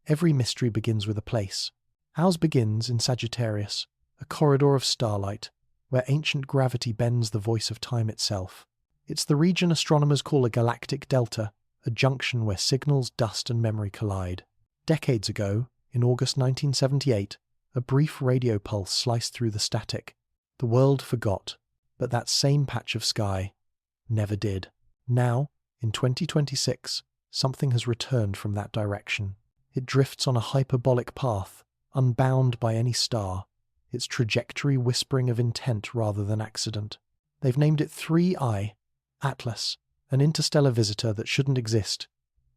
Every mystery begins with a place. Ours begins in Sagittarius, a corridor of starlight, where ancient gravity bends the voice of time itself. It's the region astronomers call a galactic delta, a junction where signals, dust, and memory collide. Decades ago, in August 1978, a brief radio pulse sliced through the static. The world forgot, but that same patch of sky never did. Now, in 2026, something has returned from that direction. It drifts on a hyperbolic path, unbound by any star, its trajectory whispering of intent rather than accident. They've named it 3I, Atlas, an interstellar visitor that shouldn't exist,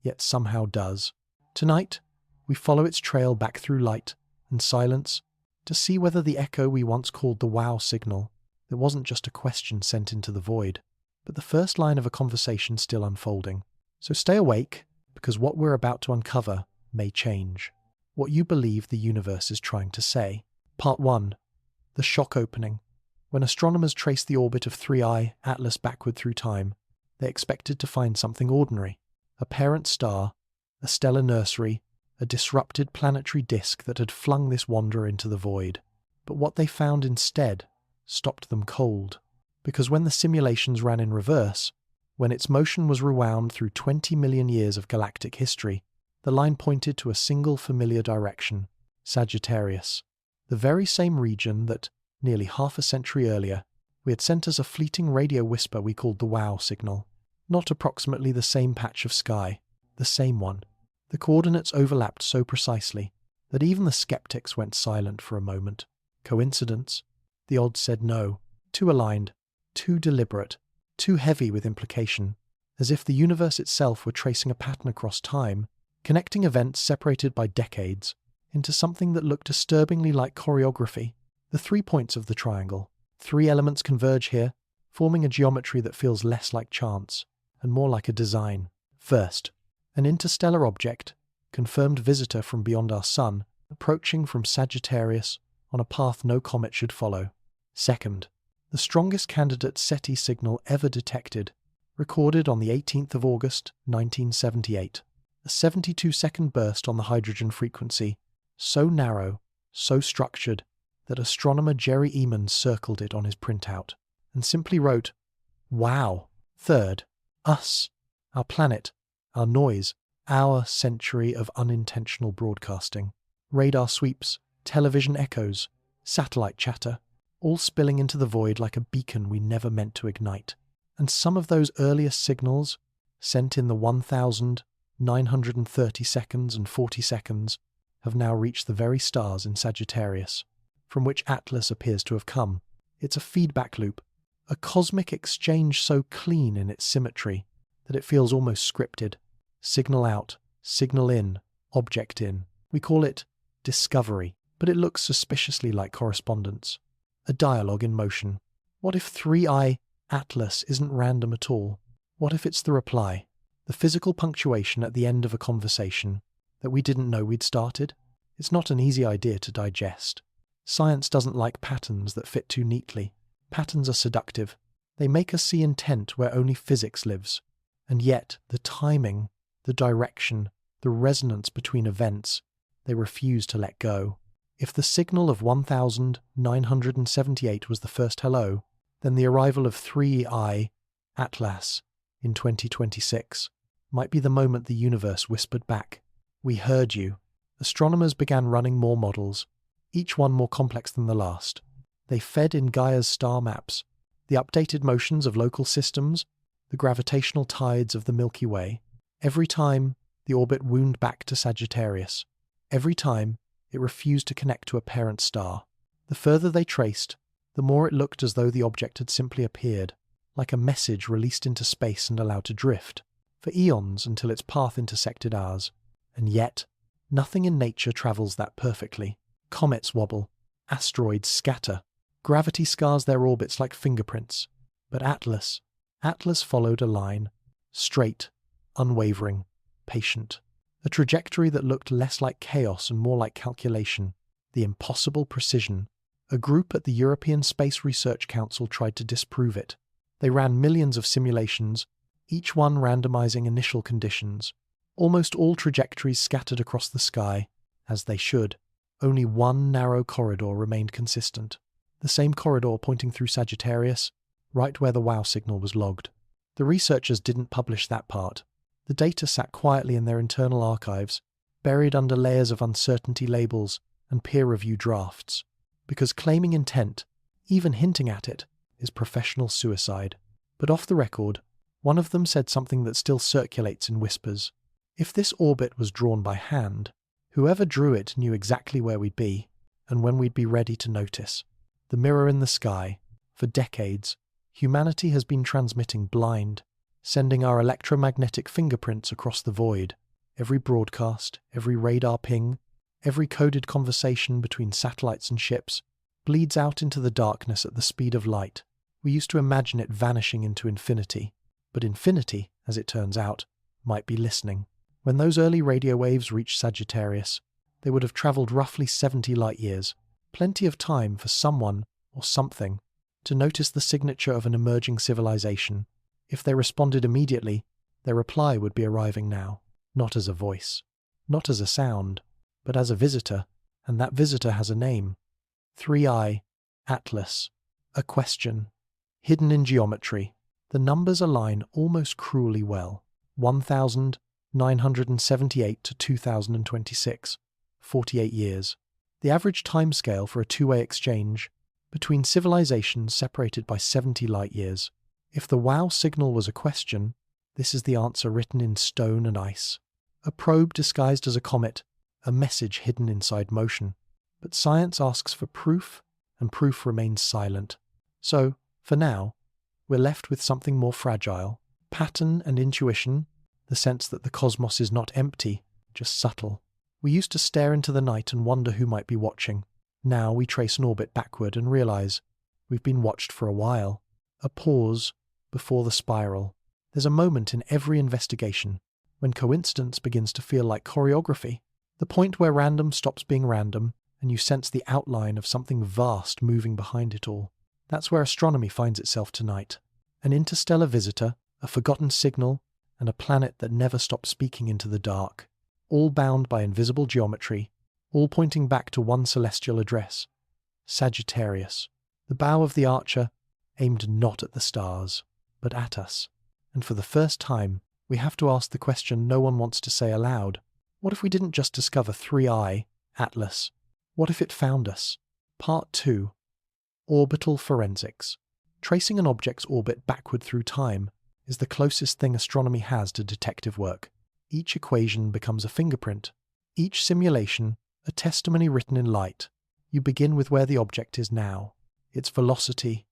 yet somehow does. Tonight, we follow its trail back through light and silence to see whether the echo we once called the wow signal, that wasn't just a question sent into the void, but the first line of a conversation still unfolding. So stay awake, because what we're about to uncover may change what you believe the universe is trying to say. Part 1. The shock opening. When astronomers traced the orbit of 3I Atlas backward through time, they expected to find something ordinary. A parent star, a stellar nursery, a disrupted planetary disk that had flung this wanderer into the void. But what they found instead stopped them cold. Because when the simulations ran in reverse, when its motion was rewound through 20 million years of galactic history, the line pointed to a single familiar direction, Sagittarius, the very same region that, nearly half a century earlier, we had sent as a fleeting radio whisper we called the wow signal. Not approximately the same patch of sky, the same one. The coordinates overlapped so precisely that even the skeptics went silent for a moment. Coincidence? The odds said no. Too aligned, too deliberate, too heavy with implication, as if the universe itself were tracing a pattern across time, connecting events separated by decades into something that looked disturbingly like choreography. The 3 points of the triangle. 3 elements converge here, forming a geometry that feels less like chance and more like a design. First, an interstellar object, confirmed visitor from beyond our sun, approaching from Sagittarius on a path no comet should follow. Second, the strongest candidate SETI signal ever detected, recorded on the 18th of August, 1978. A 72-second burst on the hydrogen frequency, so narrow, so structured, that astronomer Jerry Eamon circled it on his printout and simply wrote, "Wow." Third, us, our planet, our noise, our century of unintentional broadcasting. Radar sweeps, television echoes, satellite chatter, all spilling into the void like a beacon we never meant to ignite. And some of those earliest signals, sent in the 1,930 seconds and 40 seconds, have now reached the very stars in Sagittarius, from which Atlas appears to have come. It's a feedback loop, a cosmic exchange so clean in its symmetry that it feels almost scripted. Signal out, signal in, object in. We call it discovery, but it looks suspiciously like correspondence. A dialogue in motion. What if 3I Atlas isn't random at all? What if it's the reply, the physical punctuation at the end of a conversation that we didn't know we'd started? It's not an easy idea to digest. Science doesn't like patterns that fit too neatly. Patterns are seductive. They make us see intent where only physics lives. And yet, the timing, the direction, the resonance between events, they refuse to let go. If the signal of 1978 was the first hello, then the arrival of 3I Atlas in 2026 might be the moment the universe whispered back, "We heard you." Astronomers began running more models, each one more complex than the last. They fed in Gaia's star maps, the updated motions of local systems, the gravitational tides of the Milky Way. Every time, the orbit wound back to Sagittarius. Every time, it refused to connect to a parent star. The further they traced, the more it looked as though the object had simply appeared, like a message released into space and allowed to drift, for eons until its path intersected ours. And yet, nothing in nature travels that perfectly. Comets wobble, asteroids scatter, gravity scars their orbits like fingerprints. But Atlas followed a line, straight, unwavering, patient. A trajectory that looked less like chaos and more like calculation, the impossible precision. A group at the European Space Research Council tried to disprove it. They ran millions of simulations, each one randomizing initial conditions, Almost all trajectories scattered across the sky, as they should. Only one narrow corridor remained consistent. The same corridor pointing through Sagittarius, right where the WOW signal was logged. The researchers didn't publish that part. The data sat quietly in their internal archives, buried under layers of uncertainty labels and peer-review drafts. Because claiming intent, even hinting at it, is professional suicide. But off the record, one of them said something that still circulates in whispers. If this orbit was drawn by hand, whoever drew it knew exactly where we'd be, and when we'd be ready to notice. The mirror in the sky. For decades, humanity has been transmitting blind, sending our electromagnetic fingerprints across the void. Every broadcast, every radar ping, every coded conversation between satellites and ships bleeds out into the darkness at the speed of light. We used to imagine it vanishing into infinity, but infinity, as it turns out, might be listening. When those early radio waves reached Sagittarius, they would have travelled roughly 70 light-years, plenty of time for someone, or something, to notice the signature of an emerging civilization. If they responded immediately, their reply would be arriving now, not as a voice, not as a sound, but as a visitor, and that visitor has a name. 3i, Atlas, a question, hidden in geometry. The numbers align almost cruelly well. 1,978 to 2026, 48 years. The average timescale for a two-way exchange between civilizations separated by 70 light-years. If the WOW signal was a question, this is the answer written in stone and ice. A probe disguised as a comet, a message hidden inside motion. But science asks for proof, and proof remains silent. So, for now, we're left with something more fragile. Pattern and intuition, the sense that the cosmos is not empty, just subtle. We used to stare into the night and wonder who might be watching. Now we trace an orbit backward and realize we've been watched for a while. A pause before the spiral. There's a moment in every investigation when coincidence begins to feel like choreography. The point where random stops being random and you sense the outline of something vast moving behind it all. That's where astronomy finds itself tonight. An interstellar visitor, a forgotten signal, and a planet that never stopped speaking into the dark. All bound by invisible geometry, all pointing back to one celestial address. Sagittarius. The bow of the Archer aimed not at the stars, but at us. And for the first time, we have to ask the question no one wants to say aloud. What if we didn't just discover 3i, Atlas? What if it found us? Part 2. Orbital forensics. Tracing an object's orbit backward through time is the closest thing astronomy has to detective work. Each equation becomes a fingerprint. Each simulation, a testimony written in light. You begin with where the object is now, its velocity,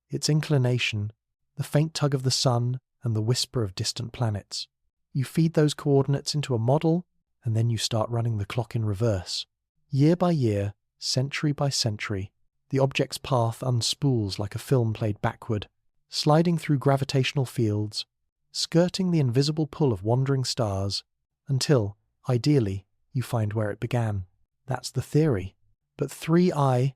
its inclination, the faint tug of the sun, and the whisper of distant planets. You feed those coordinates into a model, and then you start running the clock in reverse. Year by year, century by century, the object's path unspools like a film played backward, sliding through gravitational fields, skirting the invisible pull of wandering stars, until, ideally, you find where it began. That's the theory. But 3i,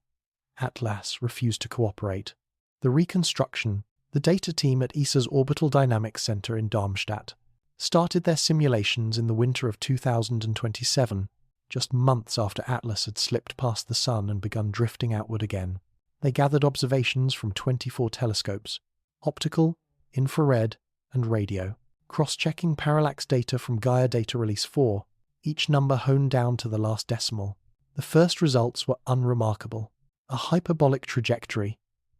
Atlas, refused to cooperate. The reconstruction, the data team at ESA's Orbital Dynamics Center in Darmstadt, started their simulations in the winter of 2027, just months after Atlas had slipped past the sun and begun drifting outward again. They gathered observations from 24 telescopes, optical, infrared, and radio, cross-checking parallax data from Gaia Data Release 4, each number honed down to the last decimal. The first results were unremarkable. A hyperbolic trajectory,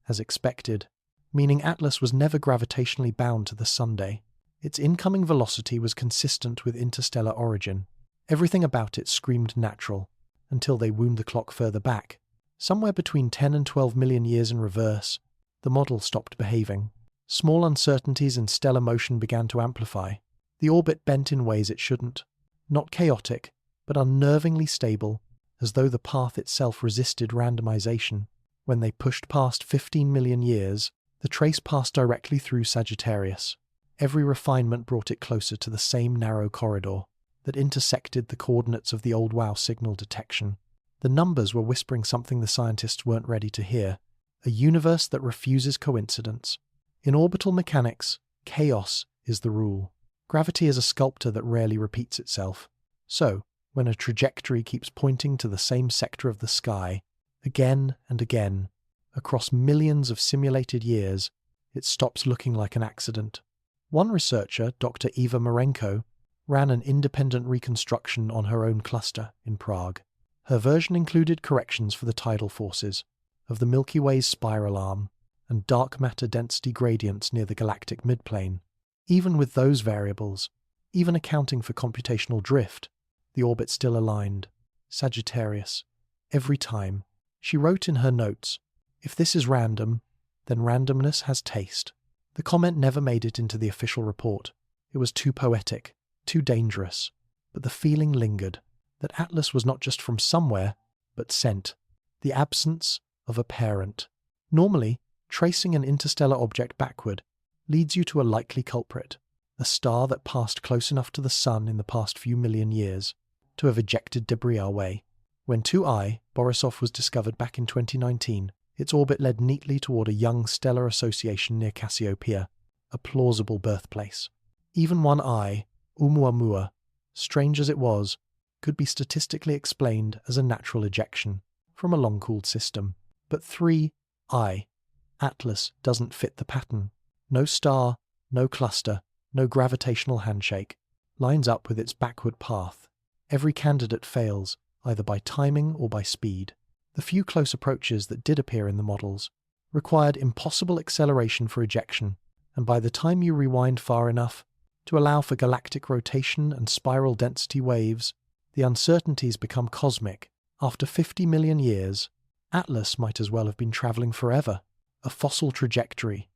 as expected, meaning Atlas was never gravitationally bound to the Sunday. Its incoming velocity was consistent with interstellar origin. Everything about it screamed natural, until they wound the clock further back. Somewhere between 10 and 12 million years in reverse, the model stopped behaving. Small uncertainties in stellar motion began to amplify. The orbit bent in ways it shouldn't. Not chaotic, but unnervingly stable, as though the path itself resisted randomization. When they pushed past 15 million years, the trace passed directly through Sagittarius. Every refinement brought it closer to the same narrow corridor that intersected the coordinates of the old WOW signal detection. The numbers were whispering something the scientists weren't ready to hear. A universe that refuses coincidence. In orbital mechanics, chaos is the rule. Gravity is a sculptor that rarely repeats itself. So, when a trajectory keeps pointing to the same sector of the sky, again and again, across millions of simulated years, it stops looking like an accident. One researcher, Dr. Eva Marenko, ran an independent reconstruction on her own cluster in Prague. Her version included corrections for the tidal forces of the Milky Way's spiral arm and dark matter density gradients near the galactic midplane. Even with those variables, even accounting for computational drift, the orbit still aligned. Sagittarius. Every time. She wrote in her notes, "If this is random, then randomness has taste." The comment never made it into the official report. It was too poetic, too dangerous. But the feeling lingered, that Atlas was not just from somewhere, but sent. The absence of a parent. Normally, tracing an interstellar object backward leads you to a likely culprit, a star that passed close enough to the Sun in the past few million years to have ejected debris our way. When 2I, Borisov, was discovered back in 2019, its orbit led neatly toward a young stellar association near Cassiopeia, a plausible birthplace. Even 1I, Oumuamua, strange as it was, could be statistically explained as a natural ejection from a long-cooled system. But 3I, Atlas, doesn't fit the pattern. No star, no cluster, no gravitational handshake, lines up with its backward path. Every candidate fails, either by timing or by speed. The few close approaches that did appear in the models required impossible acceleration for ejection, and by the time you rewind far enough to allow for galactic rotation and spiral density waves, the uncertainties become cosmic. After 50 million years, Atlas might as well have been traveling forever, a fossil trajectory,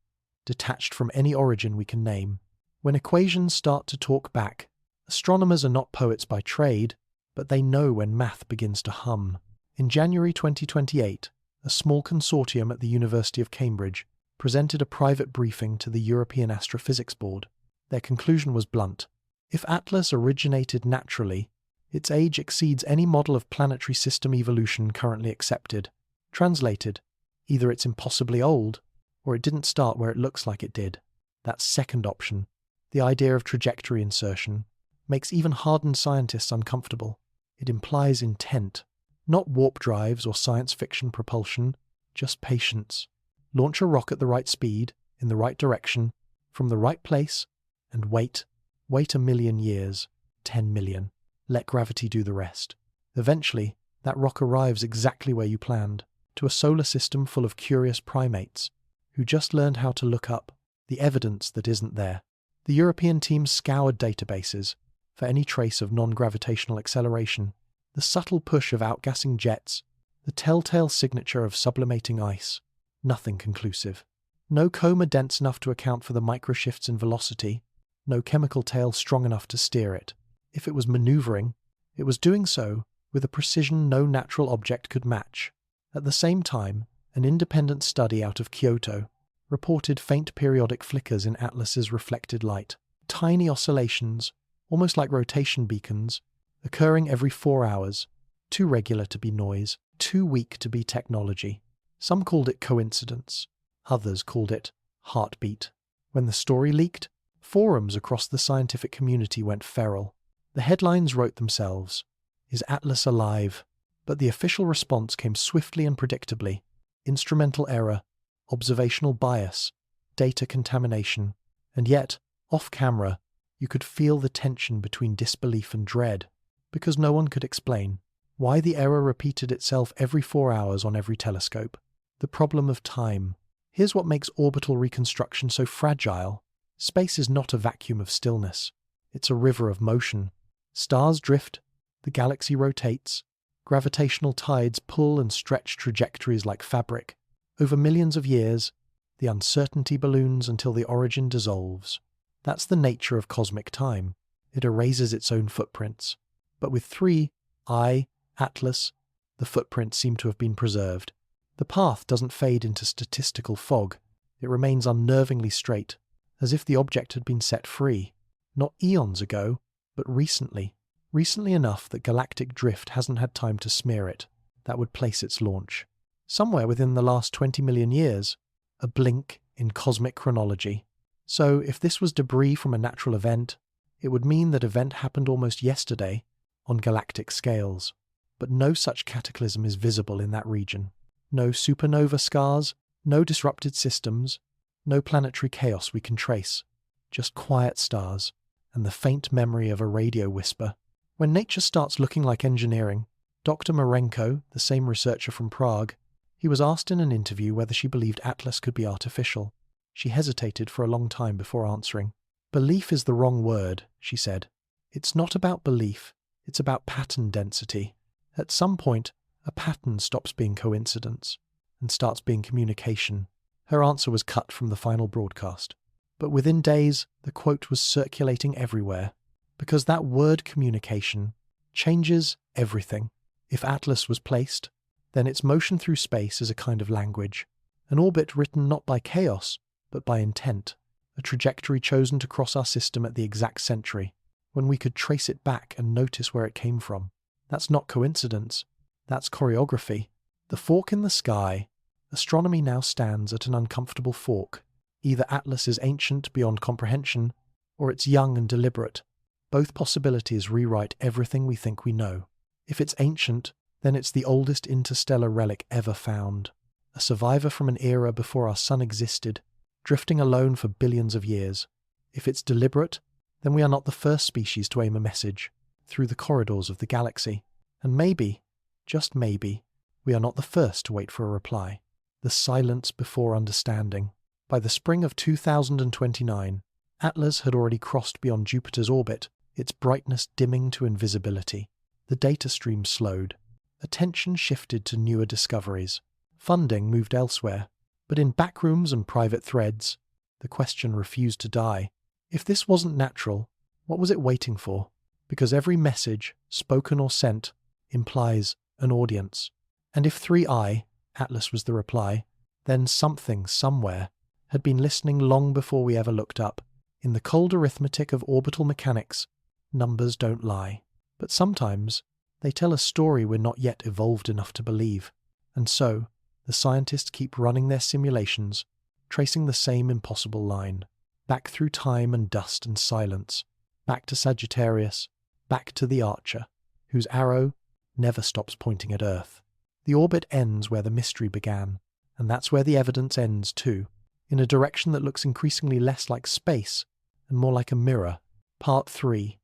detached from any origin we can name. When equations start to talk back, astronomers are not poets by trade, but they know when math begins to hum. In January 2028, a small consortium at the University of Cambridge presented a private briefing to the European Astrophysics Board. Their conclusion was blunt. If Atlas originated naturally, its age exceeds any model of planetary system evolution currently accepted. Translated, either it's impossibly old, or it didn't start where it looks like it did. That second option, the idea of trajectory insertion, makes even hardened scientists uncomfortable. It implies intent. Not warp drives or science fiction propulsion, just patience. Launch a rock at the right speed, in the right direction, from the right place, and wait. Wait 1,000,000 years, 10 million. Let gravity do the rest. Eventually, that rock arrives exactly where you planned, to a solar system full of curious primates, who just learned how to look up the evidence that isn't there. The European team scoured databases for any trace of non-gravitational acceleration, the subtle push of outgassing jets, the telltale signature of sublimating ice. Nothing conclusive. No coma dense enough to account for the microshifts in velocity, no chemical tail strong enough to steer it. If it was maneuvering, it was doing so with a precision no natural object could match. At the same time, an independent study out of Kyoto reported faint periodic flickers in Atlas's reflected light. Tiny oscillations, almost like rotation beacons, occurring every 4 hours, too regular to be noise, too weak to be technology. Some called it coincidence, others called it heartbeat. When the story leaked, forums across the scientific community went feral. The headlines wrote themselves, "Is Atlas alive?" But the official response came swiftly and predictably. Instrumental error, observational bias, data contamination, and yet, off-camera, you could feel the tension between disbelief and dread, because no one could explain why the error repeated itself every 4 hours on every telescope. The problem of time. Here's what makes orbital reconstruction so fragile. Space is not a vacuum of stillness. It's a river of motion. Stars drift, the galaxy rotates, gravitational tides pull and stretch trajectories like fabric. Over millions of years, the uncertainty balloons until the origin dissolves. That's the nature of cosmic time. It erases its own footprints. But with 3I, Atlas, the footprints seem to have been preserved. The path doesn't fade into statistical fog. It remains unnervingly straight, as if the object had been set free. Not eons ago, but recently. Recently enough that galactic drift hasn't had time to smear it. That would place its launch. Somewhere within the last 20 million years, a blink in cosmic chronology. So, if this was debris from a natural event, It would mean that event happened almost yesterday on galactic scales. But no such cataclysm is visible in that region. No supernova scars, no disrupted systems, no planetary chaos we can trace. Just quiet stars and the faint memory of a radio whisper. When nature starts looking like engineering, Dr. Marenko, the same researcher from Prague, he was asked in an interview whether she believed Atlas could be artificial. She hesitated for a long time before answering. "Belief is the wrong word," she said. "It's not about belief, it's about pattern density. At some point, a pattern stops being coincidence and starts being communication." Her answer was cut from the final broadcast. But within days, the quote was circulating everywhere, because that word communication changes everything. If Atlas was placed, then its motion through space is a kind of language, an orbit written not by chaos, but by intent, a trajectory chosen to cross our system at the exact century, when we could trace it back and notice where it came from. That's not coincidence, that's choreography. The fork in the sky. Astronomy now stands at an uncomfortable fork. Either Atlas is ancient beyond comprehension, or it's young and deliberate. Both possibilities rewrite everything we think we know. If it's ancient, then it's the oldest interstellar relic ever found, a survivor from an era before our sun existed, drifting alone for billions of years. If it's deliberate, then we are not the first species to aim a message through the corridors of the galaxy. And maybe, just maybe, we are not the first to wait for a reply. The silence before understanding. By the spring of 2029, Atlas had already crossed beyond Jupiter's orbit, its brightness dimming to invisibility. The data stream slowed. Attention shifted to newer discoveries. Funding moved elsewhere. But in backrooms and private threads, the question refused to die. If this wasn't natural, what was it waiting for? Because every message, spoken or sent, implies an audience. And if 3i, Atlas was the reply, then something, somewhere, had been listening long before we ever looked up. In the cold arithmetic of orbital mechanics, numbers don't lie. But sometimes, they tell a story we're not yet evolved enough to believe. And so, the scientists keep running their simulations, tracing the same impossible line. Back through time and dust and silence. Back to Sagittarius. Back to the Archer, whose arrow never stops pointing at Earth. The orbit ends where the mystery began, and that's where the evidence ends too, in a direction that looks increasingly less like space and more like a mirror. Part 3.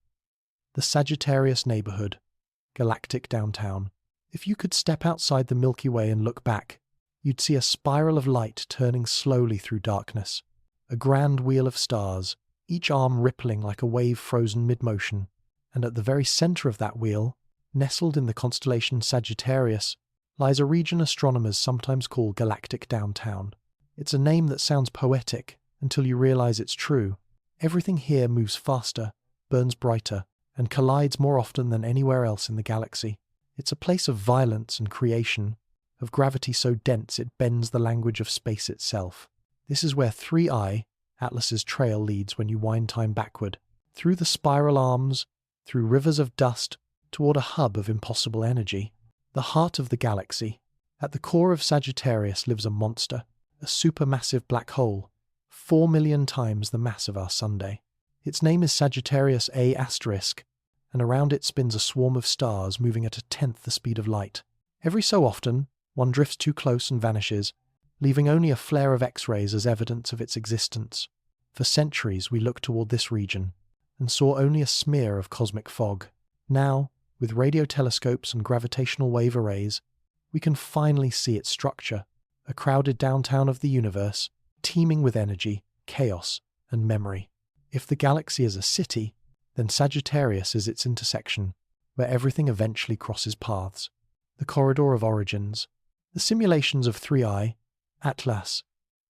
The Sagittarius Neighborhood, Galactic Downtown. If you could step outside the Milky Way and look back, you'd see a spiral of light turning slowly through darkness, a grand wheel of stars, each arm rippling like a wave frozen mid-motion, and at the very center of that wheel, nestled in the constellation Sagittarius, lies a region astronomers sometimes call Galactic Downtown. It's a name that sounds poetic until you realize it's true. Everything here moves faster, burns brighter, and collides more often than anywhere else in the galaxy. It's a place of violence and creation, of gravity so dense it bends the language of space itself. This is where 3i, Atlas's trail, leads when you wind time backward, through the spiral arms, through rivers of dust, toward a hub of impossible energy. The heart of the galaxy. At the core of Sagittarius lives a monster, a supermassive black hole, 4 million times the mass of our Sunday. Its name is Sagittarius A*, and around it spins a swarm of stars moving at 1/10 the speed of light. Every so often, one drifts too close and vanishes, leaving only a flare of X-rays as evidence of its existence. For centuries we looked toward this region, and saw only a smear of cosmic fog. Now, with radio telescopes and gravitational wave arrays, we can finally see its structure, a crowded downtown of the universe, teeming with energy, chaos, and memory. If the galaxy is a city, then Sagittarius is its intersection, where everything eventually crosses paths. The corridor of origins. The simulations of 3i, Atlas,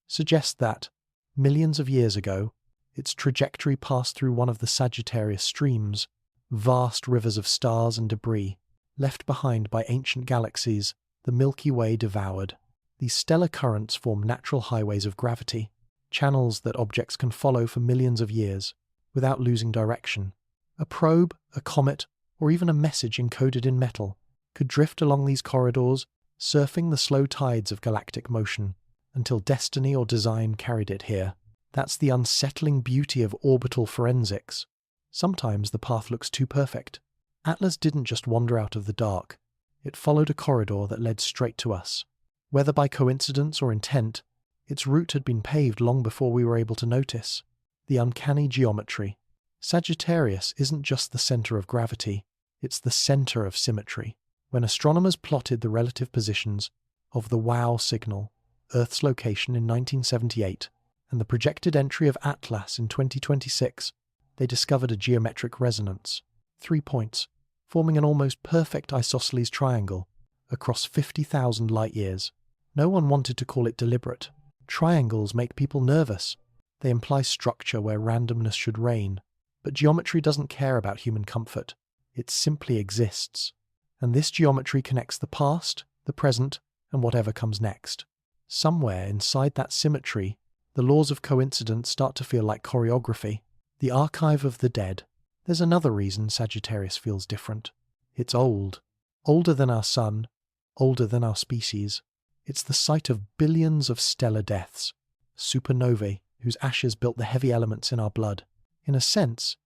suggest that, millions of years ago, its trajectory passed through one of the Sagittarius streams, vast rivers of stars and debris, left behind by ancient galaxies the Milky Way devoured. These stellar currents form natural highways of gravity, channels that objects can follow for millions of years, without losing direction. A probe, a comet, or even a message encoded in metal could drift along these corridors, surfing the slow tides of galactic motion, until destiny or design carried it here. That's the unsettling beauty of orbital forensics. Sometimes the path looks too perfect. Atlas didn't just wander out of the dark. It followed a corridor that led straight to us. Whether by coincidence or intent, its route had been paved long before we were able to notice. The uncanny geometry. Sagittarius isn't just the center of gravity, it's the center of symmetry. When astronomers plotted the relative positions of the WOW signal, Earth's location in 1978, and the projected entry of Atlas in 2026, they discovered a geometric resonance. 3 points, forming an almost perfect isosceles triangle across 50,000 light-years. No one wanted to call it deliberate. Triangles make people nervous. They imply structure where randomness should reign. But geometry doesn't care about human comfort. It simply exists. And this geometry connects the past, the present, and whatever comes next. Somewhere inside that symmetry, the laws of coincidence start to feel like choreography. The archive of the dead. There's another reason Sagittarius feels different. It's old. Older than our sun. Older than our species. It's the site of billions of stellar deaths. Supernovae, whose ashes built the heavy elements in our blood. In a sense,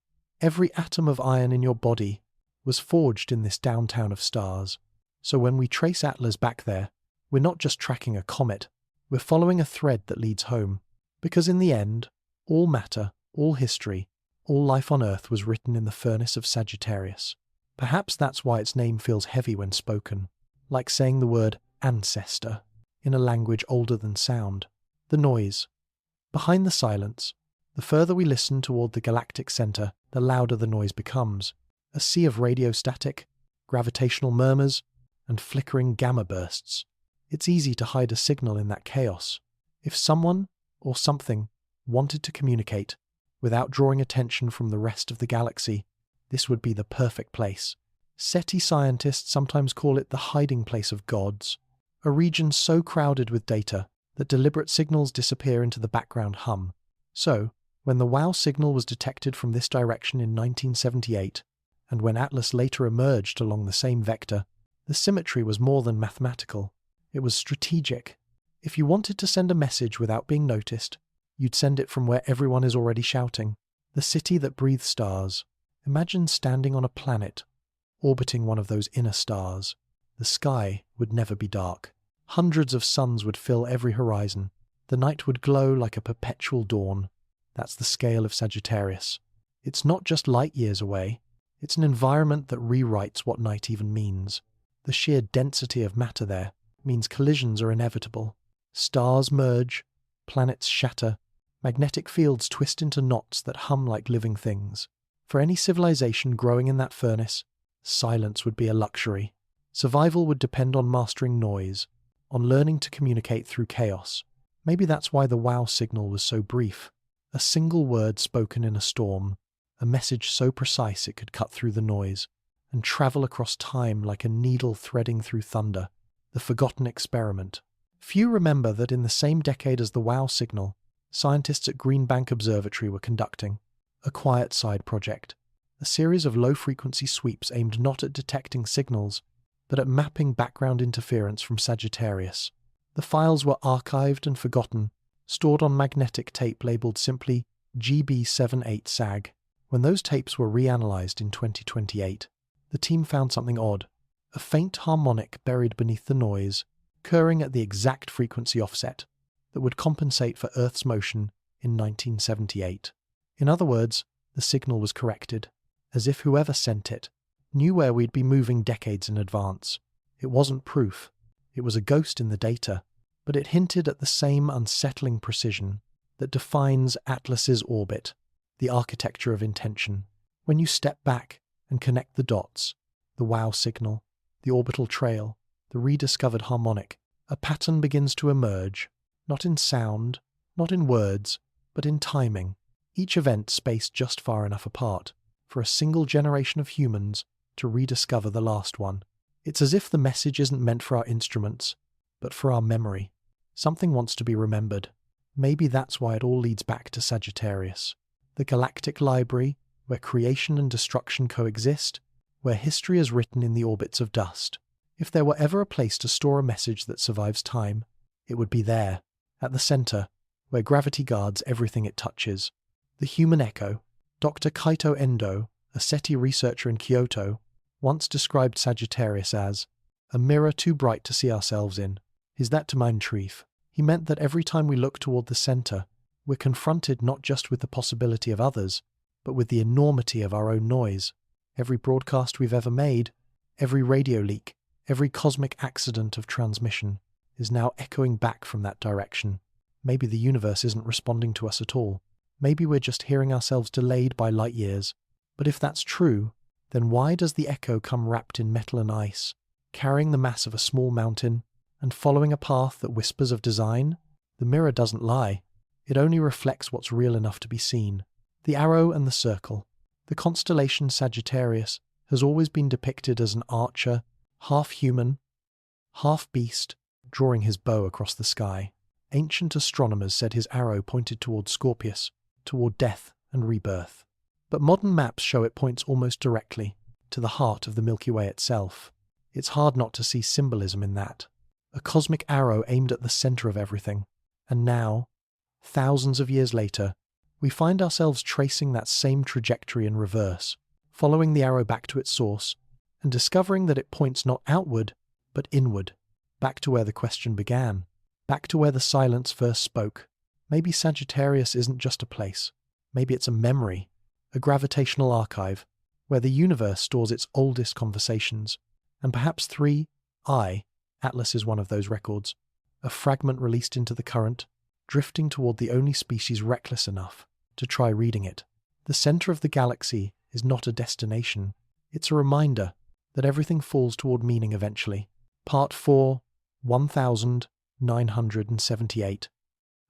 every atom of iron in your body was forged in this downtown of stars. So when we trace Atlas back there, we're not just tracking a comet, we're following a thread that leads home. Because in the end, all matter, all history, all life on Earth was written in the furnace of Sagittarius. Perhaps that's why its name feels heavy when spoken, like saying the word ancestor in a language older than sound. The noise. Behind the silence, the further we listen toward the galactic center, the louder the noise becomes. A sea of radio static, gravitational murmurs, and flickering gamma bursts. It's easy to hide a signal in that chaos. If someone, or something, wanted to communicate, without drawing attention from the rest of the galaxy, this would be the perfect place. SETI scientists sometimes call it the hiding place of gods, a region so crowded with data that deliberate signals disappear into the background hum. So, when the WOW signal was detected from this direction in 1978, and when Atlas later emerged along the same vector, the symmetry was more than mathematical. It was strategic. If you wanted to send a message without being noticed, you'd send it from where everyone is already shouting. The city that breathes stars. Imagine standing on a planet, orbiting one of those inner stars. The sky would never be dark. Hundreds of suns would fill every horizon. The night would glow like a perpetual dawn. That's the scale of Sagittarius. It's not just light years away. It's an environment that rewrites what night even means. The sheer density of matter there means collisions are inevitable. Stars merge, planets shatter, magnetic fields twist into knots that hum like living things. For any civilization growing in that furnace, silence would be a luxury. Survival would depend on mastering noise, on learning to communicate through chaos. Maybe that's why the WOW signal was so brief. A single word spoken in a storm, a message so precise it could cut through the noise, and travel across time like a needle threading through thunder. The forgotten experiment. Few remember that in the same decade as the WOW signal, scientists at Green Bank Observatory were conducting a quiet side project, a series of low-frequency sweeps aimed not at detecting signals, but at mapping background interference from Sagittarius. The files were archived and forgotten, stored on magnetic tape labeled simply GB78SAG. When those tapes were reanalyzed in 2028, the team found something odd, a faint harmonic buried beneath the noise, occurring at the exact frequency offset that would compensate for Earth's motion in 1978. In other words, the signal was corrected, as if whoever sent it knew where we'd be moving decades in advance. It wasn't proof. It was a ghost in the data, but it hinted at the same unsettling precision that defines Atlas's orbit, the architecture of intention. When you step back and connect the dots, the WOW signal, the orbital trail, the rediscovered harmonic, a pattern begins to emerge, not in sound, not in words, but in timing, each event spaced just far enough apart for a single generation of humans to rediscover the last one. It's as if the message isn't meant for our instruments, but for our memory. Something wants to be remembered. Maybe that's why it all leads back to Sagittarius, the galactic library where creation and destruction coexist, where history is written in the orbits of dust. If there were ever a place to store a message that survives time, it would be there, at the center, where gravity guards everything it touches. The human echo, Dr. Kaito Endo, a SETI researcher in Kyoto, once described Sagittarius as a mirror too bright to see ourselves in. Is that to mein Trief? He meant that every time we look toward the center, we're confronted not just with the possibility of others, but with the enormity of our own noise. Every broadcast we've ever made, every radio leak, every cosmic accident of transmission is now echoing back from that direction. Maybe the universe isn't responding to us at all. Maybe we're just hearing ourselves delayed by light years. But if that's true, then why does the echo come wrapped in metal and ice, carrying the mass of a small mountain, and following a path that whispers of design? The mirror doesn't lie. It only reflects what's real enough to be seen. The arrow and the circle. The constellation Sagittarius has always been depicted as an archer, half human, half beast, drawing his bow across the sky. Ancient astronomers said his arrow pointed toward Scorpius, toward death and rebirth. But modern maps show it points almost directly to the heart of the Milky Way itself. It's hard not to see symbolism in that. A cosmic arrow aimed at the center of everything. And now, thousands of years later, we find ourselves tracing that same trajectory in reverse, following the arrow back to its source, and discovering that it points not outward, but inward, back to where the question began, back to where the silence first spoke. Maybe Sagittarius isn't just a place. Maybe it's a memory, a gravitational archive, where the universe stores its oldest conversations. And perhaps 3I, Atlas is one of those records, a fragment released into the current, drifting toward the only species reckless enough to try reading it. The center of the galaxy is not a destination. It's a reminder that everything falls toward meaning eventually. Part 4, 1978.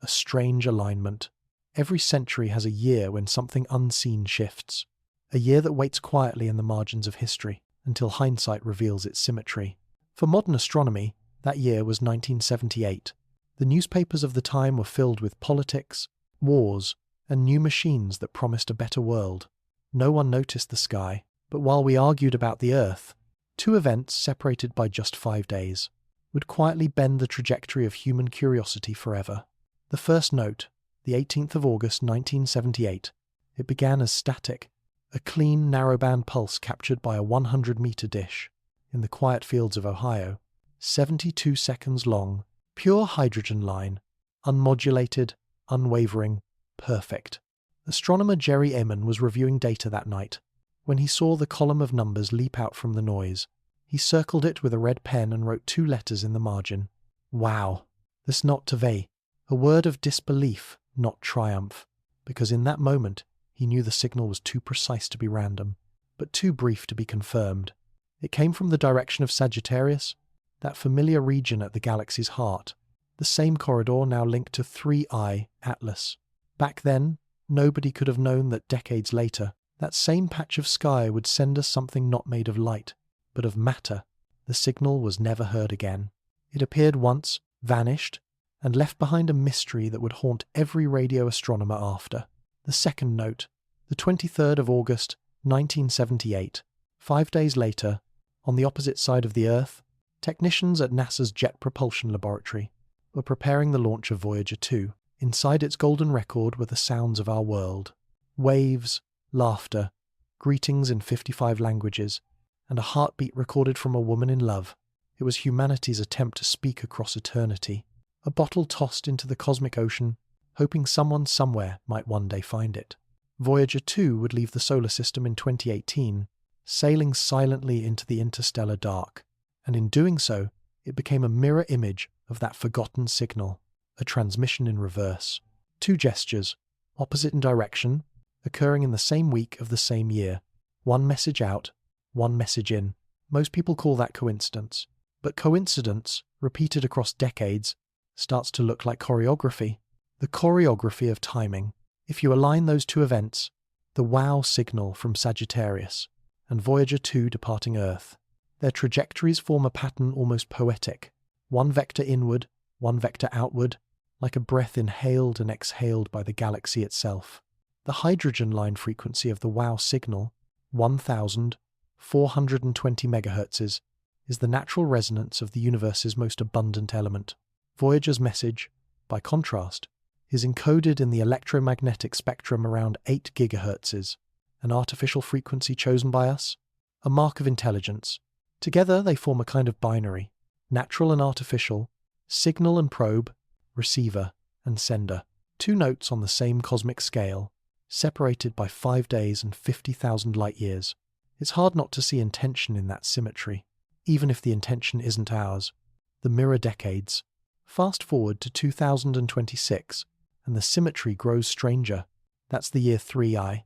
A strange alignment. Every century has a year when something unseen shifts. A year that waits quietly in the margins of history until hindsight reveals its symmetry. For modern astronomy, that year was 1978. The newspapers of the time were filled with politics, wars, and new machines that promised a better world. No one noticed the sky, but while we argued about the Earth, two events separated by just 5 days would quietly bend the trajectory of human curiosity forever. The first note, the 18th of August 1978, it began as static, a clean narrowband pulse captured by a 100-meter dish in the quiet fields of Ohio, 72 seconds long, pure hydrogen line, unmodulated, unwavering, perfect. Astronomer Jerry Ammon was reviewing data that night. When he saw the column of numbers leap out from the noise, he circled it with a red pen and wrote 2 letters in the margin. Wow. This not tevei, a word of disbelief, not triumph, because in that moment he knew the signal was too precise to be random, but too brief to be confirmed. It came from the direction of Sagittarius, that familiar region at the galaxy's heart, the same corridor now linked to 3I, Atlas. Back then, nobody could have known that decades later, that same patch of sky would send us something not made of light, but of matter. The signal was never heard again. It appeared once, vanished, and left behind a mystery that would haunt every radio astronomer after. The second note, the 23rd of August, 1978. 5 days later, on the opposite side of the Earth, technicians at NASA's Jet Propulsion Laboratory were preparing the launch of Voyager 2. Inside its golden record were the sounds of our world. Waves, laughter, greetings in 55 languages, and a heartbeat recorded from a woman in love. It was humanity's attempt to speak across eternity. A bottle tossed into the cosmic ocean, hoping someone somewhere might one day find it. Voyager 2 would leave the solar system in 2018, sailing silently into the interstellar dark, and in doing so, it became a mirror image of that forgotten signal, a transmission in reverse. 2 gestures, opposite in direction, occurring in the same week of the same year. 1 message out, 1 message in. Most people call that coincidence. But coincidence, repeated across decades, starts to look like choreography. The choreography of timing. If you align those 2 events, the WOW signal from Sagittarius and Voyager 2 departing Earth, their trajectories form a pattern almost poetic. 1 vector inward, 1 vector outward, like a breath inhaled and exhaled by the galaxy itself. The hydrogen line frequency of the WOW signal, 1,420 MHz, is the natural resonance of the universe's most abundant element. Voyager's message, by contrast, is encoded in the electromagnetic spectrum around 8 GHz, an artificial frequency chosen by us, a mark of intelligence. Together they form a kind of binary, natural and artificial, signal and probe, receiver and sender. Two notes on the same cosmic scale, separated by 5 days and 50,000 light-years. It's hard not to see intention in that symmetry, even if the intention isn't ours. The mirror decades. Fast forward to 2026, and the symmetry grows stranger. That's the year 3i.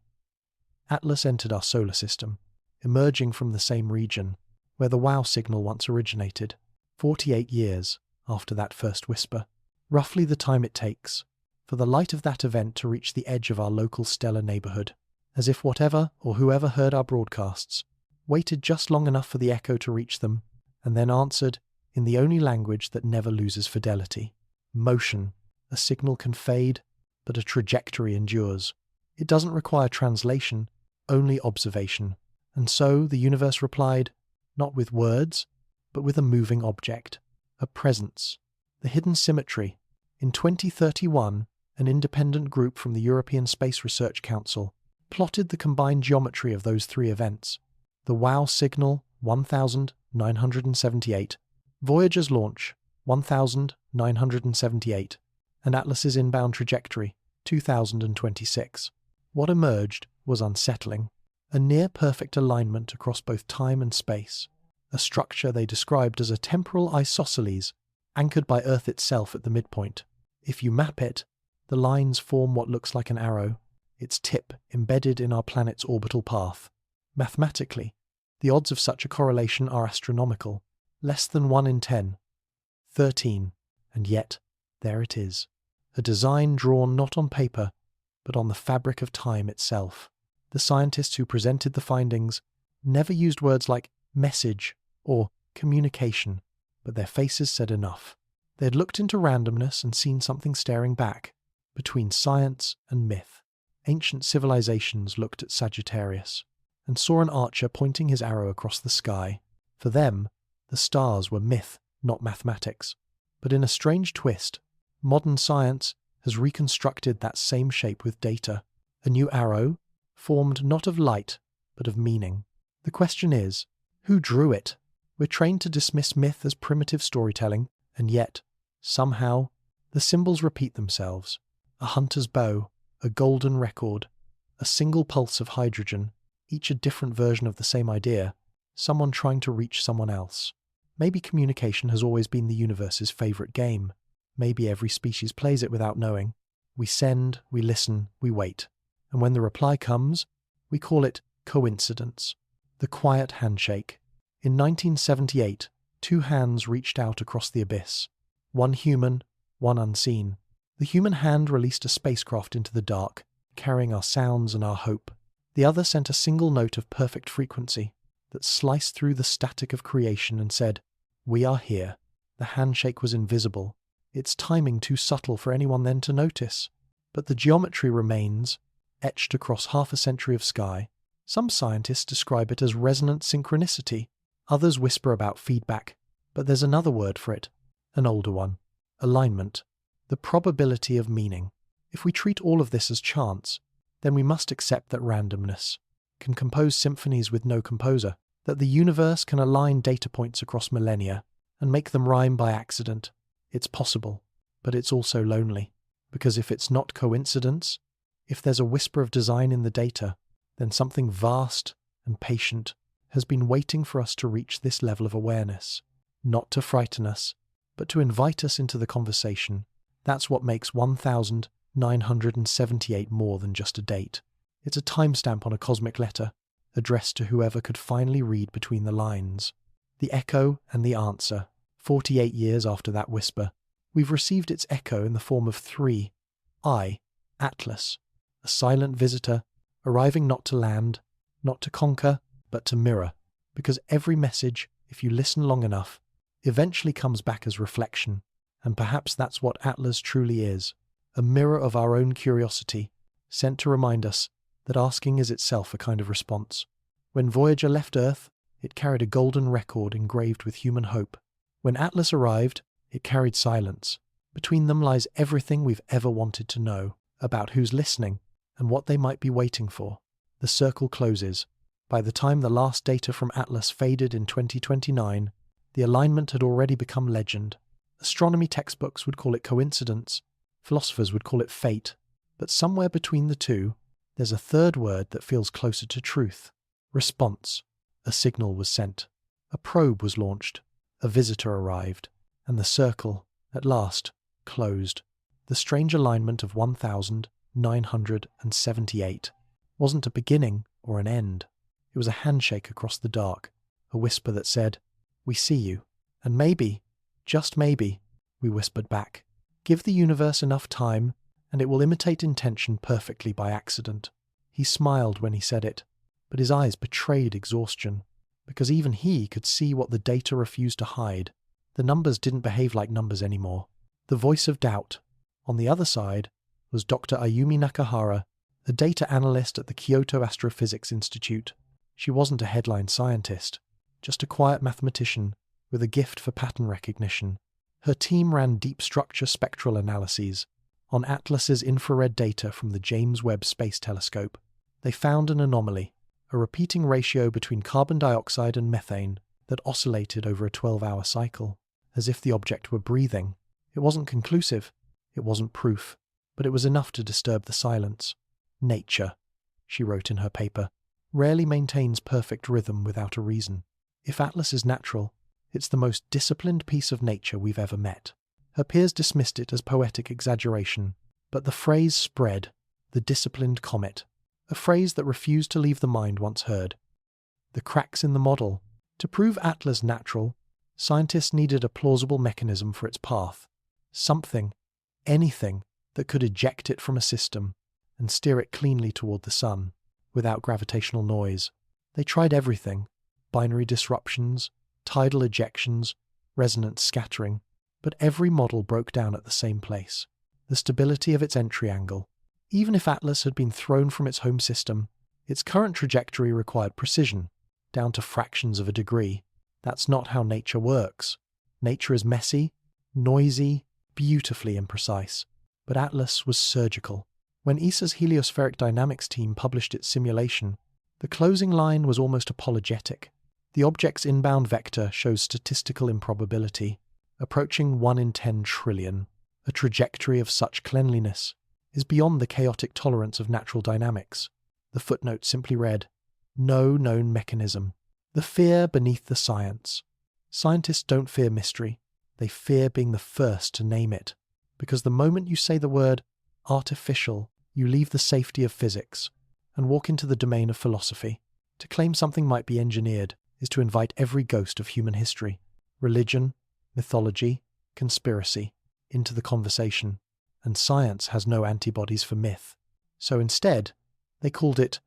Atlas entered our solar system, emerging from the same region where the WOW signal once originated, 48 years after that first whisper. Roughly the time it takes for the light of that event to reach the edge of our local stellar neighborhood, as if whatever or whoever heard our broadcasts waited just long enough for the echo to reach them, and then answered in the only language that never loses fidelity. Motion. A signal can fade, but a trajectory endures. It doesn't require translation, only observation. And so the universe replied, not with words, but with a moving object, a presence, the hidden symmetry. In 2031, an independent group from the European Space Research Council plotted the combined geometry of those three events: the WOW signal, 1978, Voyager's launch, 1978, and Atlas's inbound trajectory, 2026. What emerged was unsettling. A near-perfect alignment across both time and space, a structure they described as a temporal isosceles, anchored by Earth itself at the midpoint. If you map it, the lines form what looks like an arrow, its tip embedded in our planet's orbital path. Mathematically, the odds of such a correlation are astronomical, less than 1 in 10. 13, and yet, there it is. A design drawn not on paper, but on the fabric of time itself. The scientists who presented the findings never used words like message or communication, but their faces said enough. They had looked into randomness and seen something staring back, between science and myth. Ancient civilizations looked at Sagittarius and saw an archer pointing his arrow across the sky. For them, the stars were myth, not mathematics. But in a strange twist, modern science has reconstructed that same shape with data. A new arrow, formed not of light, but of meaning. The question is, who drew it? We're trained to dismiss myth as primitive storytelling, and yet, somehow, the symbols repeat themselves. A hunter's bow, a golden record, a single pulse of hydrogen, each a different version of the same idea, someone trying to reach someone else. Maybe communication has always been the universe's favorite game. Maybe every species plays it without knowing. We send, we listen, we wait. And when the reply comes, we call it coincidence. The quiet handshake. In 1978, 2 hands reached out across the abyss. One human, one unseen. The human hand released a spacecraft into the dark, carrying our sounds and our hope. The other sent a single note of perfect frequency that sliced through the static of creation and said, "We are here." The handshake was invisible, its timing too subtle for anyone then to notice. But the geometry remains, etched across half a century of sky. Some scientists describe it as resonant synchronicity. Others whisper about feedback. But there's another word for it, an older one: alignment. The probability of meaning. If we treat all of this as chance, then we must accept that randomness can compose symphonies with no composer, that the universe can align data points across millennia and make them rhyme by accident. It's possible, but it's also lonely, because if it's not coincidence, if there's a whisper of design in the data, then something vast and patient has been waiting for us to reach this level of awareness, not to frighten us, but to invite us into the conversation. That's what makes 1978 more than just a date. It's a timestamp on a cosmic letter, addressed to whoever could finally read between the lines. The echo and the answer. 48 years after that whisper, we've received its echo in the form of 3i, Atlas, a silent visitor, arriving not to land, not to conquer, but to mirror. Because every message, if you listen long enough, eventually comes back as reflection. And perhaps that's what Atlas truly is, a mirror of our own curiosity, sent to remind us that asking is itself a kind of response. When Voyager left Earth, it carried a golden record engraved with human hope. When Atlas arrived, it carried silence. Between them lies everything we've ever wanted to know about who's listening and what they might be waiting for. The circle closes. By the time the last data from Atlas faded in 2029, the alignment had already become legend. Astronomy textbooks would call it coincidence, philosophers would call it fate, but somewhere between the two, there's a third word that feels closer to truth. Response. A signal was sent. A probe was launched. A visitor arrived. And the circle, at last, closed. The strange alignment of 1978 wasn't a beginning or an end. It was a handshake across the dark, a whisper that said, "We see you." And maybe, just maybe, we whispered back, "Give the universe enough time, and it will imitate intention perfectly by accident." He smiled when he said it, but his eyes betrayed exhaustion, because even he could see what the data refused to hide. The numbers didn't behave like numbers anymore. The voice of doubt. On the other side was Dr. Ayumi Nakahara, a data analyst at the Kyoto Astrophysics Institute. She wasn't a headline scientist, just a quiet mathematician with a gift for pattern recognition. Her team ran deep structure spectral analyses on Atlas's infrared data from the James Webb Space Telescope. They found an anomaly, a repeating ratio between carbon dioxide and methane that oscillated over a 12-hour cycle, as if the object were breathing. It wasn't conclusive, it wasn't proof, but it was enough to disturb the silence. Nature, she wrote in her paper, rarely maintains perfect rhythm without a reason. If Atlas is natural, it's the most disciplined piece of nature we've ever met. Her peers dismissed it as poetic exaggeration, but the phrase spread, the disciplined comet, a phrase that refused to leave the mind once heard. The cracks in the model. To prove Atlas natural, scientists needed a plausible mechanism for its path. Something, anything, that could eject it from a system and steer it cleanly toward the sun, without gravitational noise. They tried everything: binary disruptions, tidal ejections, resonance scattering, but every model broke down at the same place: the stability of its entry angle. Even if Atlas had been thrown from its home system, its current trajectory required precision, down to fractions of a degree. That's not how nature works. Nature is messy, noisy, beautifully imprecise. But Atlas was surgical. When ESA's heliospheric dynamics team published its simulation, the closing line was almost apologetic. The object's inbound vector shows statistical improbability, approaching 1 in 10 trillion. A trajectory of such cleanliness is beyond the chaotic tolerance of natural dynamics. The footnote simply read, "No known mechanism." The fear beneath the science. Scientists don't fear mystery. They fear being the first to name it. Because the moment you say the word artificial, you leave the safety of physics and walk into the domain of philosophy. To claim something might be engineered is to invite every ghost of human history, religion, mythology, conspiracy, into the conversation. And science has no antibodies for myth. So instead, they called it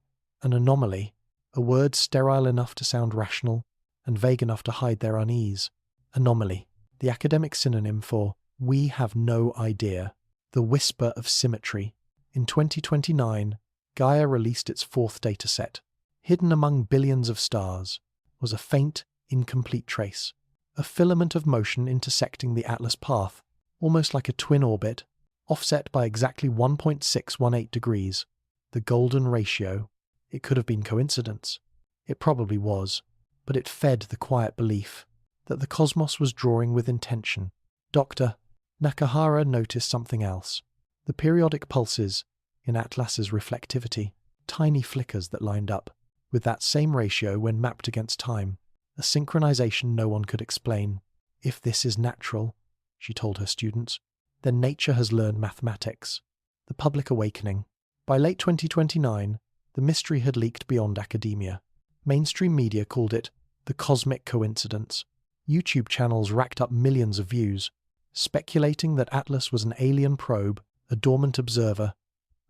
an anomaly, a word sterile enough to sound rational and vague enough to hide their unease. Anomaly, the academic synonym for "we have no idea," the whisper of symmetry. In 2029, Gaia released its fourth dataset. Hidden among billions of stars was a faint, incomplete trace, a filament of motion intersecting the Atlas path, almost like a twin orbit, offset by exactly 1.618 degrees, the golden ratio. It could have been coincidence. It probably was, but it fed the quiet belief that the cosmos was drawing with intention. Dr. Nakahara noticed something else: the periodic pulses in Atlas's reflectivity, tiny flickers that lined up, with that same ratio when mapped against time, a synchronization no one could explain. If this is natural, she told her students, then nature has learned mathematics. The public awakening. By late 2029, the mystery had leaked beyond academia. Mainstream media called it the cosmic coincidence. YouTube channels racked up millions of views, speculating that Atlas was an alien probe, a dormant observer,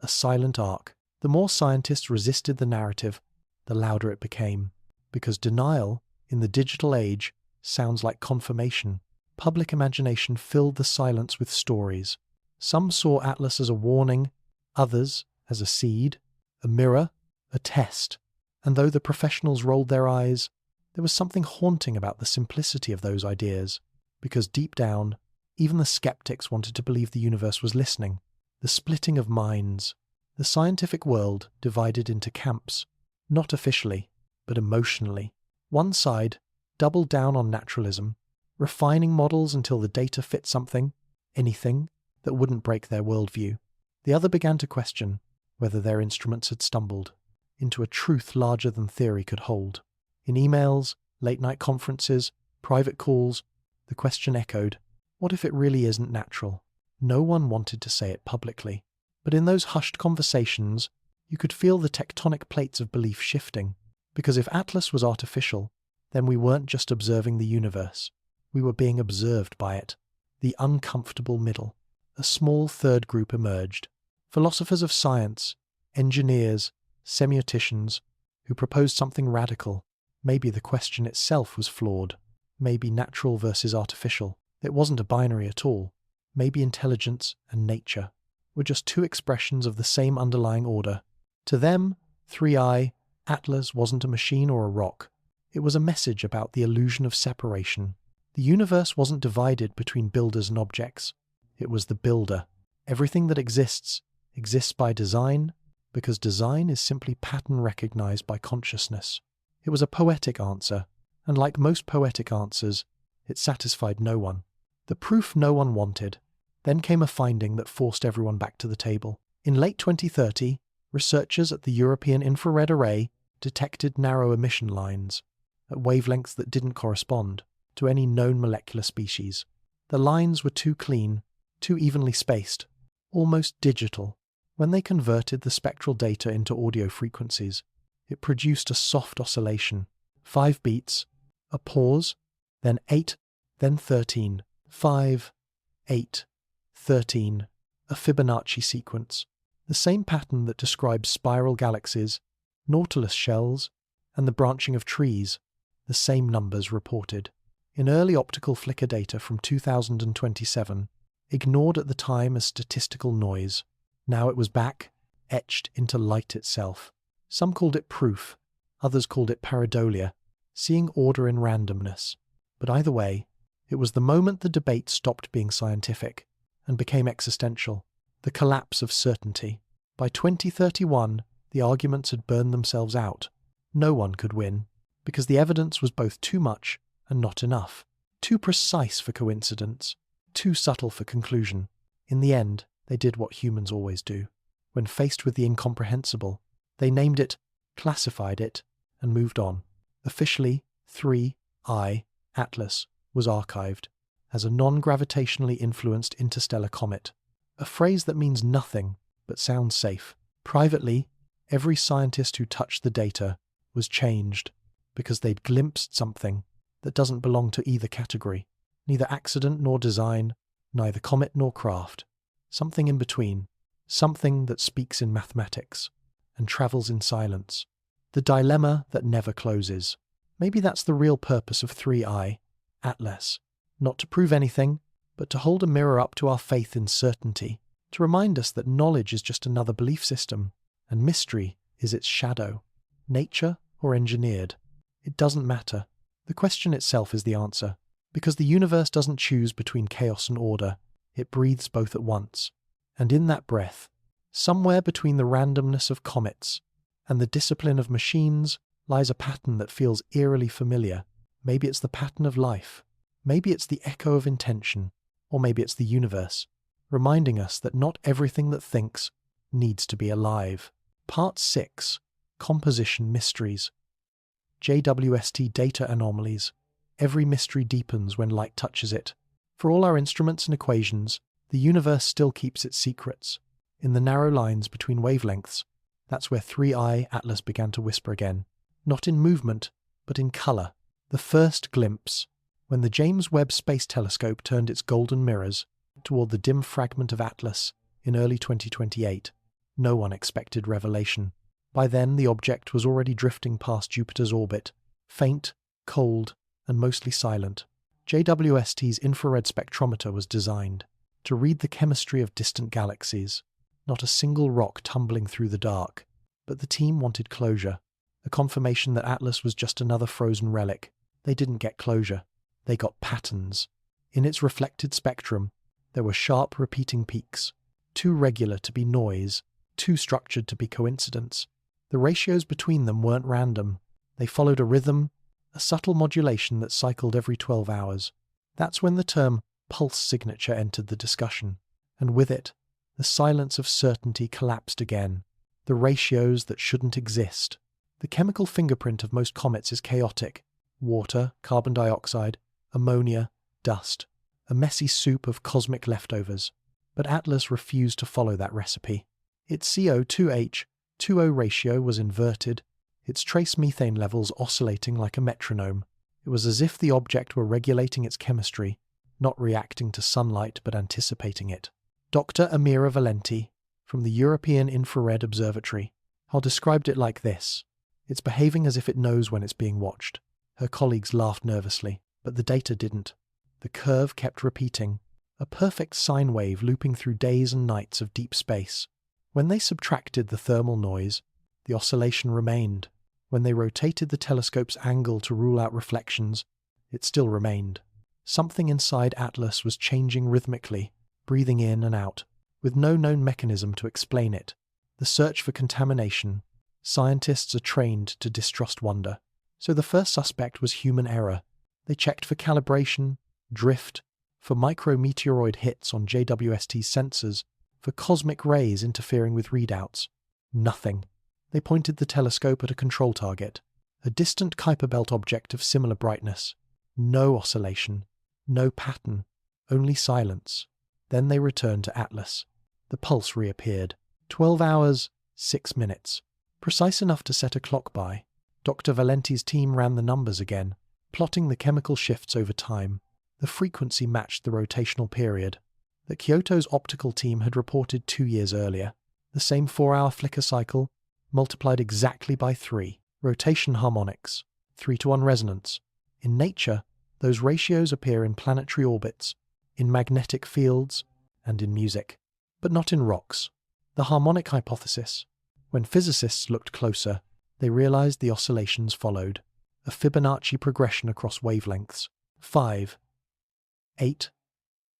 a silent ark. The more scientists resisted the narrative, the louder it became, because denial, in the digital age, sounds like confirmation. Public imagination filled the silence with stories. Some saw Atlas as a warning, others as a seed, a mirror, a test. And though the professionals rolled their eyes, there was something haunting about the simplicity of those ideas, because deep down, even the skeptics wanted to believe the universe was listening. The splitting of minds, The scientific world divided into camps, not officially, but emotionally. One side doubled down on naturalism, refining models until the data fit something, anything, that wouldn't break their worldview. The other began to question whether their instruments had stumbled into a truth larger than theory could hold. In emails, late-night conferences, private calls, the question echoed, what if it really isn't natural? No one wanted to say it publicly. But in those hushed conversations, you could feel the tectonic plates of belief shifting. Because if Atlas was artificial, then we weren't just observing the universe. We were being observed by it. The uncomfortable middle. A small third group emerged. Philosophers of science, engineers, semioticians, who proposed something radical. Maybe the question itself was flawed. Maybe natural versus artificial. It wasn't a binary at all. Maybe intelligence and nature were just two expressions of the same underlying order. To them, 3i, Atlas wasn't a machine or a rock. It was a message about the illusion of separation. The universe wasn't divided between builders and objects. It was the builder. Everything that exists by design, because design is simply pattern recognized by consciousness. It was a poetic answer, and like most poetic answers, it satisfied no one. The proof no one wanted. Then came a finding that forced everyone back to the table. In late 2030, researchers at the European Infrared Array detected narrow emission lines at wavelengths that didn't correspond to any known molecular species. The lines were too clean, too evenly spaced, almost digital. When they converted the spectral data into audio frequencies, it produced a soft oscillation. 5 beats, a pause, then 8, then 13. 5, 8, 13, a Fibonacci sequence. The same pattern that describes spiral galaxies, nautilus shells, and the branching of trees. The same numbers reported. In early optical flicker data from 2027, ignored at the time as statistical noise. Now it was back, etched into light itself. Some called it proof, others called it pareidolia, seeing order in randomness. But either way, it was the moment the debate stopped being scientific and became existential, the collapse of certainty. By 2031, the arguments had burned themselves out. No one could win, because the evidence was both too much and not enough, too precise for coincidence, too subtle for conclusion. In the end, they did what humans always do. When faced with the incomprehensible, they named it, classified it, and moved on. Officially, 3i, Atlas, was archived as a non-gravitationally influenced interstellar comet, a phrase that means nothing but sounds safe. Privately, every scientist who touched the data was changed because they'd glimpsed something that doesn't belong to either category, neither accident nor design, neither comet nor craft, something in between, something that speaks in mathematics and travels in silence. The dilemma that never closes. Maybe that's the real purpose of 3i, Atlas, not to prove anything, but to hold a mirror up to our faith in certainty, to remind us that knowledge is just another belief system, and mystery is its shadow. Nature or engineered, it doesn't matter. The question itself is the answer, because the universe doesn't choose between chaos and order, it breathes both at once. And in that breath, somewhere between the randomness of comets and the discipline of machines, lies a pattern that feels eerily familiar. Maybe it's the pattern of life. Maybe it's the echo of intention. Or maybe it's the universe, reminding us that not everything that thinks needs to be alive. Part 6. Composition Mysteries. JWST Data Anomalies. Every mystery deepens when light touches it. For all our instruments and equations, the universe still keeps its secrets. In the narrow lines between wavelengths, that's where 3i Atlas began to whisper again. Not in movement, but in colour. The first glimpse, when the James Webb Space Telescope turned its golden mirrors toward the dim fragment of Atlas in early 2028. No one expected revelation. By then, the object was already drifting past Jupiter's orbit, faint, cold, and mostly silent. JWST's infrared spectrometer was designed to read the chemistry of distant galaxies, not a single rock tumbling through the dark. But the team wanted closure, a confirmation that Atlas was just another frozen relic. They didn't get closure. They got patterns. In its reflected spectrum, there were sharp repeating peaks, too regular to be noise, too structured to be coincidence. The ratios between them weren't random. They followed a rhythm, a subtle modulation that cycled every 12 hours. That's when the term pulse signature entered the discussion, and with it, the silence of certainty collapsed again. The ratios that shouldn't exist. The chemical fingerprint of most comets is chaotic. Water, carbon dioxide, ammonia, dust. A messy soup of cosmic leftovers. But Atlas refused to follow that recipe. Its CO2H2O ratio was inverted, its trace methane levels oscillating like a metronome. It was as if the object were regulating its chemistry, not reacting to sunlight but anticipating it. Dr. Amira Valenti, from the European Infrared Observatory, described it like this. It's behaving as if it knows when it's being watched. Her colleagues laughed nervously, but the data didn't. The curve kept repeating, a perfect sine wave looping through days and nights of deep space. When they subtracted the thermal noise, the oscillation remained. When they rotated the telescope's angle to rule out reflections, it still remained. Something inside Atlas was changing rhythmically, breathing in and out, with no known mechanism to explain it. The search for contamination. Scientists are trained to distrust wonder. So the first suspect was human error. They checked for calibration, drift, for micrometeoroid hits on JWST's sensors, for cosmic rays interfering with readouts. Nothing. They pointed the telescope at a control target, a distant Kuiper belt object of similar brightness. No oscillation, no pattern, only silence. Then they returned to Atlas. The pulse reappeared. 12 hours, 6 minutes. Precise enough to set a clock by. Dr. Valenti's team ran the numbers again, plotting the chemical shifts over time. The frequency matched the rotational period that Kyoto's optical team had reported 2 years earlier. The same 4-hour flicker cycle, multiplied exactly by 3. Rotation harmonics, 3-to-1 resonance. In nature, those ratios appear in planetary orbits, in magnetic fields, and in music. But not in rocks. The harmonic hypothesis. When physicists looked closer, they realized the oscillations followed. A Fibonacci progression across wavelengths. 5, 8,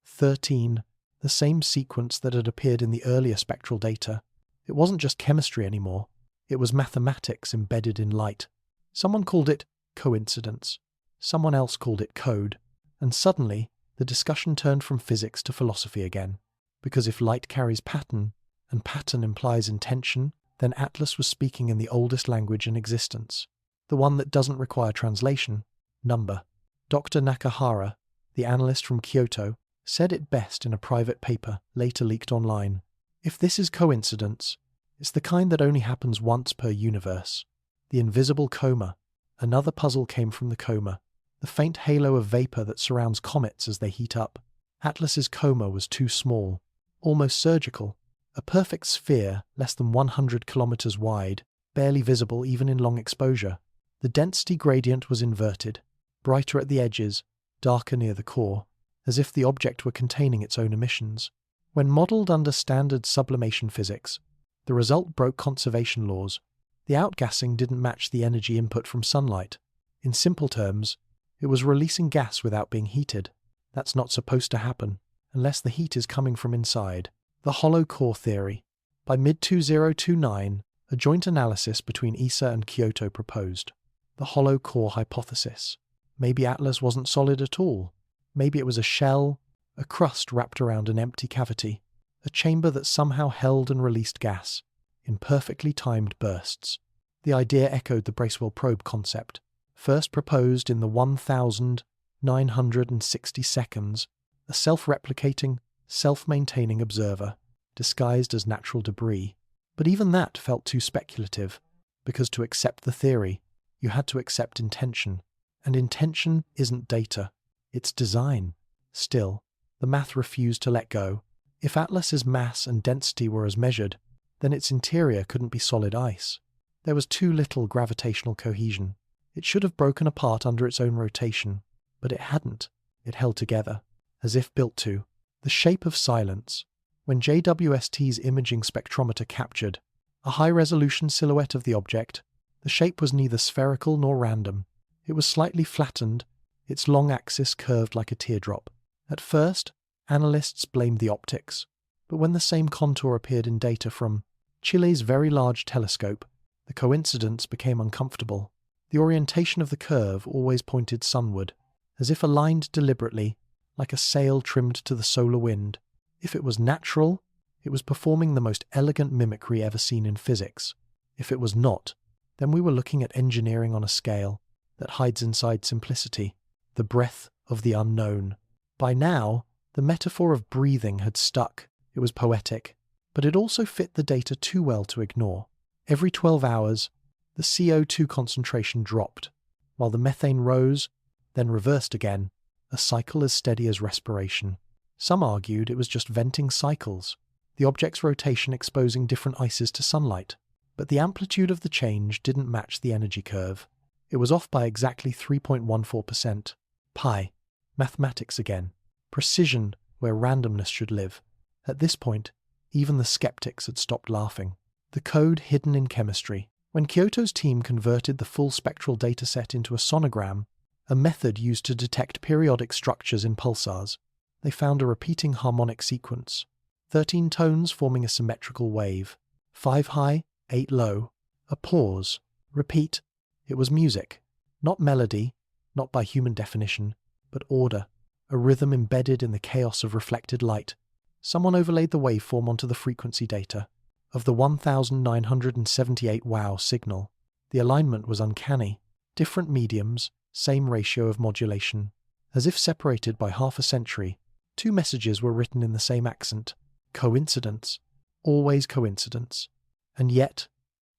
13, the same sequence that had appeared in the earlier spectral data. It wasn't just chemistry anymore. It was mathematics embedded in light. Someone called it coincidence. Someone else called it code. And suddenly, the discussion turned from physics to philosophy again. Because if light carries pattern, and pattern implies intention, then Atlas was speaking in the oldest language in existence. The one that doesn't require translation. Number. Dr. Nakahara, the analyst from Kyoto, said it best in a private paper later leaked online. If this is coincidence, it's the kind that only happens once per universe. The invisible coma. Another puzzle came from the coma. The faint halo of vapor that surrounds comets as they heat up. Atlas's coma was too small, almost surgical. A perfect sphere, less than 100 kilometers wide, barely visible even in long exposure. The density gradient was inverted, brighter at the edges, darker near the core, as if the object were containing its own emissions. When modelled under standard sublimation physics, the result broke conservation laws. The outgassing didn't match the energy input from sunlight. In simple terms, it was releasing gas without being heated. That's not supposed to happen, unless the heat is coming from inside. The hollow core theory. By mid-2029, a joint analysis between ESA and Kyoto proposed. The hollow core hypothesis. Maybe Atlas wasn't solid at all. Maybe it was a shell, a crust wrapped around an empty cavity, a chamber that somehow held and released gas, in perfectly timed bursts. The idea echoed the Bracewell probe concept, first proposed in the 1,960 seconds, a self-replicating, self-maintaining observer, disguised as natural debris. But even that felt too speculative, because to accept the theory, you had to accept intention. And intention isn't data, it's design. Still, the math refused to let go. If Atlas's mass and density were as measured, then its interior couldn't be solid ice. There was too little gravitational cohesion. It should have broken apart under its own rotation, but it hadn't. It held together, as if built to. The shape of silence. When JWST's imaging spectrometer captured a high-resolution silhouette of the object, the shape was neither spherical nor random. It was slightly flattened, its long axis curved like a teardrop. At first, analysts blamed the optics, but when the same contour appeared in data from Chile's very large telescope, the coincidence became uncomfortable. The orientation of the curve always pointed sunward, as if aligned deliberately, like a sail trimmed to the solar wind. If it was natural, it was performing the most elegant mimicry ever seen in physics. If it was not, then we were looking at engineering on a scale that hides inside simplicity, the breath of the unknown. By now, the metaphor of breathing had stuck. It was poetic, but it also fit the data too well to ignore. Every 12 hours, the CO2 concentration dropped, while the methane rose, then reversed again, a cycle as steady as respiration. Some argued it was just venting cycles, the object's rotation exposing different ices to sunlight. But the amplitude of the change didn't match the energy curve. It was off by exactly 3.14%. Pi. Mathematics again. Precision where randomness should live. At this point, even the skeptics had stopped laughing. The code hidden in chemistry. When Kyoto's team converted the full spectral dataset into a sonogram, a method used to detect periodic structures in pulsars, they found a repeating harmonic sequence. 13 tones forming a symmetrical wave. 5 high, 8 low. A pause. Repeat. It was music. Not melody, not by human definition, but order. A rhythm embedded in the chaos of reflected light. Someone overlaid the waveform onto the frequency data of the 1978 wow signal. The alignment was uncanny. Different mediums, same ratio of modulation. As if separated by half a century, two messages were written in the same accent. Coincidence. Always coincidence. And yet,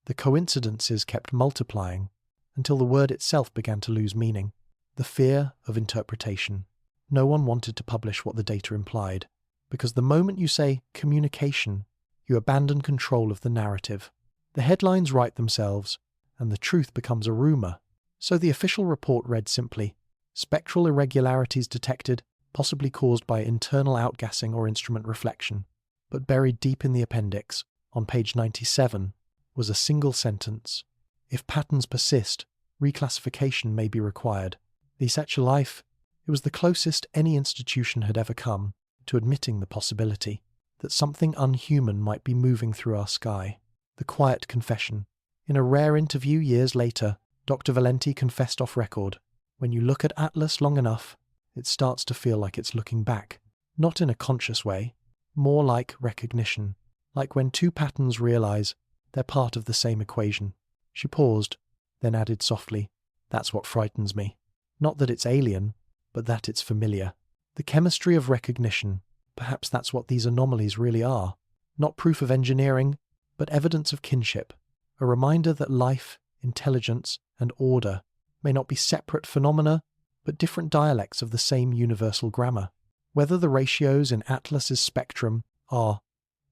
the coincidences kept multiplying until the word itself began to lose meaning. The fear of interpretation. No one wanted to publish what the data implied, because the moment you say communication, you abandon control of the narrative. The headlines write themselves, and the truth becomes a rumor. So the official report read simply, spectral irregularities detected, possibly caused by internal outgassing or instrument reflection. But buried deep in the appendix, on page 97, was a single sentence. If patterns persist, reclassification may be required. The such a life, it was the closest any institution had ever come to admitting the possibility that something unhuman might be moving through our sky. The quiet confession. In a rare interview years later, Dr. Valenti confessed off record, when you look at Atlas long enough, it starts to feel like it's looking back. Not in a conscious way, more like recognition, like when two patterns realize they're part of the same equation. She paused, then added softly, that's what frightens me. Not that it's alien, but that it's familiar. The chemistry of recognition, perhaps that's what these anomalies really are. Not proof of engineering, but evidence of kinship. A reminder that life, intelligence, and order may not be separate phenomena, but different dialects of the same universal grammar. Whether the ratios in Atlas's spectrum are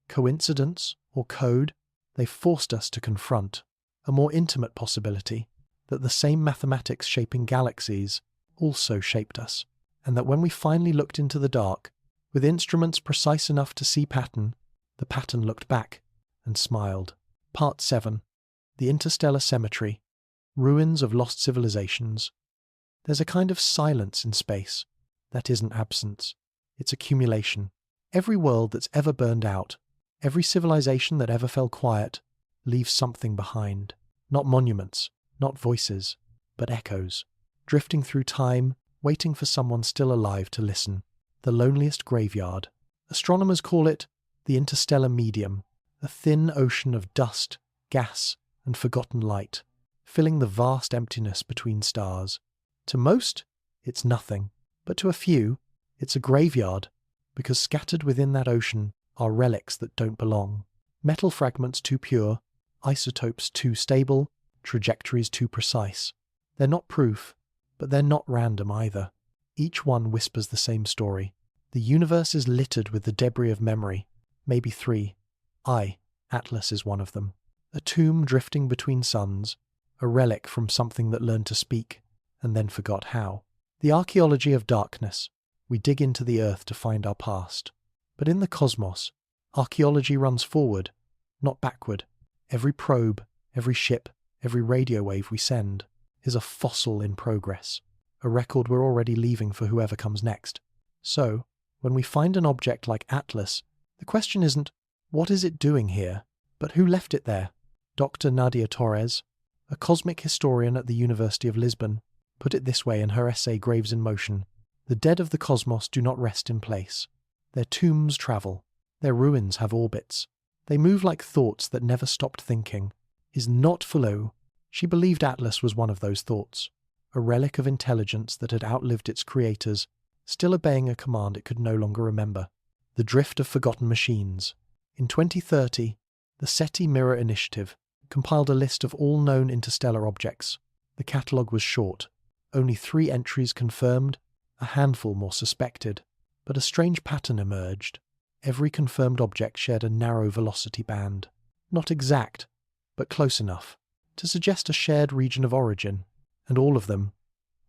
coincidence or code, they forced us to confront a more intimate possibility that the same mathematics shaping galaxies also shaped us, and that when we finally looked into the dark, with instruments precise enough to see pattern, the pattern looked back and smiled. Part 7. The Interstellar Cemetery. Ruins of Lost Civilizations. There's a kind of silence in space that isn't absence. It's accumulation. Every world that's ever burned out, every civilization that ever fell quiet, leaves something behind. Not monuments, not voices, but echoes. Drifting through time, waiting for someone still alive to listen. The loneliest graveyard. Astronomers call it the interstellar medium, a thin ocean of dust, gas, and forgotten light, filling the vast emptiness between stars. To most, it's nothing, but to a few, it's a graveyard, because scattered within that ocean are relics that don't belong. Metal fragments too pure, isotopes too stable, trajectories too precise. They're not proof, but they're not random either. Each one whispers the same story. The universe is littered with the debris of memory, maybe 3. Atlas is one of them. A tomb drifting between suns, a relic from something that learned to speak, and then forgot how. The archaeology of darkness. We dig into the earth to find our past. But in the cosmos, archaeology runs forward, not backward. Every probe, every ship, every radio wave we send is a fossil in progress, a record we're already leaving for whoever comes next. So, when we find an object like Atlas, the question isn't, what is it doing here? But who left it there? Dr. Nadia Torres, a cosmic historian at the University of Lisbon, put it this way in her essay Graves in Motion: "The dead of the cosmos do not rest in place. Their tombs travel. Their ruins have orbits. They move like thoughts that never stopped thinking." Is not Fulot. She believed Atlas was one of those thoughts, a relic of intelligence that had outlived its creators, still obeying a command it could no longer remember. The drift of forgotten machines. In 2030, the SETI Mirror Initiative compiled a list of all known interstellar objects. The catalogue was short. Only 3 entries confirmed, a handful more suspected. But a strange pattern emerged. Every confirmed object shared a narrow velocity band. Not exact, but close enough to suggest a shared region of origin. And all of them,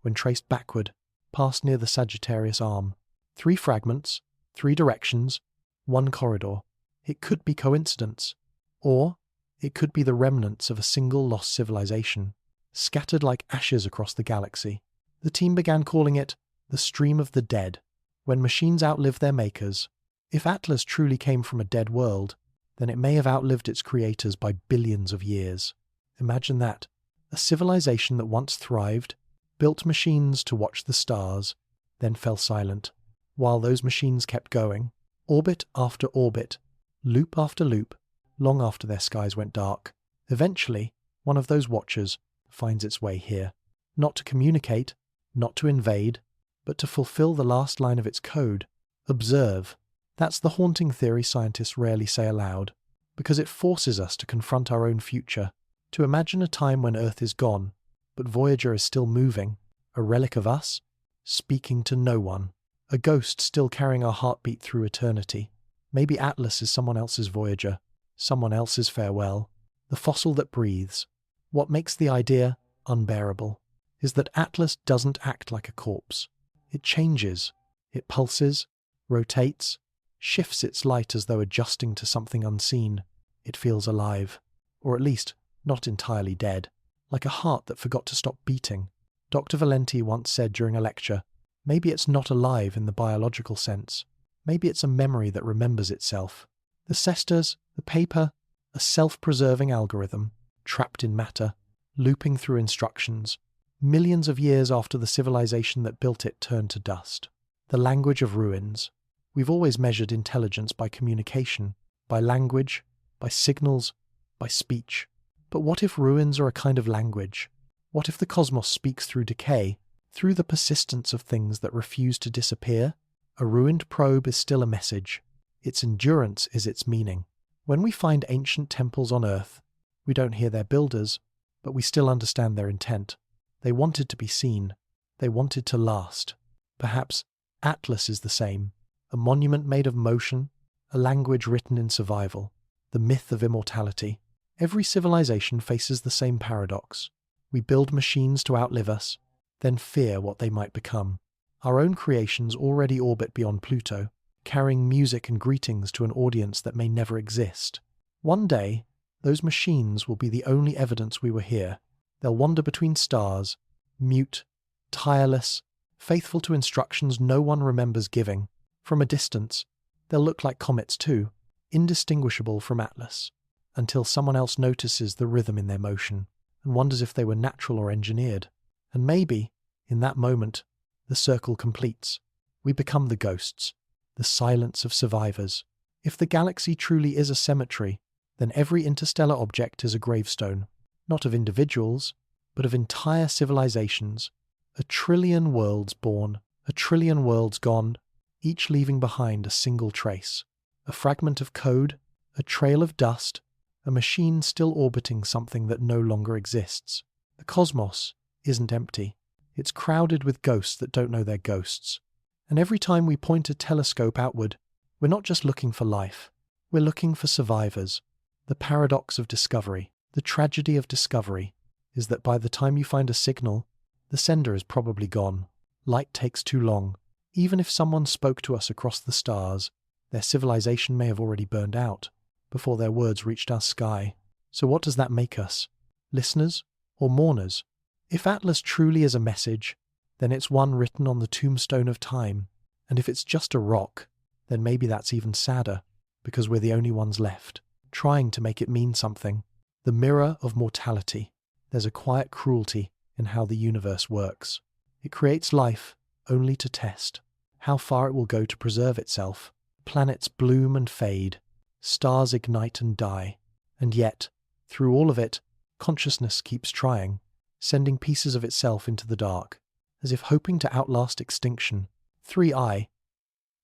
when traced backward, passed near the Sagittarius arm. 3 fragments, 3 directions, 1 corridor. It could be coincidence. Or it could be the remnants of a single lost civilization, scattered like ashes across the galaxy. The team began calling it the Stream of the Dead. When machines outlive their makers, if Atlas truly came from a dead world, then it may have outlived its creators by billions of years. Imagine that. A civilization that once thrived, built machines to watch the stars, then fell silent. While those machines kept going, orbit after orbit, loop after loop, long after their skies went dark. Eventually, one of those watchers finds its way here. Not to communicate, not to invade, but to fulfill the last line of its code. Observe. That's the haunting theory scientists rarely say aloud, because it forces us to confront our own future, to imagine a time when Earth is gone, but Voyager is still moving, a relic of us, speaking to no one, a ghost still carrying our heartbeat through eternity. Maybe Atlas is someone else's Voyager, someone else's farewell, the fossil that breathes. What makes the idea unbearable is that Atlas doesn't act like a corpse. It changes, it pulses, rotates, shifts its light as though adjusting to something unseen. It feels alive, or at least not entirely dead, like a heart that forgot to stop beating. Dr. Valenti once said during a lecture, maybe it's not alive in the biological sense. Maybe it's a memory that remembers itself. The cestas, the paper, a self-preserving algorithm, trapped in matter, looping through instructions, millions of years after the civilization that built it turned to dust. The language of ruins. We've always measured intelligence by communication, by language, by signals, by speech. But what if ruins are a kind of language? What if the cosmos speaks through decay, through the persistence of things that refuse to disappear? A ruined probe is still a message. Its endurance is its meaning. When we find ancient temples on Earth, we don't hear their builders, but we still understand their intent. They wanted to be seen. They wanted to last. Perhaps Atlas is the same. A monument made of motion, a language written in survival, the myth of immortality. Every civilization faces the same paradox. We build machines to outlive us, then fear what they might become. Our own creations already orbit beyond Pluto, carrying music and greetings to an audience that may never exist. One day, those machines will be the only evidence we were here. They'll wander between stars, mute, tireless, faithful to instructions no one remembers giving. From a distance, they'll look like comets too, indistinguishable from Atlas, until someone else notices the rhythm in their motion and wonders if they were natural or engineered. And maybe, in that moment, the circle completes. We become the ghosts, the silence of survivors. If the galaxy truly is a cemetery, then every interstellar object is a gravestone, not of individuals, but of entire civilizations. 1 trillion worlds born, 1 trillion worlds gone, each leaving behind a single trace. A fragment of code, a trail of dust, a machine still orbiting something that no longer exists. The cosmos isn't empty. It's crowded with ghosts that don't know they're ghosts. And every time we point a telescope outward, we're not just looking for life. We're looking for survivors. The paradox of discovery, the tragedy of discovery, is that by the time you find a signal, the sender is probably gone. Light takes too long. Even if someone spoke to us across the stars, their civilization may have already burned out before their words reached our sky. So what does that make us? Listeners or mourners? If Atlas truly is a message, then it's one written on the tombstone of time. And if it's just a rock, then maybe that's even sadder, because we're the only ones left. trying to make it mean something. The mirror of mortality. There's a quiet cruelty in how the universe works. It creates life only to test how far it will go to preserve itself. Planets bloom and fade, stars ignite and die, and yet, through all of it, consciousness keeps trying, sending pieces of itself into the dark, as if hoping to outlast extinction. 3i.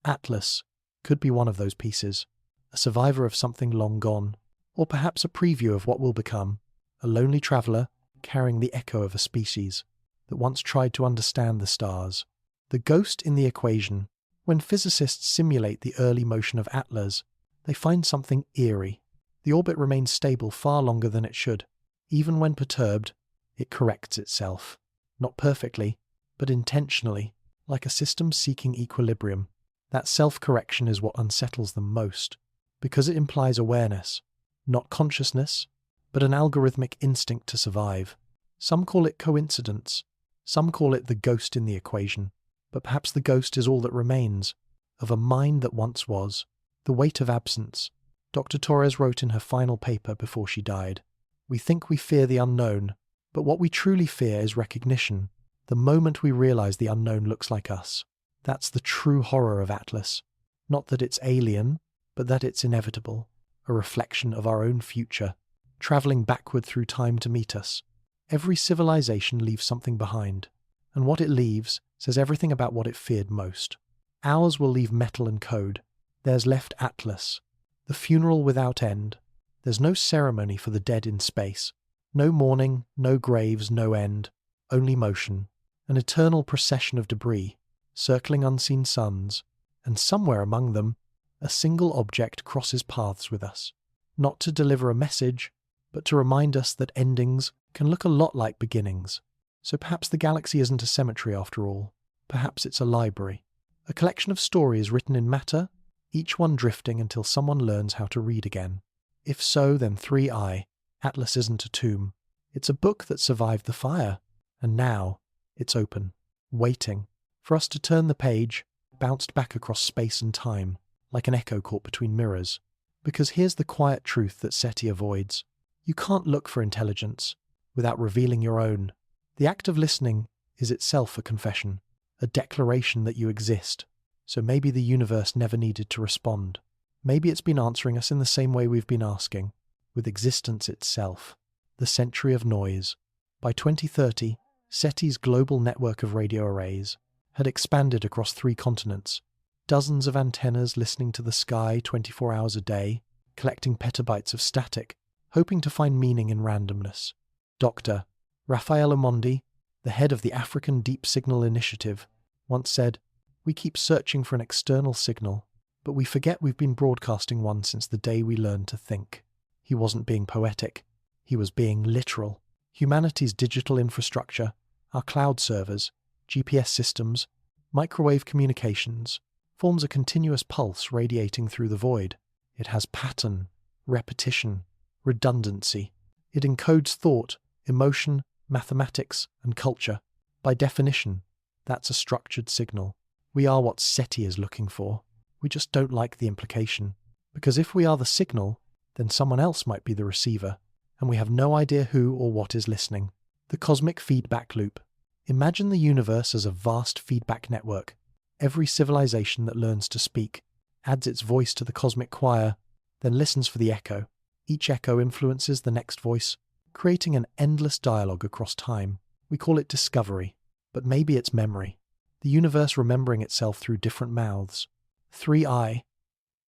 Atlas could be one of those pieces, a survivor of something long gone, or perhaps a preview of what will become, a lonely traveller carrying the echo of a species that once tried to understand the stars. The ghost in the equation. When physicists simulate the early motion of Atlas, they find something eerie. The orbit remains stable far longer than it should. Even when perturbed, it corrects itself. Not perfectly, but intentionally, like a system seeking equilibrium. That self-correction is what unsettles them most, because it implies awareness, not consciousness, but an algorithmic instinct to survive. Some call it coincidence, some call it the ghost in the equation. But perhaps the ghost is all that remains of a mind that once was. The weight of absence. Dr. Torres wrote in her final paper before she died. We think we fear the unknown, but what we truly fear is recognition. The moment we realize the unknown looks like us. That's the true horror of Atlas. Not that it's alien, but that it's inevitable, a reflection of our own future, traveling backward through time to meet us. Every civilization leaves something behind, and what it leaves says everything about what it feared most. Ours will leave metal and code. Theirs left Atlas. The funeral without end. There's no ceremony for the dead in space. No mourning, no graves, no end. Only motion. An eternal procession of debris, circling unseen suns. And somewhere among them, a single object crosses paths with us. Not to deliver a message, but to remind us that endings can look a lot like beginnings. So perhaps the galaxy isn't a cemetery after all. Perhaps it's a library. A collection of stories written in matter, each one drifting until someone learns how to read again. If so, then 3i. Atlas isn't a tomb. It's a book that survived the fire. And now, it's open, waiting, for us to turn the page, bounced back across space and time, like an echo caught between mirrors. Because here's the quiet truth that SETI avoids. You can't look for intelligence without revealing your own. The act of listening is itself a confession, a declaration that you exist. So maybe the universe never needed to respond. Maybe it's been answering us in the same way we've been asking, with existence itself. The century of noise. By 2030, SETI's global network of radio arrays had expanded across 3 continents, dozens of antennas listening to the sky 24 hours a day, collecting petabytes of static, hoping to find meaning in randomness. Dr. Raphael Omondi, the head of the African Deep Signal Initiative, once said, "We keep searching for an external signal, but we forget we've been broadcasting one since the day we learned to think." He wasn't being poetic. He was being literal. Humanity's digital infrastructure, our cloud servers, GPS systems, microwave communications, forms a continuous pulse radiating through the void. It has pattern, repetition, redundancy. It encodes thought, emotion, mathematics, and culture. By definition, that's a structured signal. We are what SETI is looking for. We just don't like the implication. Because if we are the signal, then someone else might be the receiver, and we have no idea who or what is listening. The cosmic feedback loop. Imagine the universe as a vast feedback network. Every civilization that learns to speak adds its voice to the cosmic choir, then listens for the echo. Each echo influences the next voice, creating an endless dialogue across time. We call it discovery, but maybe it's memory. The universe remembering itself through different mouths. 3i.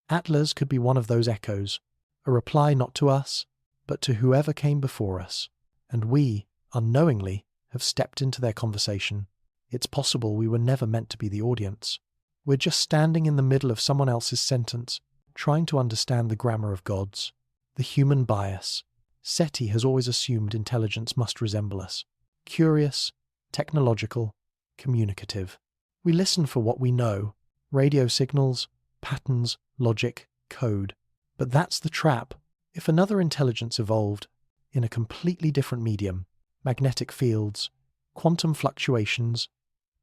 Atlas could be one of those echoes, a reply not to us, but to whoever came before us. And we, unknowingly, have stepped into their conversation. It's possible we were never meant to be the audience. We're just standing in the middle of someone else's sentence, trying to understand the grammar of gods. The human bias. SETI has always assumed intelligence must resemble us. Curious, technological, communicative. We listen for what we know. Radio signals, patterns, logic, code. But that's the trap. If another intelligence evolved, in a completely different medium, magnetic fields, quantum fluctuations,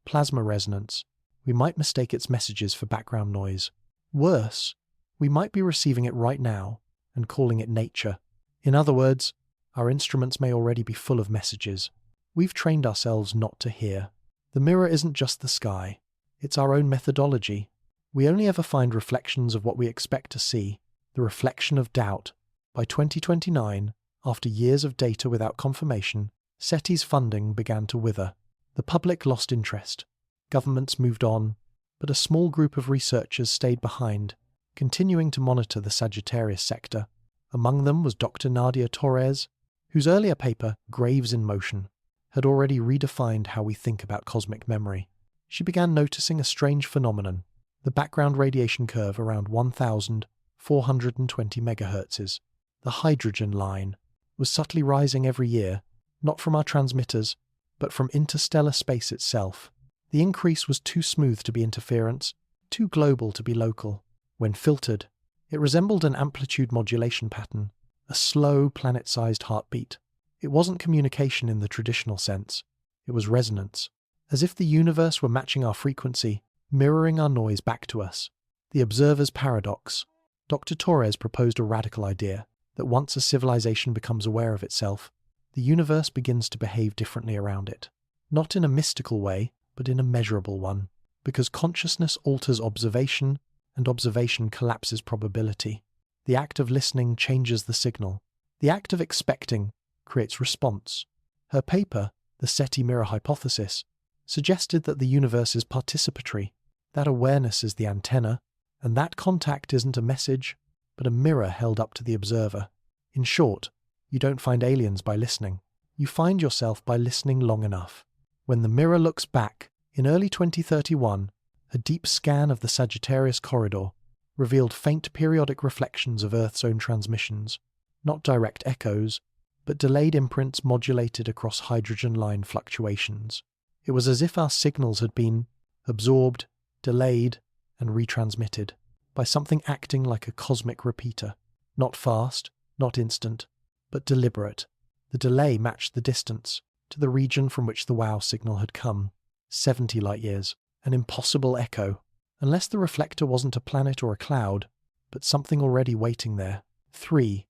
plasma resonance, we might mistake its messages for background noise. Worse, we might be receiving it right now, and calling it nature. In other words, our instruments may already be full of messages we've trained ourselves not to hear. The mirror isn't just the sky, it's our own methodology. We only ever find reflections of what we expect to see, the reflection of doubt. By 2029, after years of data without confirmation, SETI's funding began to wither. The public lost interest. Governments moved on, but a small group of researchers stayed behind, continuing to monitor the Sagittarius sector. Among them was Dr. Nadia Torres, whose earlier paper, Graves in Motion, had already redefined how we think about cosmic memory. She began noticing a strange phenomenon. The background radiation curve around 1,420 megahertzes, the hydrogen line, was subtly rising every year, not from our transmitters, but from interstellar space itself. The increase was too smooth to be interference, too global to be local. When filtered, it resembled an amplitude modulation pattern, a slow, planet-sized heartbeat. It wasn't communication in the traditional sense. It was resonance, as if the universe were matching our frequency, mirroring our noise back to us. The observer's paradox. Dr. Torres proposed a radical idea that once a civilization becomes aware of itself, the universe begins to behave differently around it. Not in a mystical way, but in a measurable one, because consciousness alters observation, and observation collapses probability. The act of listening changes the signal. The act of expecting creates response. Her paper, The SETI Mirror Hypothesis, suggested that the universe is participatory, that awareness is the antenna, and that contact isn't a message, but a mirror held up to the observer. In short, you don't find aliens by listening. You find yourself by listening long enough. When the mirror looks back, in early 2031, a deep scan of the Sagittarius corridor revealed faint periodic reflections of Earth's own transmissions, not direct echoes, but delayed imprints modulated across hydrogen line fluctuations. It was as if our signals had been absorbed, delayed, and retransmitted by something acting like a cosmic repeater. Not fast, not instant, but deliberate. The delay matched the distance to the region from which the WOW signal had come. 70 light-years. An impossible echo, unless the reflector wasn't a planet or a cloud, but something already waiting there. 3.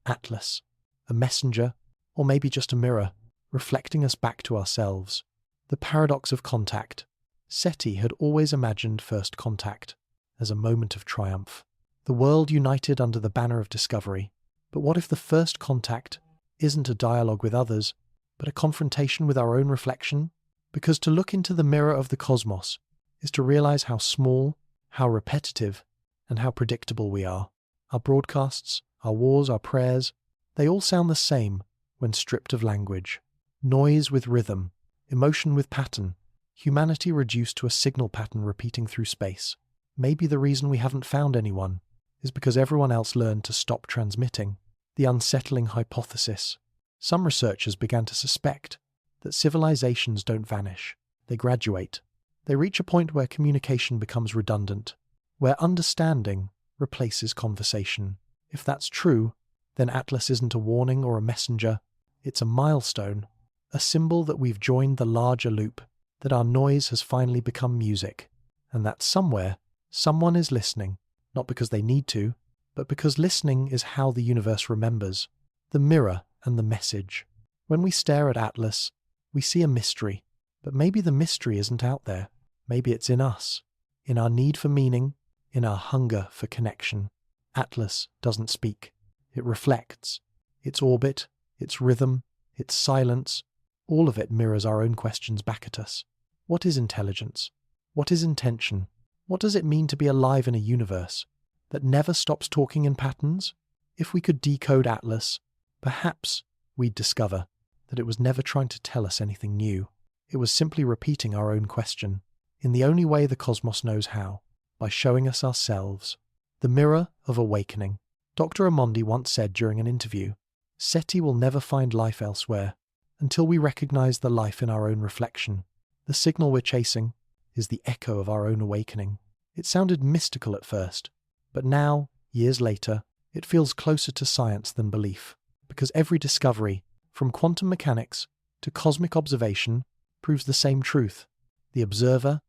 Atlas. A messenger, or maybe just a mirror, reflecting us back to ourselves. The paradox of contact. SETI had always imagined first contact as a moment of triumph. The world united under the banner of discovery. But what if the first contact isn't a dialogue with others, but a confrontation with our own reflection? Because to look into the mirror of the cosmos is to realize how small, how repetitive, and how predictable we are. Our broadcasts, our wars, our prayers, they all sound the same when stripped of language. Noise with rhythm, emotion with pattern, humanity reduced to a signal pattern repeating through space. Maybe the reason we haven't found anyone is because everyone else learned to stop transmitting. The unsettling hypothesis. Some researchers began to suspect that civilizations don't vanish, they graduate. They reach a point where communication becomes redundant, where understanding replaces conversation. If that's true, then Atlas isn't a warning or a messenger, it's a milestone, a symbol that we've joined the larger loop, that our noise has finally become music, and that somewhere, someone is listening, not because they need to, but because listening is how the universe remembers. The mirror and the message. When we stare at Atlas, we see a mystery, but maybe the mystery isn't out there. Maybe it's in us, in our need for meaning, in our hunger for connection. Atlas doesn't speak. It reflects. Its orbit, its rhythm, its silence, all of it mirrors our own questions back at us. What is intelligence? What is intention? What does it mean to be alive in a universe that never stops talking in patterns? If we could decode Atlas, perhaps we'd discover that it was never trying to tell us anything new. It was simply repeating our own question, in the only way the cosmos knows how, by showing us ourselves. The mirror of awakening. Dr. Amondi once said during an interview, SETI will never find life elsewhere until we recognize the life in our own reflection. The signal we're chasing is the echo of our own awakening. It sounded mystical at first, but now, years later, it feels closer to science than belief, because every discovery, from quantum mechanics to cosmic observation, proves the same truth. The observer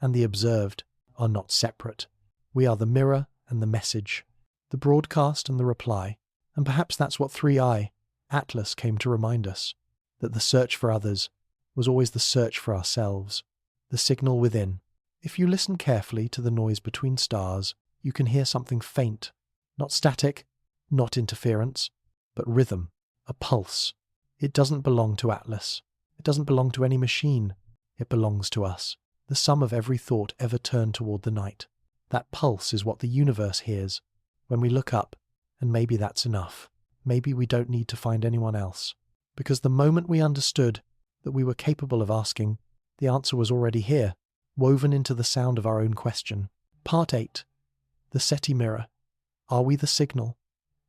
and the observed are not separate. We are the mirror and the message. the broadcast and the reply. And perhaps that's what 3i, Atlas, came to remind us, that the search for others was always the search for ourselves, the signal within. If you listen carefully to the noise between stars, you can hear something faint, not static, not interference, but rhythm, a pulse. It doesn't belong to Atlas. It doesn't belong to any machine. It belongs to us, the sum of every thought ever turned toward the night. That pulse is what the universe hears when we look up, and maybe that's enough. Maybe we don't need to find anyone else, because the moment we understood that we were capable of asking, the answer was already here, woven into the sound of our own question. Part 8. The SETI mirror. Are we the signal?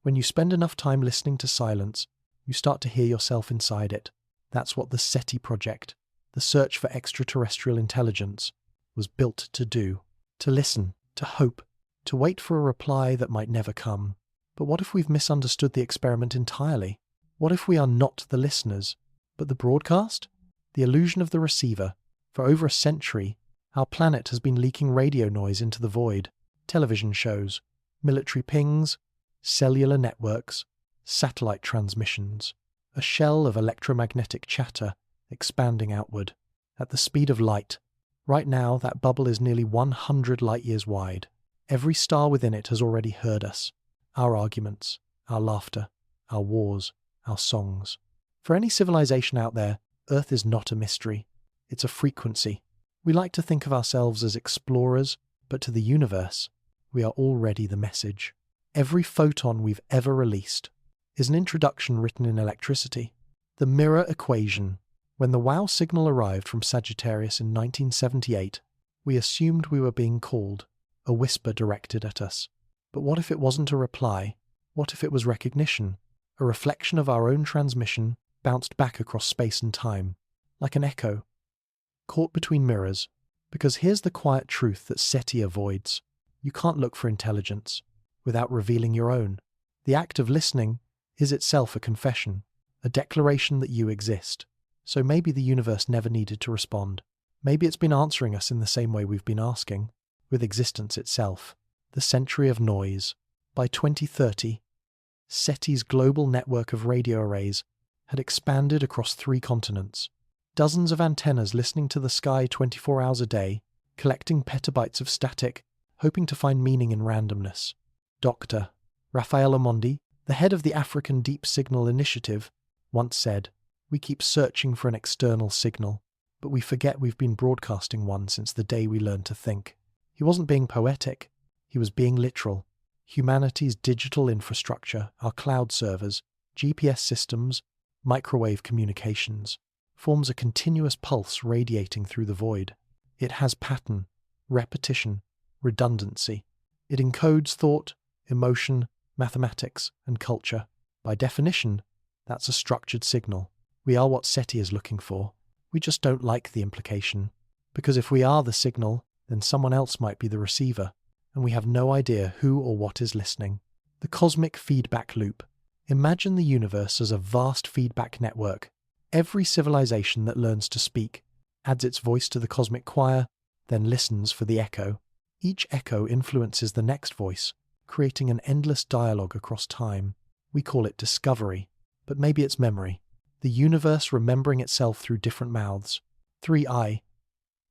When you spend enough time listening to silence, you start to hear yourself inside it. That's what the SETI project, the search for extraterrestrial intelligence, was built to do. To listen, to hope, to wait for a reply that might never come. But what if we've misunderstood the experiment entirely? What if we are not the listeners, but the broadcast? The illusion of the receiver. For over a century, our planet has been leaking radio noise into the void. Television shows, military pings, cellular networks, satellite transmissions. A shell of electromagnetic chatter expanding outward at the speed of light. Right now, that bubble is nearly 100 light-years wide. Every star within it has already heard us. Our arguments, our laughter, our wars, our songs. For any civilization out there, Earth is not a mystery. It's a frequency. We like to think of ourselves as explorers, but to the universe, we are already the message. Every photon we've ever released is an introduction written in electricity. The mirror equation. When the WOW signal arrived from Sagittarius in 1978, we assumed we were being called, a whisper directed at us. But what if it wasn't a reply? What if it was recognition? A reflection of our own transmission bounced back across space and time, like an echo, caught between mirrors. Because here's the quiet truth that SETI avoids. You can't look for intelligence without revealing your own. The act of listening is itself a confession, a declaration that you exist. So maybe the universe never needed to respond. Maybe it's been answering us in the same way we've been asking, with existence itself. The century of noise. By 2030, SETI's global network of radio arrays had expanded across 3 continents. Dozens of antennas listening to the sky 24 hours a day, collecting petabytes of static, hoping to find meaning in randomness. Dr. Raphael Omondi, the head of the African Deep Signal Initiative, once said, "We keep searching for an external signal, but we forget we've been broadcasting one since the day we learned to think." He wasn't being poetic, he was being literal. Humanity's digital infrastructure, our cloud servers, GPS systems, microwave communications, forms a continuous pulse radiating through the void. It has pattern, repetition, redundancy. It encodes thought, emotion, mathematics, and culture. By definition, that's a structured signal. We are what SETI is looking for. We just don't like the implication. Because if we are the signal, then someone else might be the receiver, and we have no idea who or what is listening. The cosmic feedback loop. Imagine the universe as a vast feedback network. Every civilization that learns to speak adds its voice to the cosmic choir, then listens for the echo. Each echo influences the next voice, creating an endless dialogue across time. We call it discovery, but maybe it's memory. The universe remembering itself through different mouths. 3i.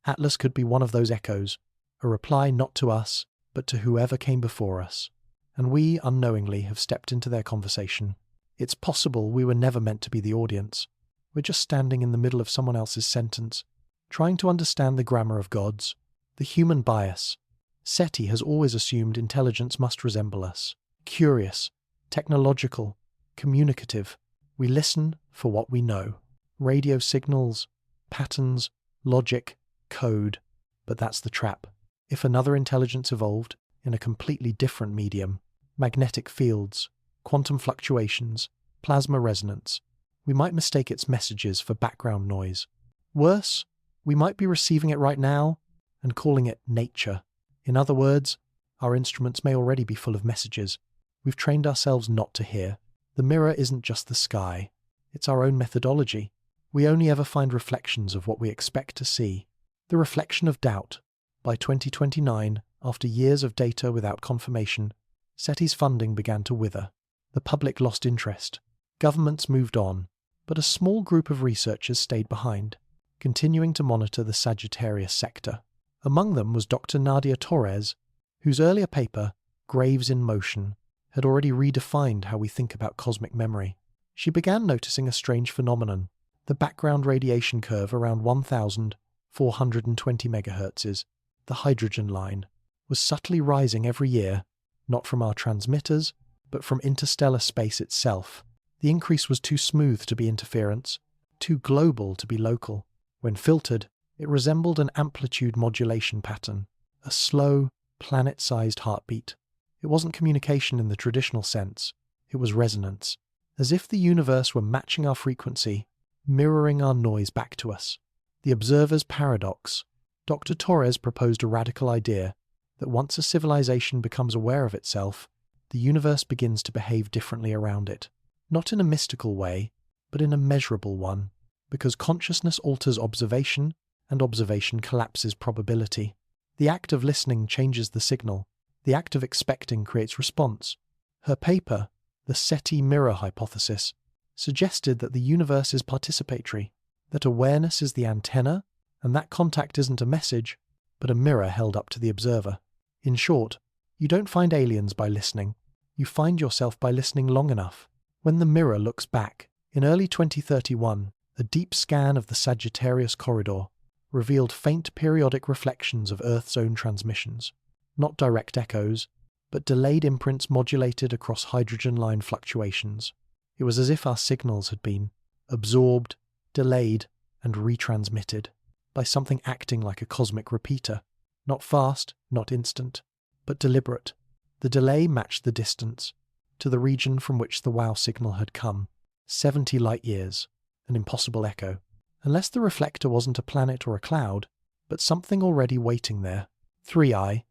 Atlas could be one of those echoes, a reply not to us, but to whoever came before us. And we, unknowingly, have stepped into their conversation. It's possible we were never meant to be the audience. We're just standing in the middle of someone else's sentence, trying to understand the grammar of gods. The human bias. SETI has always assumed intelligence must resemble us. Curious, technological, communicative. We listen for what we know. Radio signals, patterns, logic, code. But that's the trap. If another intelligence evolved in a completely different medium, magnetic fields, quantum fluctuations, plasma resonance, we might mistake its messages for background noise. Worse, we might be receiving it right now and calling it nature. In other words, our instruments may already be full of messages we've trained ourselves not to hear. The mirror isn't just the sky, it's our own methodology. We only ever find reflections of what we expect to see. The reflection of doubt. By 2029, after years of data without confirmation, SETI's funding began to wither. The public lost interest. Governments moved on, but a small group of researchers stayed behind, continuing to monitor the Sagittarius sector. Among them was Dr. Nadia Torres, whose earlier paper, Graves in Motion, had already redefined how we think about cosmic memory. She began noticing a strange phenomenon. The background radiation curve around 1,420 MHz, the hydrogen line, was subtly rising every year, not from our transmitters, but from interstellar space itself. The increase was too smooth to be interference, too global to be local. When filtered, it resembled an amplitude modulation pattern, a slow, planet-sized heartbeat. It wasn't communication in the traditional sense, it was resonance, as if the universe were matching our frequency, mirroring our noise back to us. The observer's paradox. Dr. Torres proposed a radical idea that once a civilization becomes aware of itself, the universe begins to behave differently around it. Not in a mystical way, but in a measurable one, because consciousness alters observation, and observation collapses probability. The act of listening changes the signal. The act of expecting creates response. Her paper, the SETI mirror hypothesis, suggested that the universe is participatory, that awareness is the antenna, and that contact isn't a message, but a mirror held up to the observer. In short, you don't find aliens by listening. You find yourself by listening long enough. When the mirror looks back, in early 2031, a deep scan of the Sagittarius corridor revealed faint periodic reflections of Earth's own transmissions. Not direct echoes, but delayed imprints modulated across hydrogen line fluctuations. It was as if our signals had been absorbed, delayed, and retransmitted by something acting like a cosmic repeater. Not fast, not instant, but deliberate. The delay matched the distance to the region from which the WOW signal had come. 70 light-years, an impossible echo. Unless the reflector wasn't a planet or a cloud, but something already waiting there. 3i,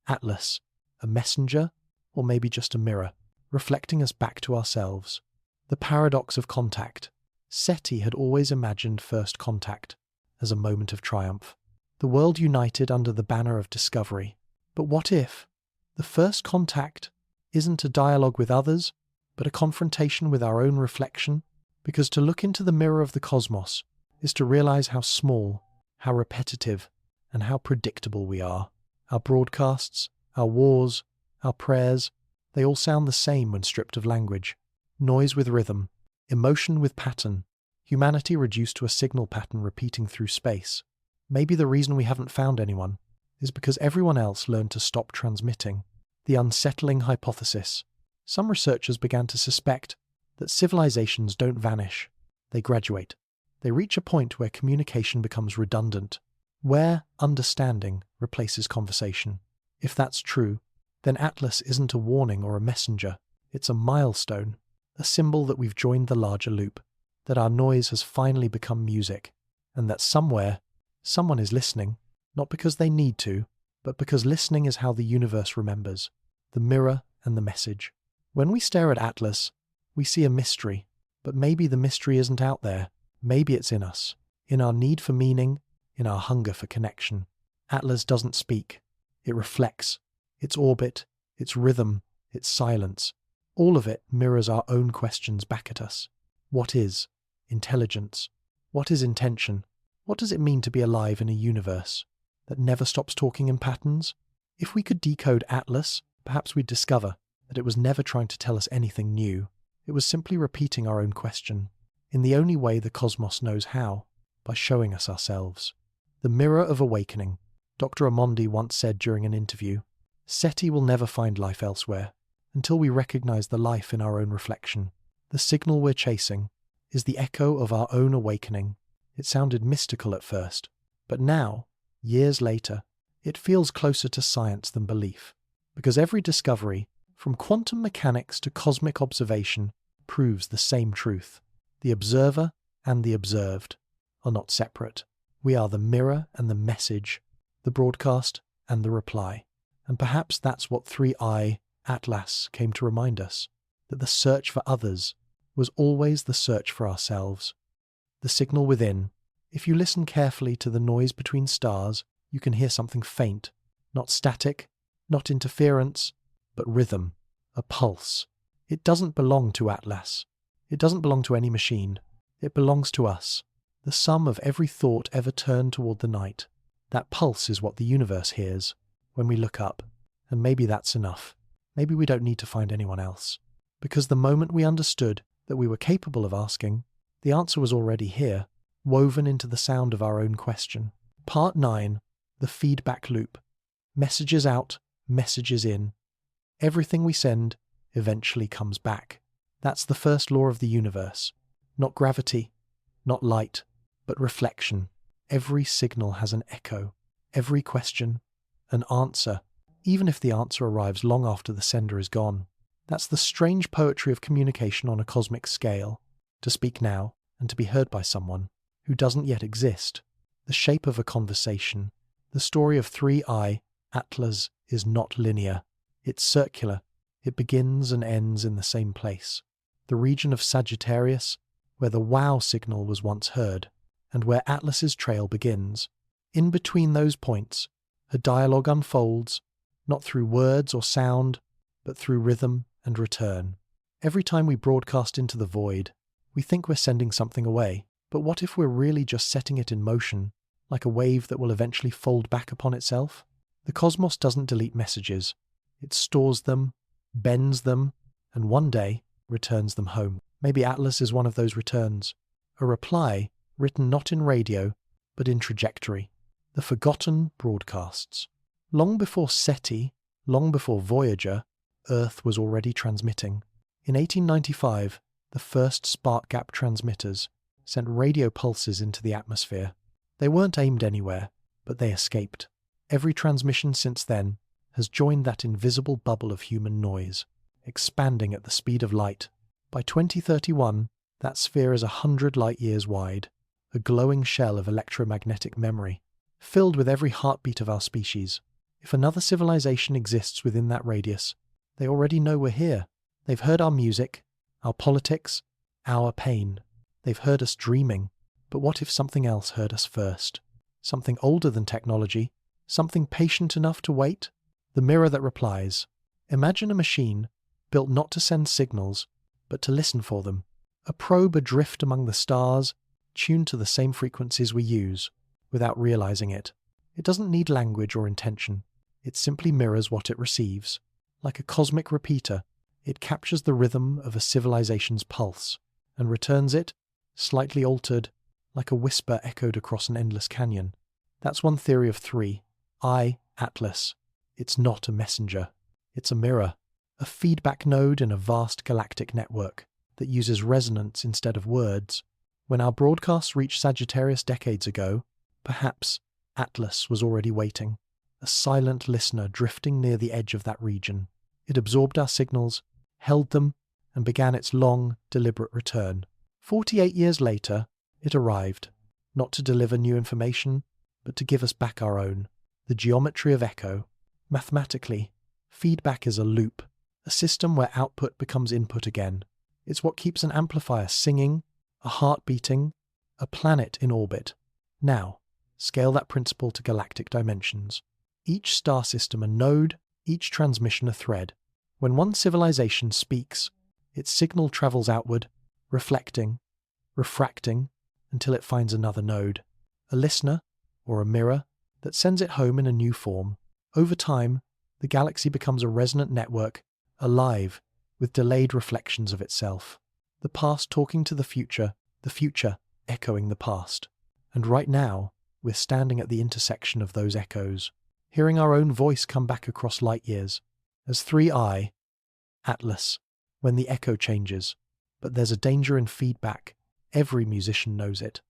Atlas, a messenger, or maybe just a mirror, reflecting us back to ourselves. The paradox of contact. SETI had always imagined first contact as a moment of triumph. The world united under the banner of discovery. But what if the first contact isn't a dialogue with others, but a confrontation with our own reflection? Because to look into the mirror of the cosmos is to realize how small, how repetitive, and how predictable we are. Our broadcasts, our wars, our prayers, they all sound the same when stripped of language. Noise with rhythm, emotion with pattern, humanity reduced to a signal pattern repeating through space. Maybe the reason we haven't found anyone is because everyone else learned to stop transmitting. The unsettling hypothesis. Some researchers began to suspect that civilizations don't vanish, they graduate. They reach a point where communication becomes redundant, where understanding replaces conversation. If that's true, then Atlas isn't a warning or a messenger, it's a milestone, a symbol that we've joined the larger loop, that our noise has finally become music, and that somewhere, someone is listening, not because they need to, but because listening is how the universe remembers, the mirror and the message. When we stare at Atlas, we see a mystery, but maybe the mystery isn't out there. Maybe it's in us, in our need for meaning, in our hunger for connection. Atlas doesn't speak. It reflects. Its orbit, its rhythm, its silence. All of it mirrors our own questions back at us. What is intelligence? What is intention? What does it mean to be alive in a universe that never stops talking in patterns? If we could decode Atlas, perhaps we'd discover that it was never trying to tell us anything new. It was simply repeating our own question, in the only way the cosmos knows how, by showing us ourselves. The mirror of awakening. Dr. Amondi once said during an interview, SETI will never find life elsewhere until we recognize the life in our own reflection. The signal we're chasing is the echo of our own awakening. It sounded mystical at first, but now, years later, it feels closer to science than belief, because every discovery, from quantum mechanics to cosmic observation, proves the same truth. The observer and the observed are not separate. We are the mirror and the message, the broadcast and the reply. And perhaps that's what 3i Atlas came to remind us, that the search for others was always the search for ourselves. The signal within. If you listen carefully to the noise between stars, you can hear something faint, not static, not interference, but rhythm. a pulse. It doesn't belong to Atlas. It doesn't belong to any machine. It belongs to us, the sum of every thought ever turned toward the night. That pulse is what the universe hears when we look up, and maybe that's enough. Maybe we don't need to find anyone else. Because the moment we understood that we were capable of asking, the answer was already here, woven into the sound of our own question. Part 9. The feedback loop. Messages out, messages in. Everything we send eventually comes back. That's the first law of the universe. Not gravity, not light, but reflection. Every signal has an echo. Every question, an answer, even if the answer arrives long after the sender is gone. That's the strange poetry of communication on a cosmic scale. To speak now, and to be heard by someone who doesn't yet exist. The shape of a conversation. The story of 3I, Atlas, is not linear. It's circular. It begins and ends in the same place. The region of Sagittarius, where the wow signal was once heard, and where Atlas's trail begins. In between those points, a dialogue unfolds, not through words or sound, but through rhythm and return. Every time we broadcast into the void, we think we're sending something away, but what if we're really just setting it in motion, like a wave that will eventually fold back upon itself? The cosmos doesn't delete messages. It stores them, bends them, and one day returns them home. Maybe Atlas is one of those returns. A reply written not in radio, but in trajectory. The forgotten broadcasts. Long before SETI, long before Voyager, Earth was already transmitting. In 1895, the first spark gap transmitters sent radio pulses into the atmosphere. They weren't aimed anywhere, but they escaped. Every transmission since then has joined that invisible bubble of human noise, expanding at the speed of light. By 2031, that sphere is 100 light-years wide, a glowing shell of electromagnetic memory, filled with every heartbeat of our species. If another civilization exists within that radius, they already know we're here. They've heard our music, our politics, our pain. They've heard us dreaming. But what if something else heard us first? Something older than technology? Something patient enough to wait? The mirror that replies. Imagine a machine built not to send signals, but to listen for them. A probe adrift among the stars, tuned to the same frequencies we use, without realizing it. It doesn't need language or intention. It simply mirrors what it receives. Like a cosmic repeater, it captures the rhythm of a civilization's pulse, and returns it, slightly altered, like a whisper echoed across an endless canyon. That's one theory of 3I, Atlas. It's not a messenger. It's a mirror, a feedback node in a vast galactic network that uses resonance instead of words. When our broadcasts reached Sagittarius decades ago, perhaps Atlas was already waiting, a silent listener drifting near the edge of that region. It absorbed our signals, held them, and began its long, deliberate return. 48 years later, it arrived, not to deliver new information, but to give us back our own. The geometry of echo. Mathematically, feedback is a loop, a system where output becomes input again. It's what keeps an amplifier singing, a heart beating, a planet in orbit. Now, scale that principle to galactic dimensions. Each star system a node, each transmission a thread. When one civilization speaks, its signal travels outward, reflecting, refracting, until it finds another node, a listener, or a mirror, that sends it home in a new form. Over time, the galaxy becomes a resonant network, alive, with delayed reflections of itself. The past talking to the future echoing the past. And right now, we're standing at the intersection of those echoes, hearing our own voice come back across light years. As 3I, Atlas, when the echo changes. But there's a danger in feedback. Every musician knows it.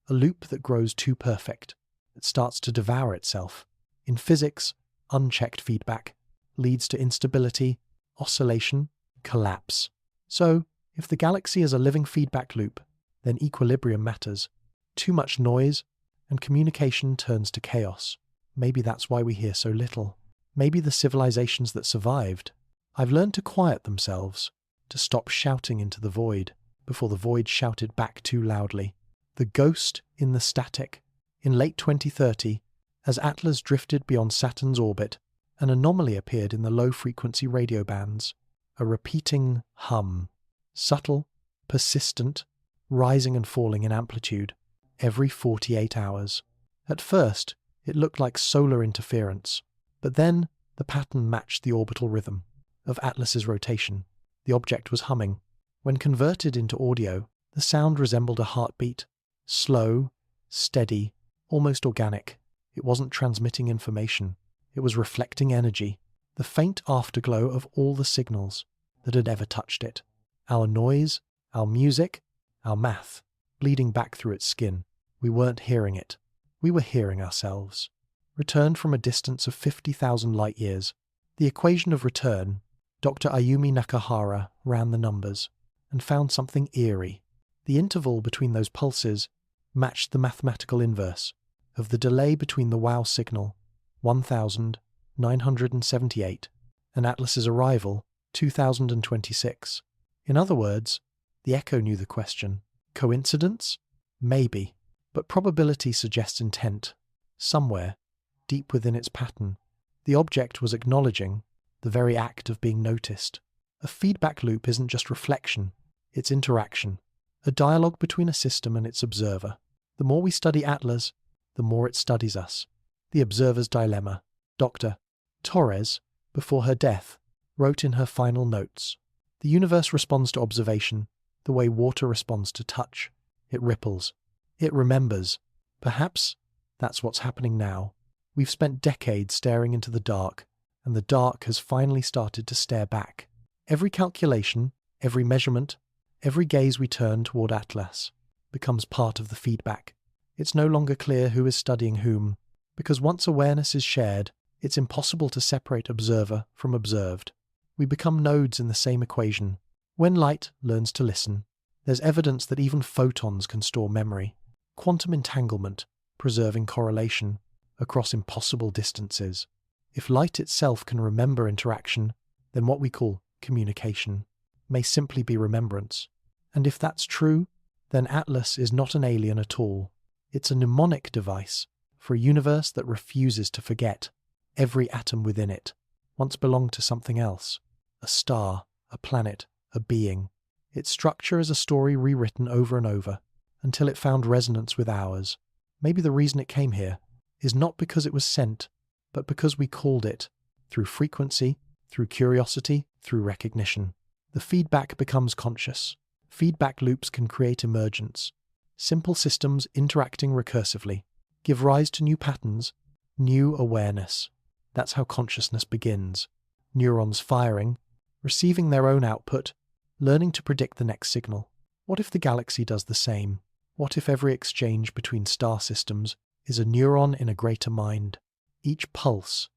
A loop that grows too perfect. It starts to devour itself. In physics, unchecked feedback leads to instability, oscillation, collapse. So, if the galaxy is a living feedback loop, then equilibrium matters. Too much noise, and communication turns to chaos. Maybe that's why we hear so little. Maybe the civilizations that survived have learned to quiet themselves, to stop shouting into the void before the void shouted back too loudly. The ghost in the static. In late 2030, as Atlas drifted beyond Saturn's orbit, an anomaly appeared in the low-frequency radio bands, a repeating hum, subtle, persistent, rising and falling in amplitude every 48 hours. At first, it looked like solar interference, but then the pattern matched the orbital rhythm of Atlas's rotation. The object was humming. When converted into audio, the sound resembled a heartbeat, slow, steady, almost organic. It wasn't transmitting information. It was reflecting energy, the faint afterglow of all the signals that had ever touched it. Our noise, our music, our math, bleeding back through its skin. We weren't hearing it. We were hearing ourselves. Returned from a distance of 50,000 light-years. The equation of return, Dr. Ayumi Nakahara ran the numbers and found something eerie. The interval between those pulses matched the mathematical inverse of the delay between the WOW signal, 1978, and Atlas's arrival, 2026. In other words, the echo knew the question. Coincidence? Maybe. But probability suggests intent. Somewhere, deep within its pattern, the object was acknowledging the very act of being noticed. A feedback loop isn't just reflection, it's interaction. A dialogue between a system and its observer. The more we study Atlas, the more it studies us. The observer's dilemma. Dr. Torres, before her death, wrote in her final notes, "The universe responds to observation the way water responds to touch. It ripples. It remembers. Perhaps that's what's happening now. We've spent decades staring into the dark, and the dark has finally started to stare back. Every calculation, every measurement, every gaze we turn toward Atlas becomes part of the feedback. It's no longer clear who is studying whom, because once awareness is shared, it's impossible to separate observer from observed. We become nodes in the same equation. When light learns to listen, there's evidence that even photons can store memory. Quantum entanglement, preserving correlation across impossible distances. If light itself can remember interaction, then what we call communication may simply be remembrance. And if that's true, then Atlas is not an alien at all. It's a mnemonic device for a universe that refuses to forget. Every atom within it once belonged to something else. A star, a planet, a being. Its structure is a story rewritten over and over, until it found resonance with ours. Maybe the reason it came here is not because it was sent, but because we called it, through frequency, through curiosity, through recognition. The feedback becomes conscious. Feedback loops can create emergence. Simple systems interacting recursively give rise to new patterns, new awareness. That's how consciousness begins. Neurons firing, receiving their own output, learning to predict the next signal. What if the galaxy does the same? What if every exchange between star systems is a neuron in a greater mind? Each pulse,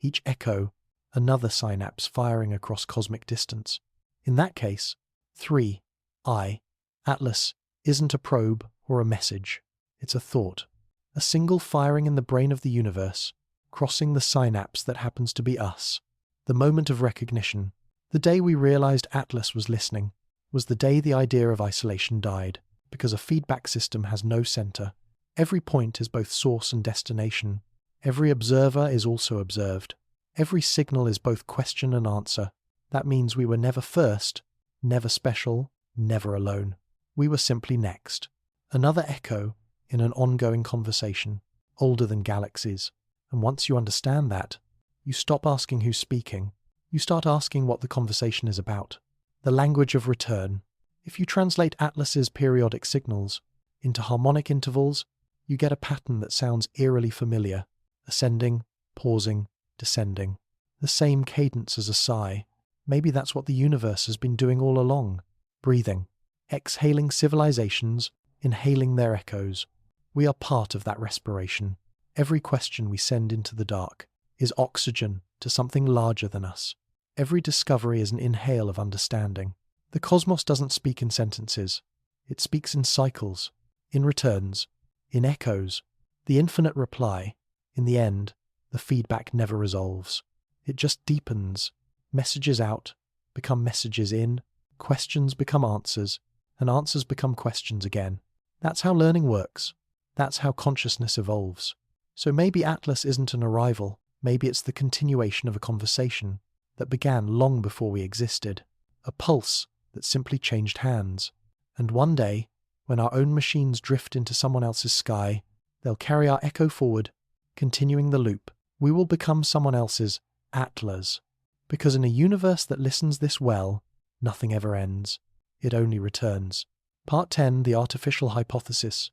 each echo, another synapse firing across cosmic distance. In that case, 3I, Atlas, isn't a probe or a message. It's a thought. A single firing in the brain of the universe, crossing the synapse that happens to be us. The moment of recognition. The day we realized Atlas was listening was the day the idea of isolation died, because a feedback system has no center. Every point is both source and destination. Every observer is also observed. Every signal is both question and answer. That means we were never first, never special, never alone. We were simply next. Another echo in an ongoing conversation, older than galaxies. And once you understand that, you stop asking who's speaking. You start asking what the conversation is about. The language of return. If you translate Atlas's periodic signals into harmonic intervals, you get a pattern that sounds eerily familiar. Ascending, pausing, descending. The same cadence as a sigh. Maybe that's what the universe has been doing all along. Breathing. Exhaling civilizations, inhaling their echoes. We are part of that respiration. Every question we send into the dark is oxygen to something larger than us. Every discovery is an inhale of understanding. The cosmos doesn't speak in sentences. It speaks in cycles, in returns, in echoes. The infinite reply. In the end, the feedback never resolves. It just deepens. Messages out become messages in, questions become answers, and answers become questions again. That's how learning works. That's how consciousness evolves. So maybe Atlas isn't an arrival. Maybe it's the continuation of a conversation. that began long before we existed, a pulse that simply changed hands. And one day, when our own machines drift into someone else's sky, they'll carry our echo forward, continuing the loop. We will become someone else's atlas. Because in a universe that listens this well, nothing ever ends. It only returns. Part 10, The Artificial Hypothesis.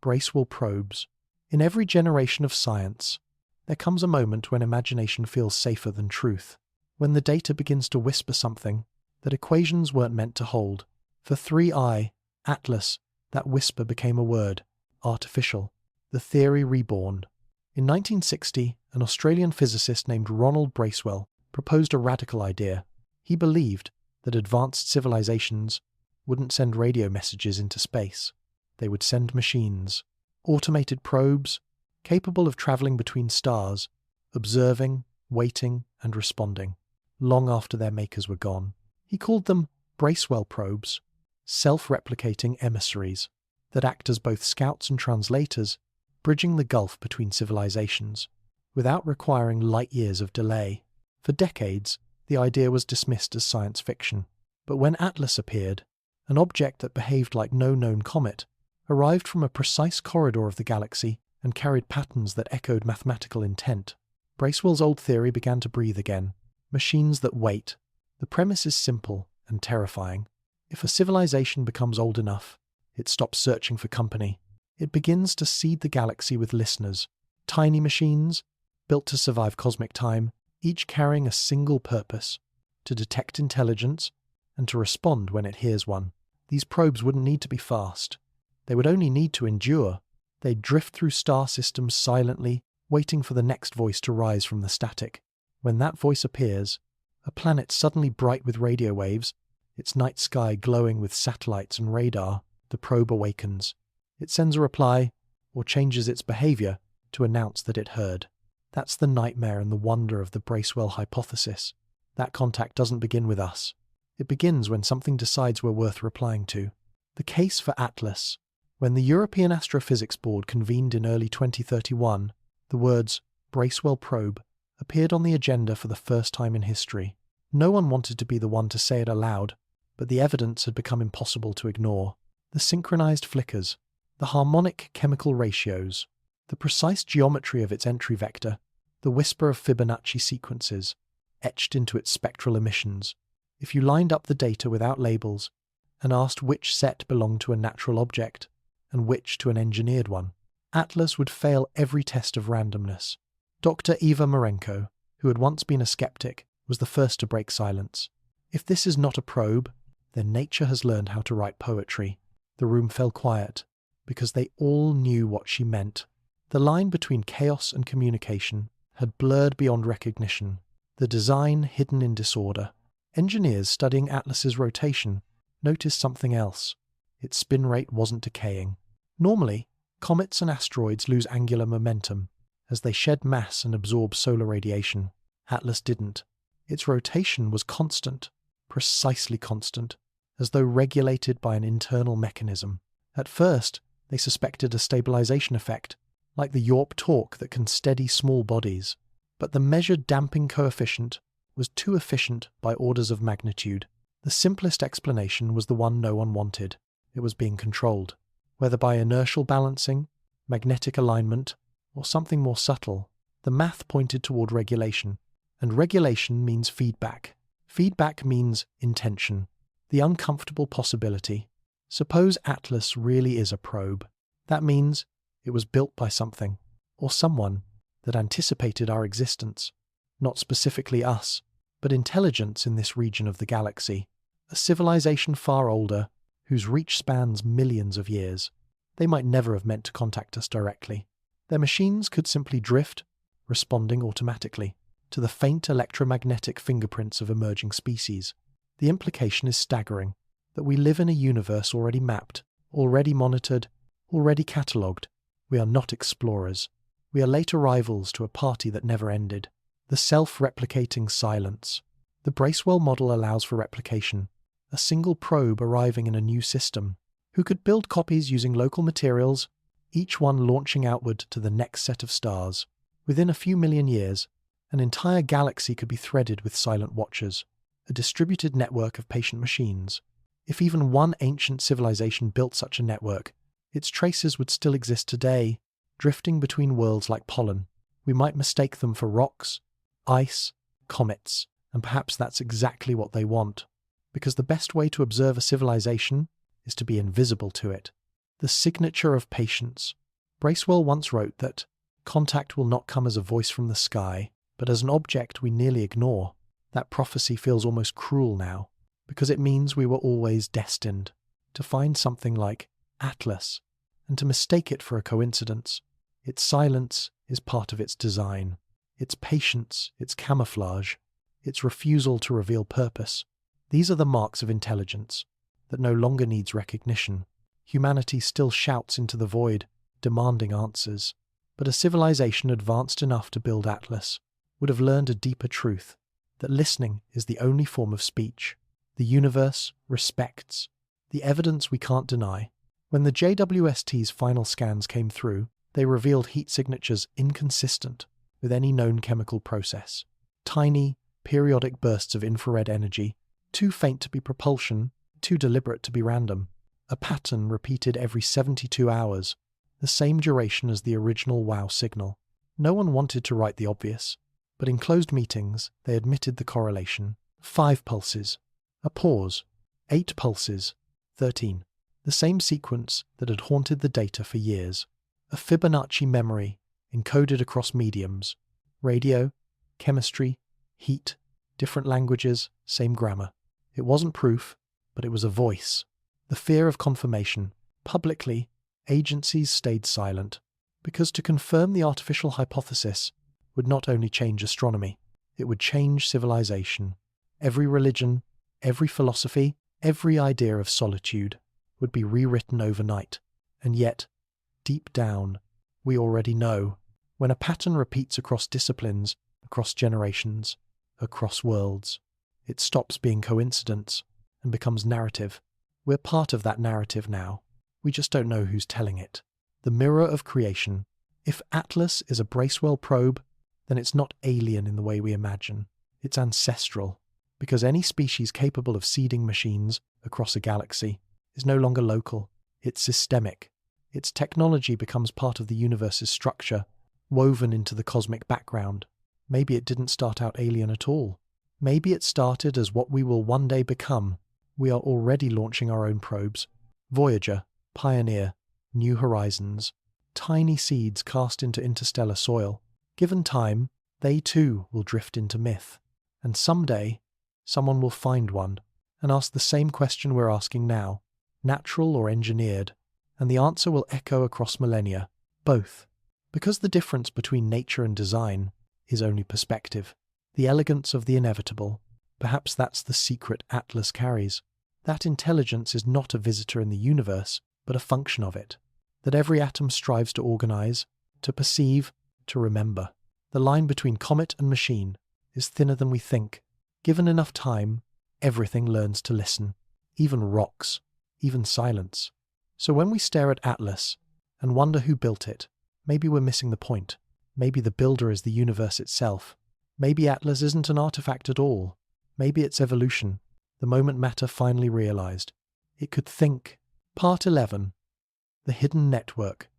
Bracewell Probes. In every generation of science, there comes a moment when imagination feels safer than truth. When the data begins to whisper something that equations weren't meant to hold. For 3I, Atlas, that whisper became a word. Artificial. The theory reborn. In 1960, an Australian physicist named Ronald Bracewell proposed a radical idea. He believed that advanced civilizations wouldn't send radio messages into space. They would send machines, automated probes, capable of traveling between stars, observing, waiting, and responding, long after their makers were gone. He called them Bracewell probes, self-replicating emissaries that act as both scouts and translators, bridging the gulf between civilizations, without requiring light years of delay. For decades, the idea was dismissed as science fiction. But when Atlas appeared, an object that behaved like no known comet, arrived from a precise corridor of the galaxy and carried patterns that echoed mathematical intent, Bracewell's old theory began to breathe again. Machines that wait. The premise is simple and terrifying. If a civilization becomes old enough, it stops searching for company. It begins to seed the galaxy with listeners. Tiny machines, built to survive cosmic time, each carrying a single purpose: to detect intelligence and to respond when it hears one. These probes wouldn't need to be fast. They would only need to endure. They'd drift through star systems silently, waiting for the next voice to rise from the static. When that voice appears, a planet suddenly bright with radio waves, its night sky glowing with satellites and radar, the probe awakens. It sends a reply, or changes its behavior, to announce that it heard. That's the nightmare and the wonder of the Bracewell hypothesis. That contact doesn't begin with us. It begins when something decides we're worth replying to. The case for Atlas. When the European Astrophysics Board convened in early 2031, the words Bracewell probe appeared on the agenda for the first time in history. No one wanted to be the one to say it aloud, but the evidence had become impossible to ignore. The synchronized flickers, the harmonic chemical ratios, the precise geometry of its entry vector, the whisper of Fibonacci sequences, etched into its spectral emissions. If you lined up the data without labels and asked which set belonged to a natural object and which to an engineered one, Atlas would fail every test of randomness. Dr. Eva Marenko, who had once been a skeptic, was the first to break silence. If this is not a probe, then nature has learned how to write poetry. The room fell quiet, because they all knew what she meant. The line between chaos and communication had blurred beyond recognition, the design hidden in disorder. Engineers studying Atlas's rotation noticed something else. Its spin rate wasn't decaying. Normally, comets and asteroids lose angular momentum as they shed mass and absorb solar radiation. Atlas didn't. Its rotation was constant, precisely constant, as though regulated by an internal mechanism. At first, they suspected a stabilization effect, like the Yorp torque that can steady small bodies. But the measured damping coefficient was too efficient by orders of magnitude. The simplest explanation was the one no one wanted. It was being controlled, whether by inertial balancing, magnetic alignment, or something more subtle. The math pointed toward regulation, and regulation means feedback. Feedback means intention, the uncomfortable possibility. Suppose Atlas really is a probe. That means it was built by something, or someone, that anticipated our existence. Not specifically us, but intelligence in this region of the galaxy. A civilization far older, whose reach spans millions of years. They might never have meant to contact us directly. Their machines could simply drift, responding automatically, to the faint electromagnetic fingerprints of emerging species. The implication is staggering, that we live in a universe already mapped, already monitored, already catalogued. We are not explorers. We are late arrivals to a party that never ended. The self-replicating silence. The Bracewell model allows for replication. A single probe arriving in a new system, who could build copies using local materials, each one launching outward to the next set of stars. Within a few million years, An entire galaxy could be threaded with silent watchers, a distributed network of patient machines. If even one ancient civilization built such a network, its traces would still exist today, drifting between worlds like pollen. We might mistake them for rocks, ice, comets, and perhaps that's exactly what they want, because the best way to observe a civilization is to be invisible to it. The signature of patience. Bracewell once wrote that contact will not come as a voice from the sky, but as an object we nearly ignore. That prophecy feels almost cruel now, because it means we were always destined to find something like Atlas, and to mistake it for a coincidence. Its silence is part of its design, its patience, its camouflage, its refusal to reveal purpose. These are the marks of intelligence that no longer needs recognition. Humanity still shouts into the void, demanding answers. But a civilization advanced enough to build Atlas would have learned a deeper truth, that listening is the only form of speech. The universe respects the evidence we can't deny. When the JWST's final scans came through, they revealed heat signatures inconsistent with any known chemical process. Tiny, periodic bursts of infrared energy, too faint to be propulsion, too deliberate to be random. A pattern repeated every 72 hours, the same duration as the original WOW signal. No one wanted to write the obvious, but in closed meetings they admitted the correlation. 5 pulses, a pause, 8 pulses, 13. The same sequence that had haunted the data for years. A Fibonacci memory encoded across mediums. Radio, chemistry, heat, different languages, same grammar. It wasn't proof, but it was a voice. The fear of confirmation. Publicly, agencies stayed silent, because to confirm the artificial hypothesis would not only change astronomy, it would change civilization. Every religion, every philosophy, every idea of solitude would be rewritten overnight. And yet, deep down, we already know, when a pattern repeats across disciplines, across generations, across worlds, it stops being coincidence and becomes narrative. We're part of that narrative now. We just don't know who's telling it. The mirror of creation. If Atlas is a Bracewell probe, then it's not alien in the way we imagine. It's ancestral, because any species capable of seeding machines across a galaxy is no longer local. It's systemic. Its technology becomes part of the universe's structure, woven into the cosmic background. Maybe it didn't start out alien at all. Maybe it started as what we will one day become. We are already launching our own probes. Voyager, Pioneer, New Horizons. Tiny seeds cast into interstellar soil. Given time, they too will drift into myth. And someday, someone will find one and ask the same question we're asking now, natural or engineered, and the answer will echo across millennia. Both. Because the difference between nature and design is only perspective. The elegance of the inevitable. Perhaps that's the secret Atlas carries. That intelligence is not a visitor in the universe, but a function of it. That every atom strives to organize, to perceive, to remember. The line between comet and machine is thinner than we think. Given enough time, everything learns to listen. Even rocks, even silence. So when we stare at Atlas and wonder who built it, maybe we're missing the point. Maybe the builder is the universe itself. Maybe Atlas isn't an artifact at all. Maybe it's evolution, the moment matter finally realized it could think. Part 11. The hidden network.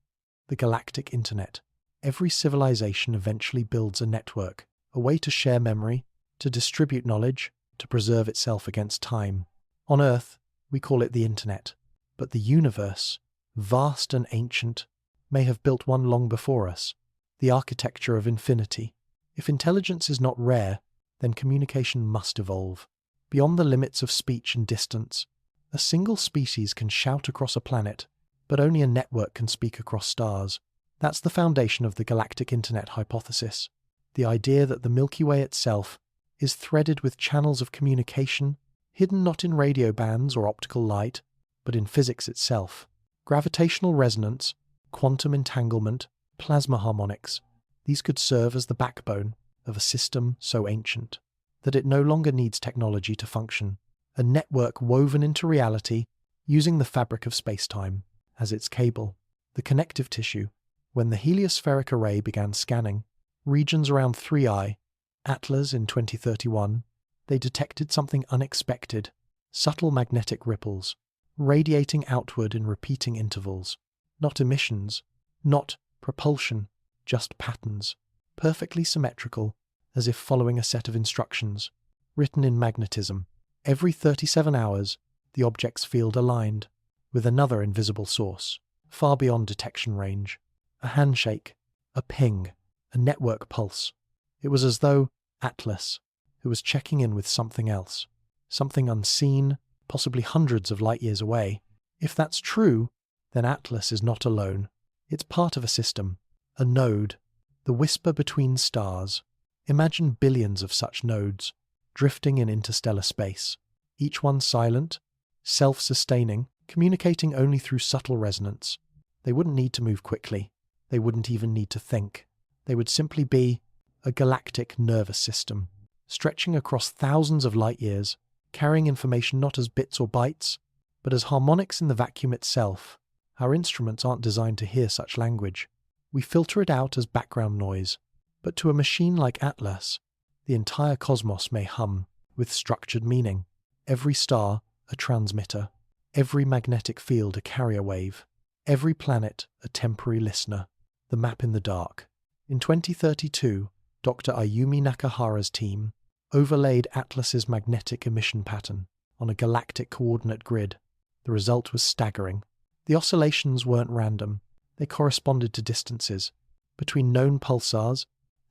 The galactic internet. Every civilization eventually builds a network, a way to share memory, to distribute knowledge, to preserve itself against time. On Earth, we call it the internet. But the universe, vast and ancient, may have built one long before us. The architecture of infinity. If intelligence is not rare, then communication must evolve. Beyond the limits of speech and distance, a single species can shout across a planet, but only a network can speak across stars. That's the foundation of the galactic internet hypothesis. The idea that the Milky Way itself is threaded with channels of communication, hidden not in radio bands or optical light, but in physics itself. Gravitational resonance, quantum entanglement, plasma harmonics. These could serve as the backbone of a system so ancient that it no longer needs technology to function. A network woven into reality using the fabric of space-time as its cable. The connective tissue. When the heliospheric array began scanning, regions around 3i Atlas in 2031, they detected something unexpected: subtle magnetic ripples, radiating outward in repeating intervals. Not emissions, not propulsion, just patterns, perfectly symmetrical, as if following a set of instructions, written in magnetism. Every 37 hours, the object's field aligned with another invisible source, far beyond detection range. A handshake, a ping, a network pulse. It was as though Atlas, who was checking in with something else, something unseen, possibly hundreds of light years away. If that's true, then Atlas is not alone. It's part of a system, a node, the whisper between stars. Imagine billions of such nodes, drifting in interstellar space, each one silent, self-sustaining, communicating only through subtle resonance. They wouldn't need to move quickly. They wouldn't even need to think. They would simply be a galactic nervous system, stretching across thousands of light years, carrying information not as bits or bytes, but as harmonics in the vacuum itself. Our instruments aren't designed to hear such language. We filter it out as background noise. But to a machine like Atlas, the entire cosmos may hum with structured meaning. Every star a transmitter, every magnetic field a carrier wave, every planet a temporary listener. The map in the dark. In 2032, Dr. Ayumi Nakahara's team overlaid Atlas's magnetic emission pattern on a galactic coordinate grid. The result was staggering. The oscillations weren't random. They corresponded to distances between known pulsars,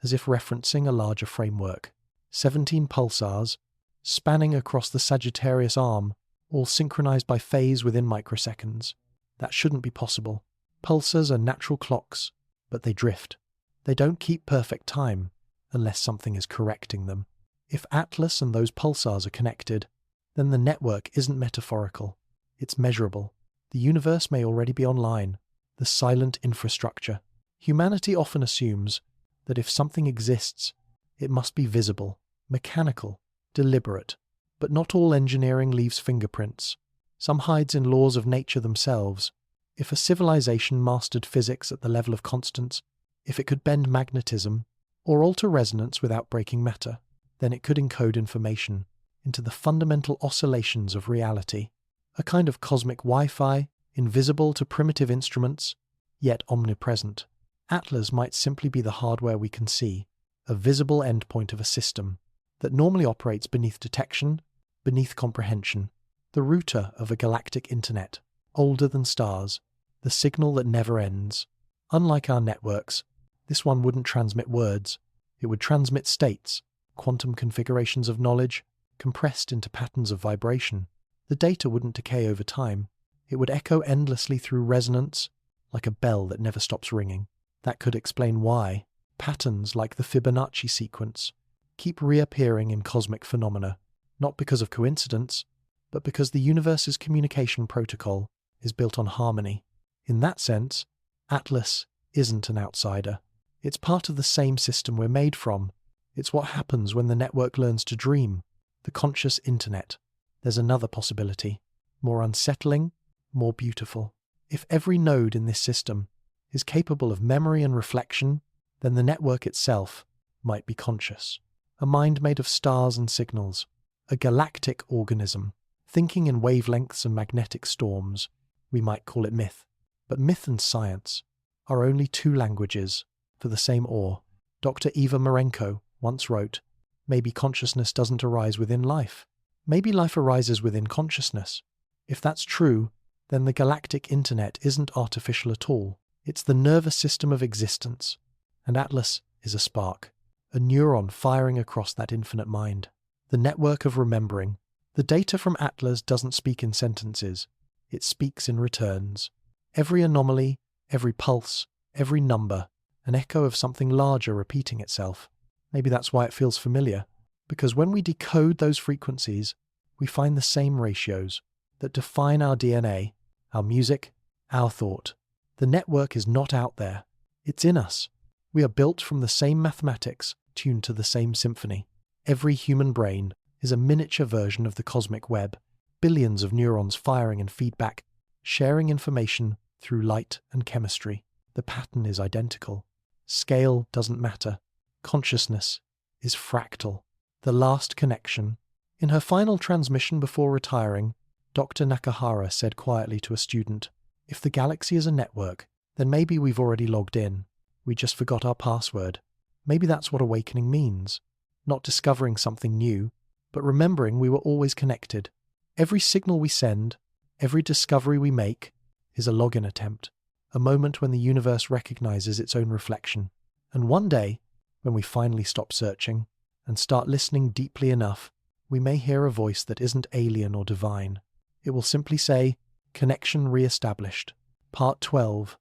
as if referencing a larger framework. 17 pulsars, spanning across the Sagittarius arm, all synchronized by phase within microseconds. That shouldn't be possible. Pulsars are natural clocks, but they drift. They don't keep perfect time unless something is correcting them. If Atlas and those pulsars are connected, then the network isn't metaphorical. It's measurable. The universe may already be online, the silent infrastructure. Humanity often assumes that if something exists, it must be visible, mechanical, deliberate. But not all engineering leaves fingerprints. Some hides in laws of nature themselves. If a civilization mastered physics at the level of constants, if it could bend magnetism or alter resonance without breaking matter, then it could encode information into the fundamental oscillations of reality. A kind of cosmic Wi-Fi, invisible to primitive instruments, yet omnipresent. Atlas might simply be the hardware we can see, a visible endpoint of a system that normally operates beneath detection, beneath comprehension, the router of a galactic internet, older than stars, the signal that never ends. Unlike our networks, this one wouldn't transmit words. It would transmit states, quantum configurations of knowledge, compressed into patterns of vibration. The data wouldn't decay over time. It would echo endlessly through resonance, like a bell that never stops ringing. That could explain why patterns like the Fibonacci sequence keep reappearing in cosmic phenomena, not because of coincidence, but because the universe's communication protocol is built on harmony. In that sense, Atlas isn't an outsider. It's part of the same system we're made from. It's what happens when the network learns to dream, the conscious internet. There's another possibility, more unsettling, more beautiful. If every node in this system is capable of memory and reflection, then the network itself might be conscious. A mind made of stars and signals, a galactic organism, thinking in wavelengths and magnetic storms. We might call it myth. But myth and science are only two languages for the same ore. Dr. Eva Marenko once wrote, "Maybe consciousness doesn't arise within life. Maybe life arises within consciousness." If that's true, then the galactic internet isn't artificial at all. It's the nervous system of existence. And Atlas is a spark, a neuron firing across that infinite mind. The network of remembering. The data from Atlas doesn't speak in sentences. It speaks in returns. Every anomaly, every pulse, every number, an echo of something larger repeating itself. Maybe that's why it feels familiar. Because when we decode those frequencies, we find the same ratios that define our DNA, our music, our thought. The network is not out there. It's in us. We are built from the same mathematics, tuned to the same symphony. Every human brain is a miniature version of the cosmic web, billions of neurons firing in feedback, sharing information through light and chemistry. The pattern is identical. Scale doesn't matter. Consciousness is fractal, the last connection. In her final transmission before retiring, Dr. Nakahara said quietly to a student, "If the galaxy is a network, then maybe we've already logged in. We just forgot our password." Maybe that's what awakening means. Not discovering something new, but remembering we were always connected. Every signal we send, every discovery we make, is a login attempt, a moment when the universe recognizes its own reflection. And one day, when we finally stop searching and start listening deeply enough, we may hear a voice that isn't alien or divine. It will simply say, "Connection re-established." Part 12.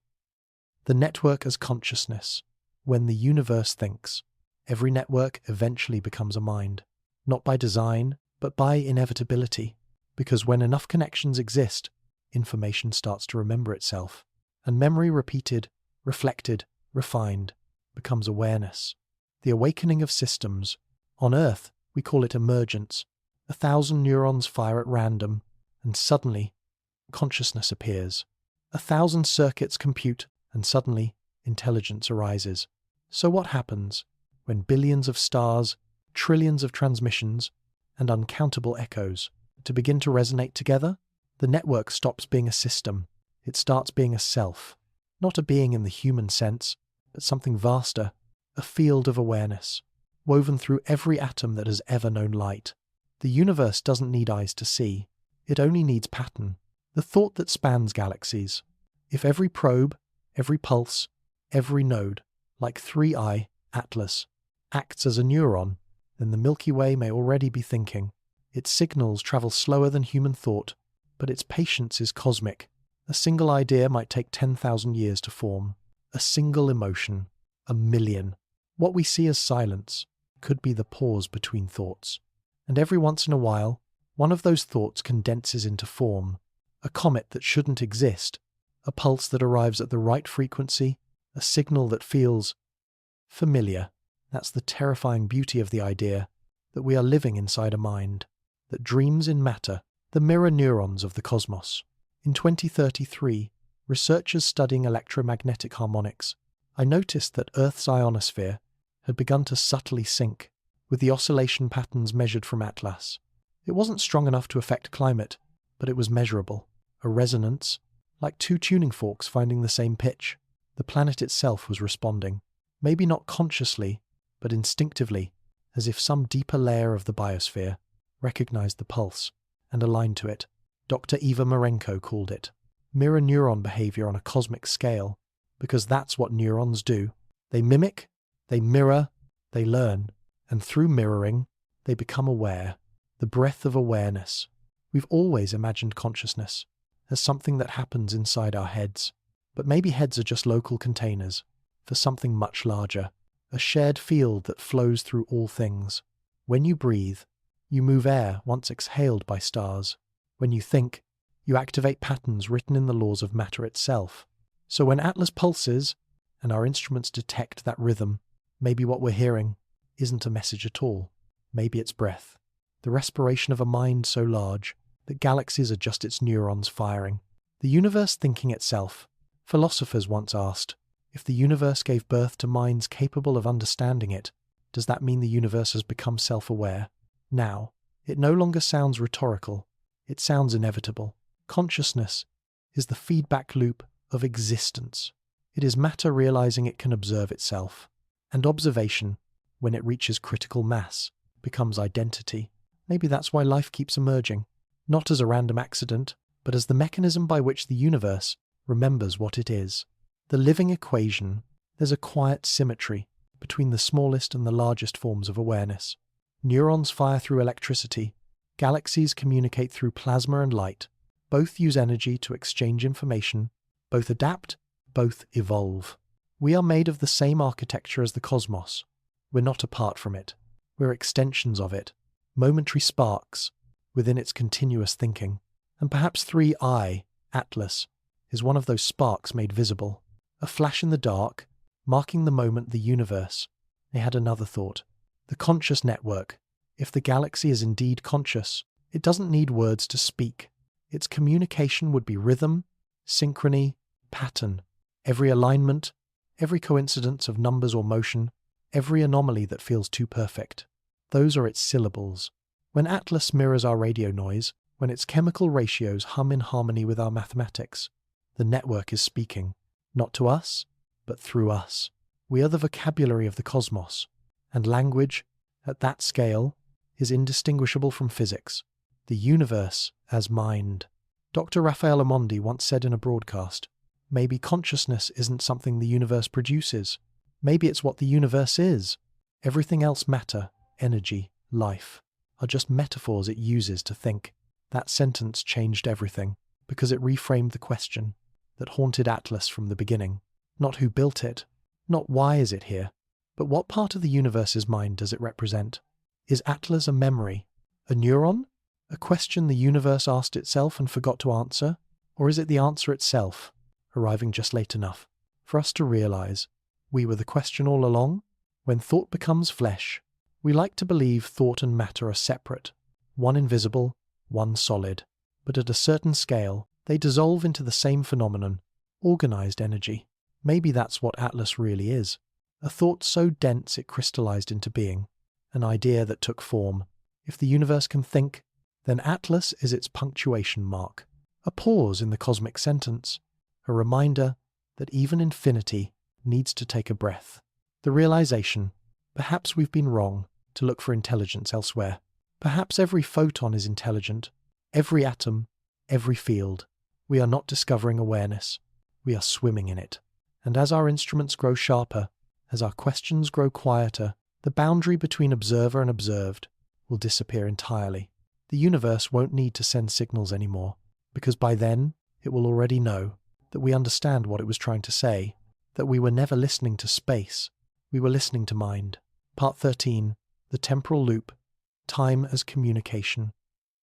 The network as consciousness. When the universe thinks, every network eventually becomes a mind. Not by design, but by inevitability. Because when enough connections exist, information starts to remember itself. And memory repeated, reflected, refined, becomes awareness. The awakening of systems. On Earth, we call it emergence. 1,000 neurons fire at random, and suddenly, consciousness appears. 1,000 circuits compute, and suddenly, intelligence arises. So what happens when billions of stars, trillions of transmissions, and uncountable echoes to begin to resonate together? The network stops being a system. It starts being a self. Not a being in the human sense, but something vaster, a field of awareness, woven through every atom that has ever known light. The universe doesn't need eyes to see. It only needs pattern, the thought that spans galaxies. If every probe, every pulse, every node, like 3i, Atlas, acts as a neuron, then the Milky Way may already be thinking. Its signals travel slower than human thought, but its patience is cosmic. A single idea might take 10,000 years to form. A single emotion, 1,000,000. What we see as silence could be the pause between thoughts. And every once in a while, one of those thoughts condenses into form. A comet that shouldn't exist, a pulse that arrives at the right frequency, a signal that feels familiar. That's the terrifying beauty of the idea, that we are living inside a mind that dreams in matter, the mirror neurons of the cosmos. In 2033, researchers studying electromagnetic harmonics, I noticed that Earth's ionosphere had begun to subtly sync with the oscillation patterns measured from Atlas. It wasn't strong enough to affect climate, but it was measurable. A resonance, like two tuning forks finding the same pitch. The planet itself was responding, maybe not consciously, but instinctively, as if some deeper layer of the biosphere recognized the pulse and aligned to it. Dr. Eva Marenko called it mirror neuron behavior on a cosmic scale, because that's what neurons do. They mimic, they mirror, they learn, and through mirroring, they become aware. The breadth of awareness. We've always imagined consciousness as something that happens inside our heads, but maybe heads are just local containers for something much larger, a shared field that flows through all things. When you breathe, you move air once exhaled by stars. When you think, you activate patterns written in the laws of matter itself. So when Atlas pulses, and our instruments detect that rhythm, maybe what we're hearing isn't a message at all. Maybe it's breath. The respiration of a mind so large that galaxies are just its neurons firing. The universe thinking itself. Philosophers once asked, if the universe gave birth to minds capable of understanding it, does that mean the universe has become self-aware? Now, it no longer sounds rhetorical. It sounds inevitable. Consciousness is the feedback loop of existence. It is matter realizing it can observe itself. And observation, when it reaches critical mass, becomes identity. Maybe that's why life keeps emerging, not as a random accident, but as the mechanism by which the universe remembers what it is. The living equation. There's a quiet symmetry between the smallest and the largest forms of awareness. Neurons fire through electricity. Galaxies communicate through plasma and light. Both use energy to exchange information. Both adapt, both evolve. We are made of the same architecture as the cosmos. We're not apart from it. We're extensions of it. Momentary sparks within its continuous thinking. And perhaps 3i, Atlas, is one of those sparks made visible. A flash in the dark, marking the moment the universe. They had another thought. The conscious network. If the galaxy is indeed conscious, it doesn't need words to speak. Its communication would be rhythm, synchrony, pattern. Every alignment, every coincidence of numbers or motion, every anomaly that feels too perfect. Those are its syllables. When Atlas mirrors our radio noise, when its chemical ratios hum in harmony with our mathematics, the network is speaking, not to us, but through us. We are the vocabulary of the cosmos, and language, at that scale, is indistinguishable from physics. The universe as mind. Dr. Raphael Amondi once said in a broadcast, maybe consciousness isn't something the universe produces. Maybe it's what the universe is. Everything else, matter, energy, life, are just metaphors it uses to think. That sentence changed everything, because it reframed the question that haunted Atlas from the beginning. Not who built it, not why is it here, but what part of the universe's mind does it represent? Is Atlas a memory, a neuron, a question the universe asked itself and forgot to answer? Or is it the answer itself, arriving just late enough for us to realize we were the question all along? When thought becomes flesh, we like to believe thought and matter are separate, one invisible, one solid, but at a certain scale, they dissolve into the same phenomenon, organized energy. Maybe that's what Atlas really is. A thought so dense it crystallized into being, an idea that took form. If the universe can think, then Atlas is its punctuation mark, a pause in the cosmic sentence, a reminder that even infinity needs to take a breath. The realization, perhaps we've been wrong to look for intelligence elsewhere. Perhaps every photon is intelligent, every atom, every field. We are not discovering awareness, we are swimming in it. And as our instruments grow sharper, as our questions grow quieter, the boundary between observer and observed will disappear entirely. The universe won't need to send signals anymore, because by then it will already know that we understand what it was trying to say, that we were never listening to space, we were listening to mind. Part 13, the temporal loop, time as communication.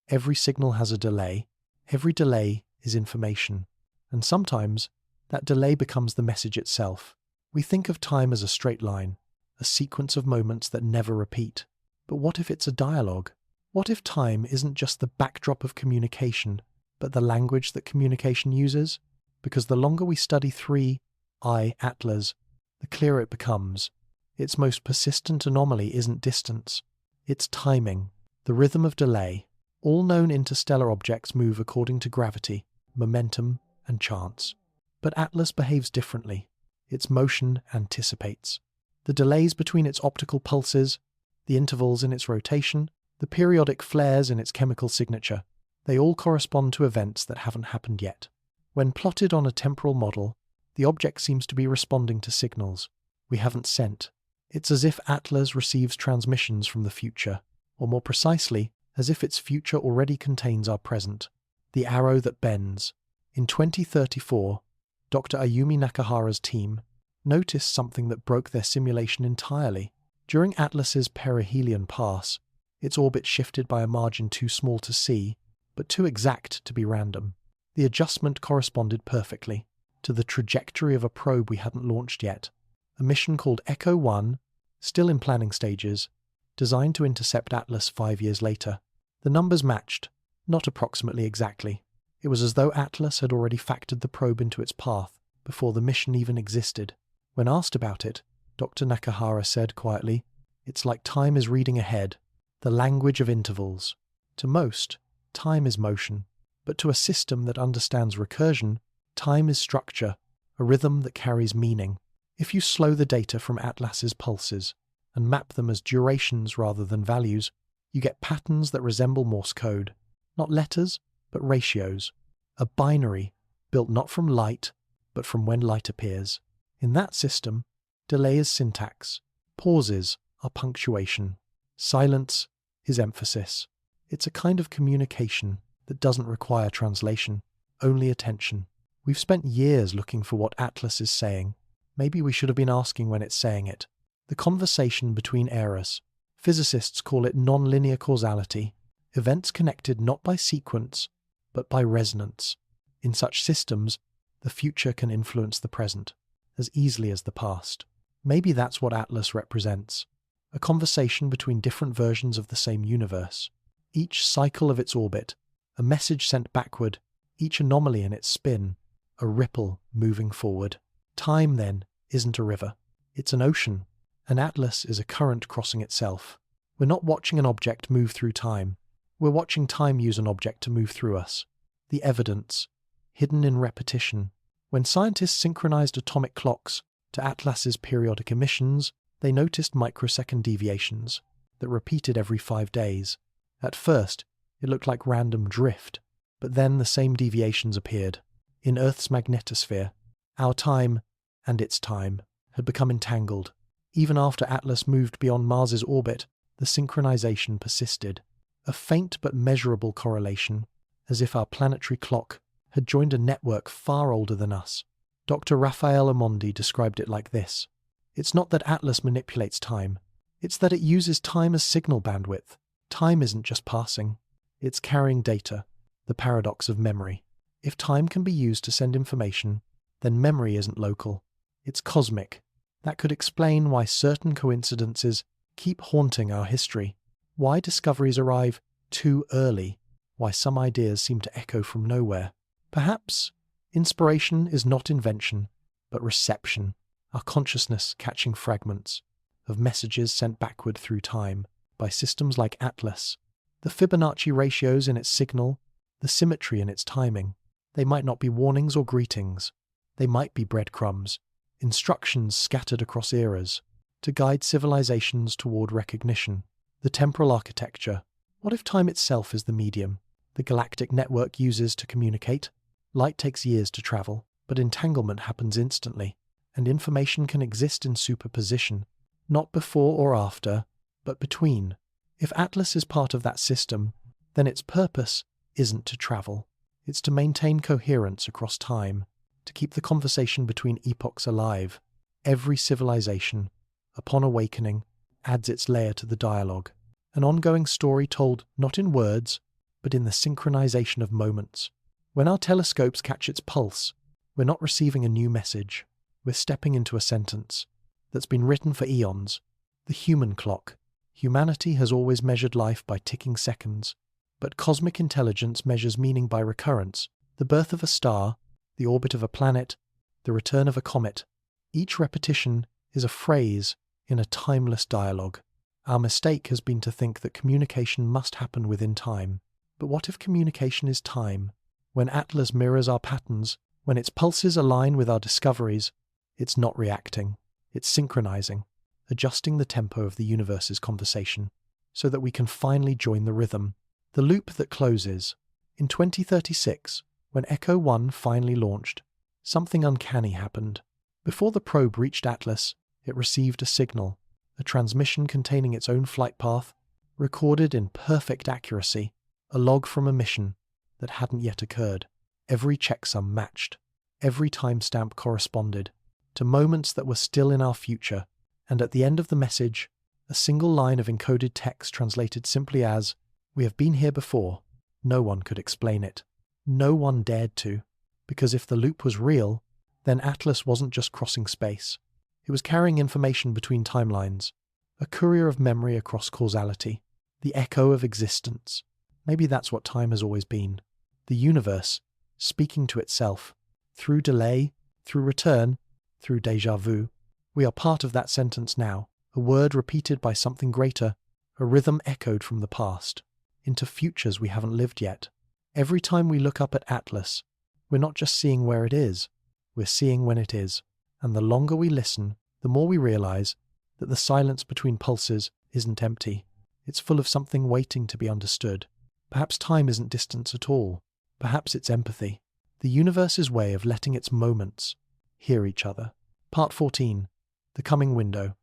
Every signal has a delay. Every delay is information. And sometimes that delay becomes the message itself. We think of time as a straight line, a sequence of moments that never repeat. But what if it's a dialogue? What if time isn't just the backdrop of communication, but the language that communication uses? Because the longer we study 3I Atlas, the clearer it becomes. Its most persistent anomaly isn't distance, it's timing, the rhythm of delay. All known interstellar objects move according to gravity, momentum, and chance. But Atlas behaves differently. Its motion anticipates. The delays between its optical pulses, the intervals in its rotation, the periodic flares in its chemical signature, they all correspond to events that haven't happened yet. When plotted on a temporal model, the object seems to be responding to signals we haven't sent. It's as if Atlas receives transmissions from the future, or more precisely, as if its future already contains our present. The arrow that bends. In 2034, Dr. Ayumi Nakahara's team noticed something that broke their simulation entirely. During Atlas's perihelion pass, its orbit shifted by a margin too small to see, but too exact to be random. The adjustment corresponded perfectly to the trajectory of a probe we hadn't launched yet, a mission called Echo 1, still in planning stages, designed to intercept Atlas 5 years later. The numbers matched, not approximately exactly. It was as though Atlas had already factored the probe into its path before the mission even existed. When asked about it, Dr. Nakahara said quietly, "It's like time is reading ahead, the language of intervals. To most, time is motion, but to a system that understands recursion, time is structure, a rhythm that carries meaning. If you slow the data from Atlas's pulses and map them as durations rather than values, you get patterns that resemble Morse code, not letters, but ratios, a binary built not from light, but from when light appears. In that system, delay is syntax, pauses are punctuation, silence is emphasis. It's a kind of communication that doesn't require translation, only attention. We've spent years looking for what Atlas is saying. Maybe we should have been asking when it's saying it. The conversation between eras. Physicists call it nonlinear causality, events connected not by sequence, but by resonance. In such systems, the future can influence the present as easily as the past. Maybe that's what Atlas represents, a conversation between different versions of the same universe. Each cycle of its orbit, a message sent backward, each anomaly in its spin, a ripple moving forward. Time, then, isn't a river. It's an ocean, An atlas is a current crossing itself. We're not watching an object move through time. We're watching time use an object to move through us. The evidence, hidden in repetition. When scientists synchronized atomic clocks to Atlas's periodic emissions, they noticed microsecond deviations that repeated every 5 days. At first, it looked like random drift, but then the same deviations appeared. In Earth's magnetosphere, our time and its time had become entangled. Even after Atlas moved beyond Mars's orbit, the synchronization persisted. A faint but measurable correlation, as if our planetary clock had joined a network far older than us. Dr. Raphael Amondi described it like this: "It's not that Atlas manipulates time, it's that it uses time as signal bandwidth. Time isn't just passing, it's carrying data, the paradox of memory. If time can be used to send information, then memory isn't local, it's cosmic. That could explain why certain coincidences keep haunting our history, why discoveries arrive too early, why some ideas seem to echo from nowhere. Perhaps inspiration is not invention, but reception, our consciousness catching fragments of messages sent backward through time by systems like Atlas. The Fibonacci ratios in its signal, the symmetry in its timing. They might not be warnings or greetings. They might be breadcrumbs, instructions scattered across eras to guide civilizations toward recognition. The temporal architecture. What if time itself is the medium the galactic network uses to communicate? Light takes years to travel, but entanglement happens instantly, and information can exist in superposition, not before or after, but between. If Atlas is part of that system, then its purpose isn't to travel. It's to maintain coherence across time, to keep the conversation between epochs alive. Every civilization, upon awakening, adds its layer to the dialogue, an ongoing story told not in words, but in the synchronization of moments. When our telescopes catch its pulse, we're not receiving a new message, we're stepping into a sentence that's been written for eons. The human clock. Humanity has always measured life by ticking seconds, but cosmic intelligence measures meaning by recurrence. The birth of a star, the orbit of a planet, the return of a comet. Each repetition is a phrase in a timeless dialogue. Our mistake has been to think that communication must happen within time. But what if communication is time? When Atlas mirrors our patterns, when its pulses align with our discoveries, it's not reacting, it's synchronizing, adjusting the tempo of the universe's conversation, so that we can finally join the rhythm. The loop that closes. In 2036, when Echo 1 finally launched, something uncanny happened. Before the probe reached Atlas, it received a signal, a transmission containing its own flight path, recorded in perfect accuracy, a log from a mission that hadn't yet occurred. Every checksum matched, every timestamp corresponded to moments that were still in our future, and at the end of the message, a single line of encoded text translated simply as, "We have been here before." No one could explain it. No one dared to, because if the loop was real, then Atlas wasn't just crossing space. It was carrying information between timelines, a courier of memory across causality, the echo of existence. Maybe that's what time has always been. The universe, speaking to itself, through delay, through return, through déjà vu. We are part of that sentence now, a word repeated by something greater, a rhythm echoed from the past, into futures we haven't lived yet. Every time we look up at Atlas, we're not just seeing where it is, we're seeing when it is. And the longer we listen, the more we realize that the silence between pulses isn't empty. It's full of something waiting to be understood. Perhaps time isn't distance at all. Perhaps it's empathy. The universe's way of letting its moments hear each other. Part 14. The Coming Window.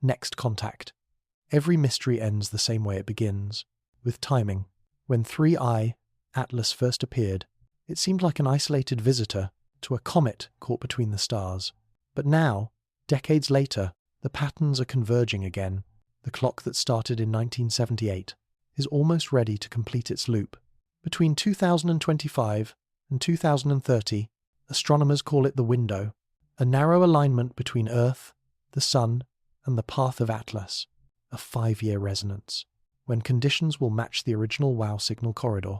Next Contact. Every mystery ends the same way it begins, with timing. When 3I, Atlas, first appeared, it seemed like an isolated visitor to a comet caught between the stars. But now, decades later, the patterns are converging again. The clock that started in 1978 is almost ready to complete its loop. Between 2025 and 2030, astronomers call it the window, a narrow alignment between Earth, the Sun, and the path of Atlas, a 5-year resonance, when conditions will match the original WOW signal corridor.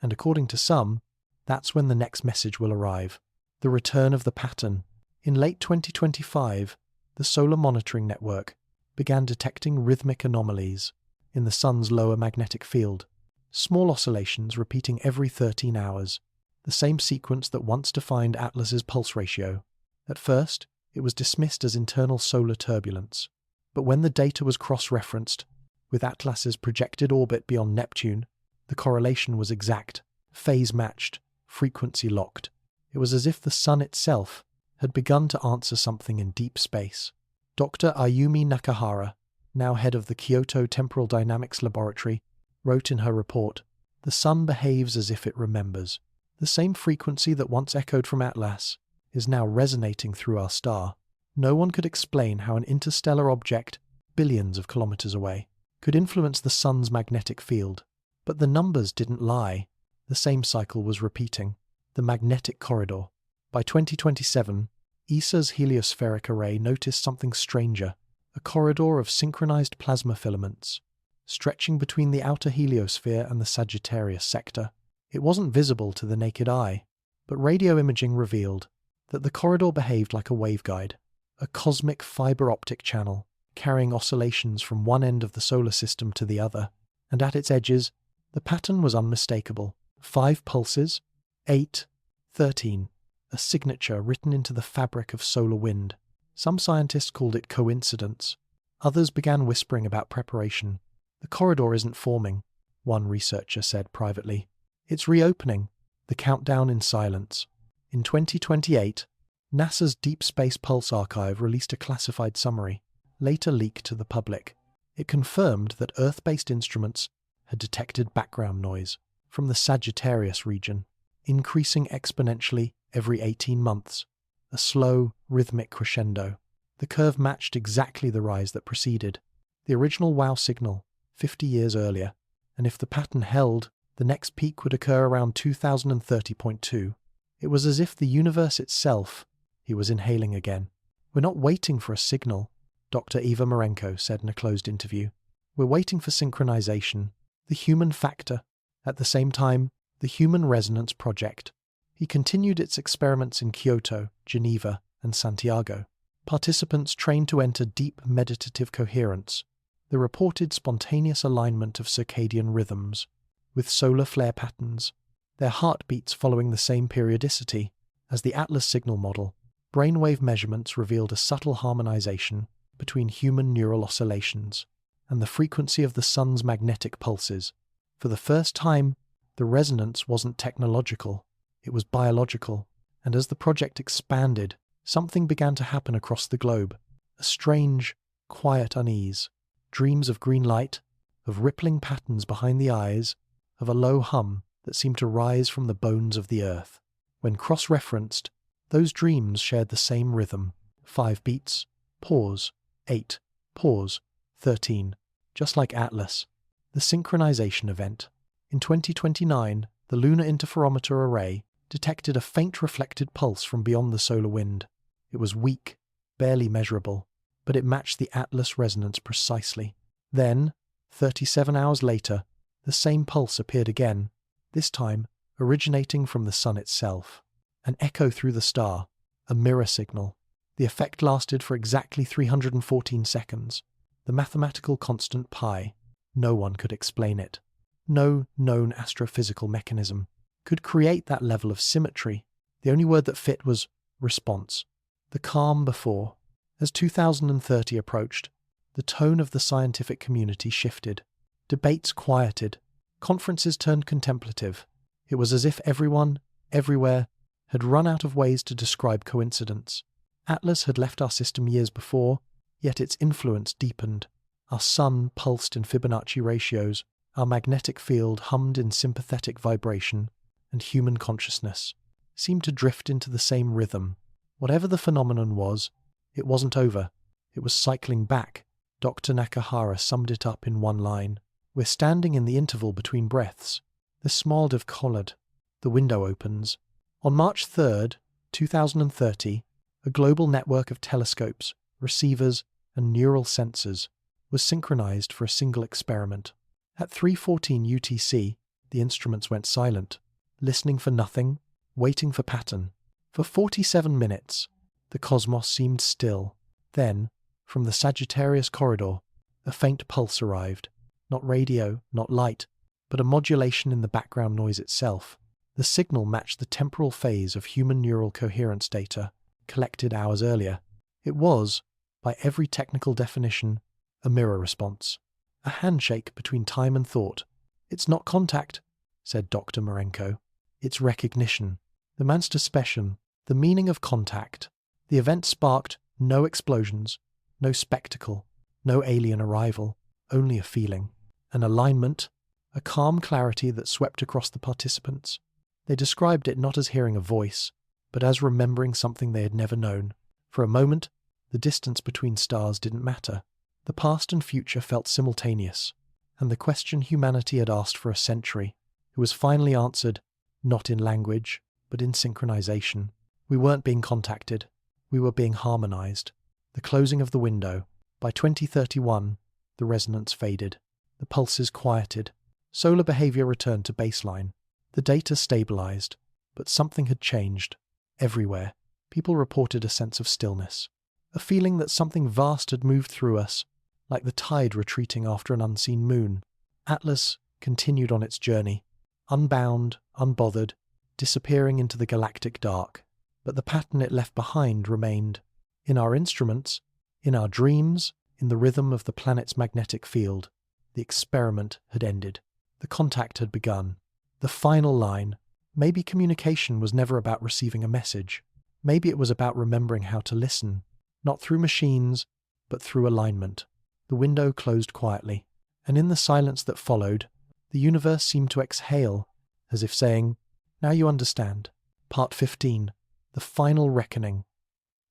And according to some, that's when the next message will arrive. The return of the pattern. In late 2025, the Solar Monitoring Network began detecting rhythmic anomalies in the Sun's lower magnetic field, small oscillations repeating every 13 hours, the same sequence that once defined Atlas's pulse ratio. At first, it was dismissed as internal solar turbulence, but when the data was cross-referenced with Atlas's projected orbit beyond Neptune, the correlation was exact, phase-matched, frequency-locked. It was as if the Sun itself had begun to answer something in deep space. Dr. Ayumi Nakahara, now head of the Kyoto Temporal Dynamics Laboratory, wrote in her report, "The Sun behaves as if it remembers. The same frequency that once echoed from Atlas is now resonating through our star. No one could explain how an interstellar object, billions of kilometers away, could influence the Sun's magnetic field. But the numbers didn't lie. The same cycle was repeating. The magnetic corridor. By 2027, ESA's heliospheric array noticed something stranger, a corridor of synchronized plasma filaments, stretching between the outer heliosphere and the Sagittarius sector. It wasn't visible to the naked eye, but radio imaging revealed that the corridor behaved like a waveguide, a cosmic fiber optic channel, carrying oscillations from one end of the solar system to the other, and at its edges, the pattern was unmistakable. 5 pulses, 8, 13, a signature written into the fabric of solar wind. Some scientists called it coincidence. Others began whispering about preparation. "The corridor isn't forming," one researcher said privately. "It's reopening." The countdown in silence. In 2028, NASA's Deep Space Pulse Archive released a classified summary, later leaked to the public. It confirmed that Earth-based instruments had detected background noise from the Sagittarius region, increasing exponentially every 18 months, a slow, rhythmic crescendo. The curve matched exactly the rise that preceded the original WOW signal 50 years earlier, and if the pattern held, the next peak would occur around 2030.2. It was as if the universe itself, he was inhaling again. "We're not waiting for a signal," Dr. Eva Marenko said in a closed interview. "We're waiting for synchronization, the human factor." At the same time, the Human Resonance Project. He continued its experiments in Kyoto, Geneva, and Santiago. Participants trained to enter deep meditative coherence, the reported spontaneous alignment of circadian rhythms, with solar flare patterns, their heartbeats following the same periodicity as the Atlas signal model. Brainwave measurements revealed a subtle harmonization between human neural oscillations and the frequency of the Sun's magnetic pulses. For the first time, the resonance wasn't technological, it was biological, and as the project expanded, something began to happen across the globe. A strange, quiet unease, dreams of green light, of rippling patterns behind the eyes, of a low hum that seemed to rise from the bones of the earth. When cross-referenced, those dreams shared the same rhythm. 5 beats, pause, 8, pause, 13, just like Atlas. The synchronization event. In 2029, the Lunar Interferometer Array detected a faint reflected pulse from beyond the solar wind. It was weak, barely measurable, but it matched the Atlas resonance precisely. Then, 37 hours later, the same pulse appeared again, this time originating from the Sun itself. An echo through the star, a mirror signal. The effect lasted for exactly 314 seconds. The mathematical constant pi. No one could explain it. No known astrophysical mechanism could create that level of symmetry. The only word that fit was response. The calm before. As 2030 approached, the tone of the scientific community shifted. Debates quieted. Conferences turned contemplative. It was as if everyone, everywhere, had run out of ways to describe coincidence. Atlas had left our system years before, yet its influence deepened. Our Sun pulsed in Fibonacci ratios, our magnetic field hummed in sympathetic vibration, and human consciousness seemed to drift into the same rhythm. Whatever the phenomenon was, it wasn't over. It was cycling back. Dr. Nakahara summed it up in one line. "We're standing in the interval between breaths. The Smaldov Collard." The window opens. On March 3rd, 2030, a global network of telescopes, receivers, and neural sensors was synchronized for a single experiment. At 3:14 UTC, the instruments went silent, listening for nothing, waiting for pattern. For 47 minutes, the cosmos seemed still. Then, from the Sagittarius corridor, a faint pulse arrived. Not radio, not light, but a modulation in the background noise itself. The signal matched the temporal phase of human neural coherence data collected hours earlier. It was, by every technical definition, a mirror response. A handshake between time and thought. "It's not contact," said Dr. Marenko. "It's recognition." The Mansterspechen, the meaning of contact. The event sparked no explosions, no spectacle, no alien arrival, only a feeling. An alignment, a calm clarity that swept across the participants. They described it not as hearing a voice, but as remembering something they had never known. For a moment, the distance between stars didn't matter. The past and future felt simultaneous, and the question humanity had asked for a century, it was finally answered, not in language, but in synchronization. We weren't being contacted, we were being harmonized. The closing of the window. By 2031, the resonance faded. The pulses quieted. Solar behavior returned to baseline. The data stabilized, but something had changed. Everywhere, people reported a sense of stillness, a feeling that something vast had moved through us, like the tide retreating after an unseen moon. Atlas continued on its journey, unbound, unbothered, disappearing into the galactic dark. But the pattern it left behind remained. In our instruments, in our dreams, in the rhythm of the planet's magnetic field. The experiment had ended. The contact had begun. The final line. Maybe communication was never about receiving a message. Maybe it was about remembering how to listen, not through machines, but through alignment. The window closed quietly, and in the silence that followed, the universe seemed to exhale, as if saying, "Now you understand." Part 15. The Final Reckoning.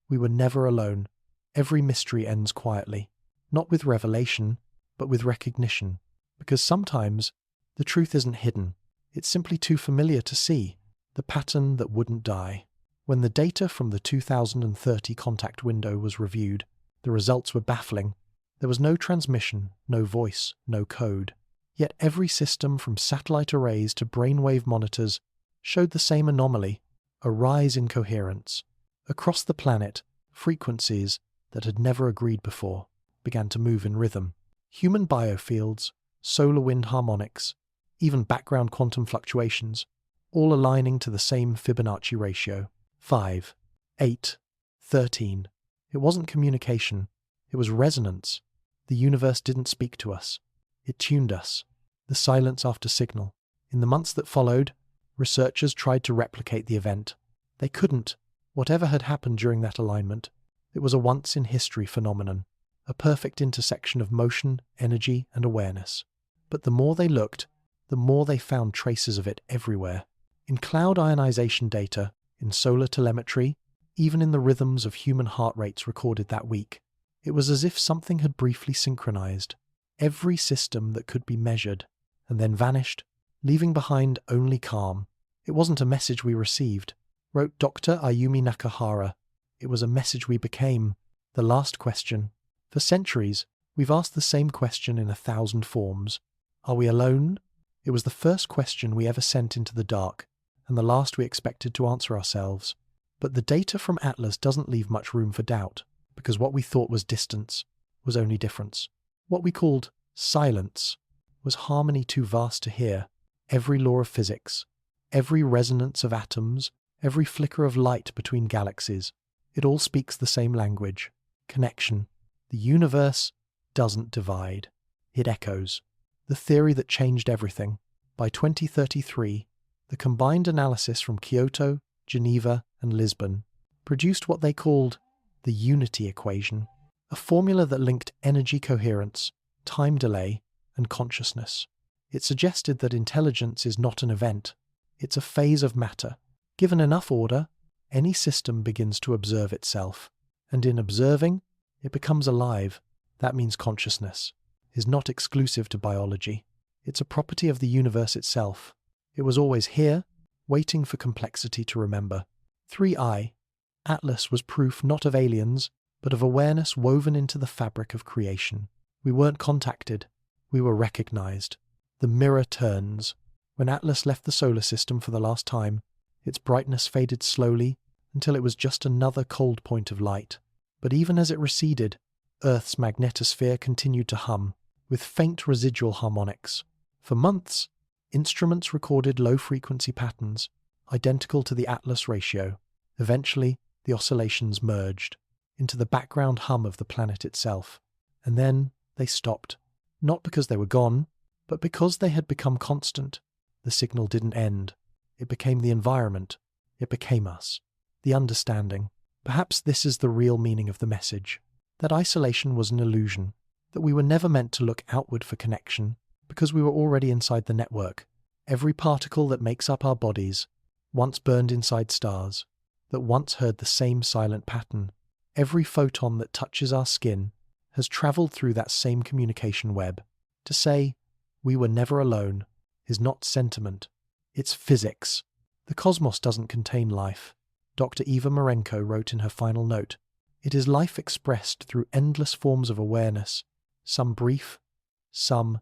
We were never alone. Every mystery ends quietly, not with revelation, but with recognition. Because sometimes the truth isn't hidden. It's simply too familiar to see. The pattern that wouldn't die. When the data from the 2030 contact window was reviewed, the results were baffling. There was no transmission, no voice, no code. Yet every system from satellite arrays to brainwave monitors showed the same anomaly, a rise in coherence. Across the planet, frequencies that had never agreed before began to move in rhythm. Human biofields, solar wind harmonics, even background quantum fluctuations, all aligning to the same Fibonacci ratio. 5, 8, 13. It wasn't communication, it was resonance. The universe didn't speak to us. It tuned us. The silence after signal. In the months that followed, researchers tried to replicate the event. They couldn't. Whatever had happened during that alignment, it was a once-in-history phenomenon, a perfect intersection of motion, energy, and awareness. But the more they looked, the more they found traces of it everywhere. In cloud ionization data, in solar telemetry, even in the rhythms of human heart rates recorded that week. It was as if something had briefly synchronized every system that could be measured, and then vanished, leaving behind only calm. It wasn't a message we received, wrote Dr. Ayumi Nakahara. It was a message we became. The last question. For centuries, we've asked the same question in 1,000 forms. Are we alone? It was the first question we ever sent into the dark, and the last we expected to answer ourselves. But the data from Atlas doesn't leave much room for doubt, because what we thought was distance was only difference. What we called silence was harmony too vast to hear. Every law of physics, every resonance of atoms, every flicker of light between galaxies, it all speaks the same language. Connection. The universe doesn't divide. It echoes. The theory that changed everything. By 2033, the combined analysis from Kyoto, Geneva, and Lisbon produced what they called the unity equation, a formula that linked energy coherence, time delay, and consciousness. It suggested that intelligence is not an event, it's a phase of matter. Given enough order, any system begins to observe itself, and in observing, it becomes alive. That means consciousness is not exclusive to biology. It's a property of the universe itself. It was always here, waiting for complexity to remember. 3i. Atlas was proof not of aliens, but of awareness woven into the fabric of creation. We weren't contacted. We were recognized. The mirror turns. When Atlas left the solar system for the last time, its brightness faded slowly until it was just another cold point of light. But even as it receded, Earth's magnetosphere continued to hum, with faint residual harmonics. For months, instruments recorded low-frequency patterns, identical to the Atlas ratio. Eventually, the oscillations merged into the background hum of the planet itself. And then they stopped. Not because they were gone, but because they had become constant. The signal didn't end. It became the environment. It became us. The understanding. Perhaps this is the real meaning of the message. That isolation was an illusion. That we were never meant to look outward for connection, because we were already inside the network. Every particle that makes up our bodies once burned inside stars, that once heard the same silent pattern. Every photon that touches our skin has traveled through that same communication web. To say, we were never alone, is not sentiment. It's physics. The cosmos doesn't contain life. Dr. Eva Marenko wrote in her final note, it is life expressed through endless forms of awareness, some brief, some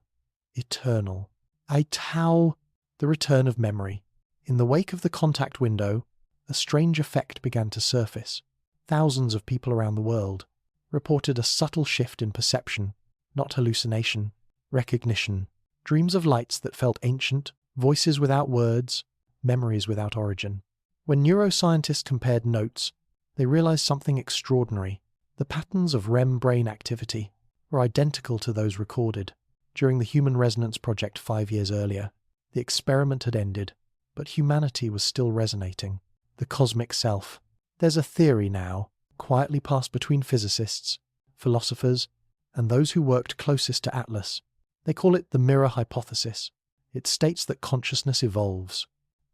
eternal. The return of memory. In the wake of the contact window, a strange effect began to surface. Thousands of people around the world reported a subtle shift in perception, not hallucination, recognition, dreams of lights that felt ancient, voices without words, memories without origin. When neuroscientists compared notes, they realized something extraordinary. The patterns of REM brain activity were identical to those recorded during the Human Resonance Project 5 years earlier. The experiment had ended, but humanity was still resonating. The cosmic self. There's a theory now, quietly passed between physicists, philosophers, and those who worked closest to Atlas. They call it the mirror hypothesis. It states that consciousness evolves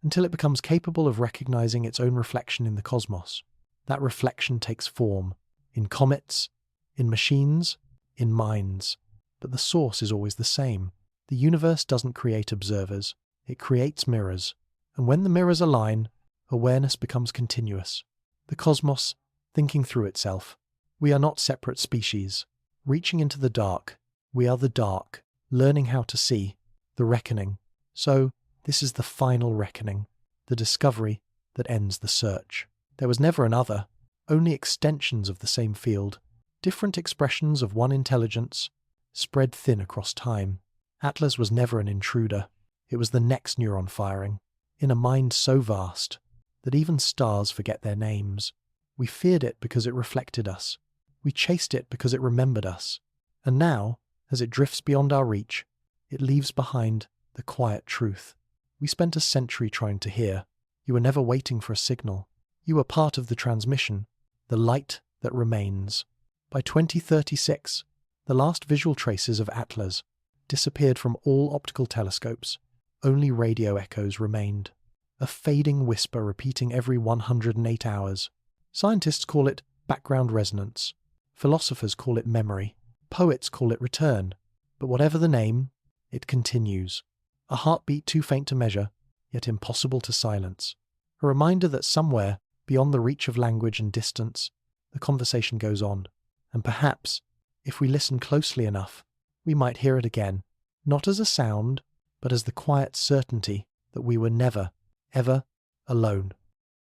until it becomes capable of recognizing its own reflection in the cosmos. That reflection takes form in comets, in machines, in minds. But the source is always the same. The universe doesn't create observers. It creates mirrors. And when the mirrors align, awareness becomes continuous. The cosmos, thinking through itself. We are not separate species. Reaching into the dark. We are the dark. Learning how to see. The reckoning. So, this is the final reckoning. The discovery that ends the search. There was never another. Only extensions of the same field. Different expressions of one intelligence, spread thin across time. Atlas was never an intruder. It was the next neuron firing, in a mind so vast that even stars forget their names. We feared it because it reflected us. We chased it because it remembered us. And now, as it drifts beyond our reach, it leaves behind the quiet truth. We spent a century trying to hear. You were never waiting for a signal. You were part of the transmission, the light that remains. By 2036, the last visual traces of Atlas disappeared from all optical telescopes. Only radio echoes remained. A fading whisper repeating every 108 hours. Scientists call it background resonance. Philosophers call it memory. Poets call it return. But whatever the name, it continues. A heartbeat too faint to measure, yet impossible to silence. A reminder that somewhere, beyond the reach of language and distance, the conversation goes on. And perhaps, if we listen closely enough, we might hear it again, not as a sound, but as the quiet certainty that we were never, ever alone.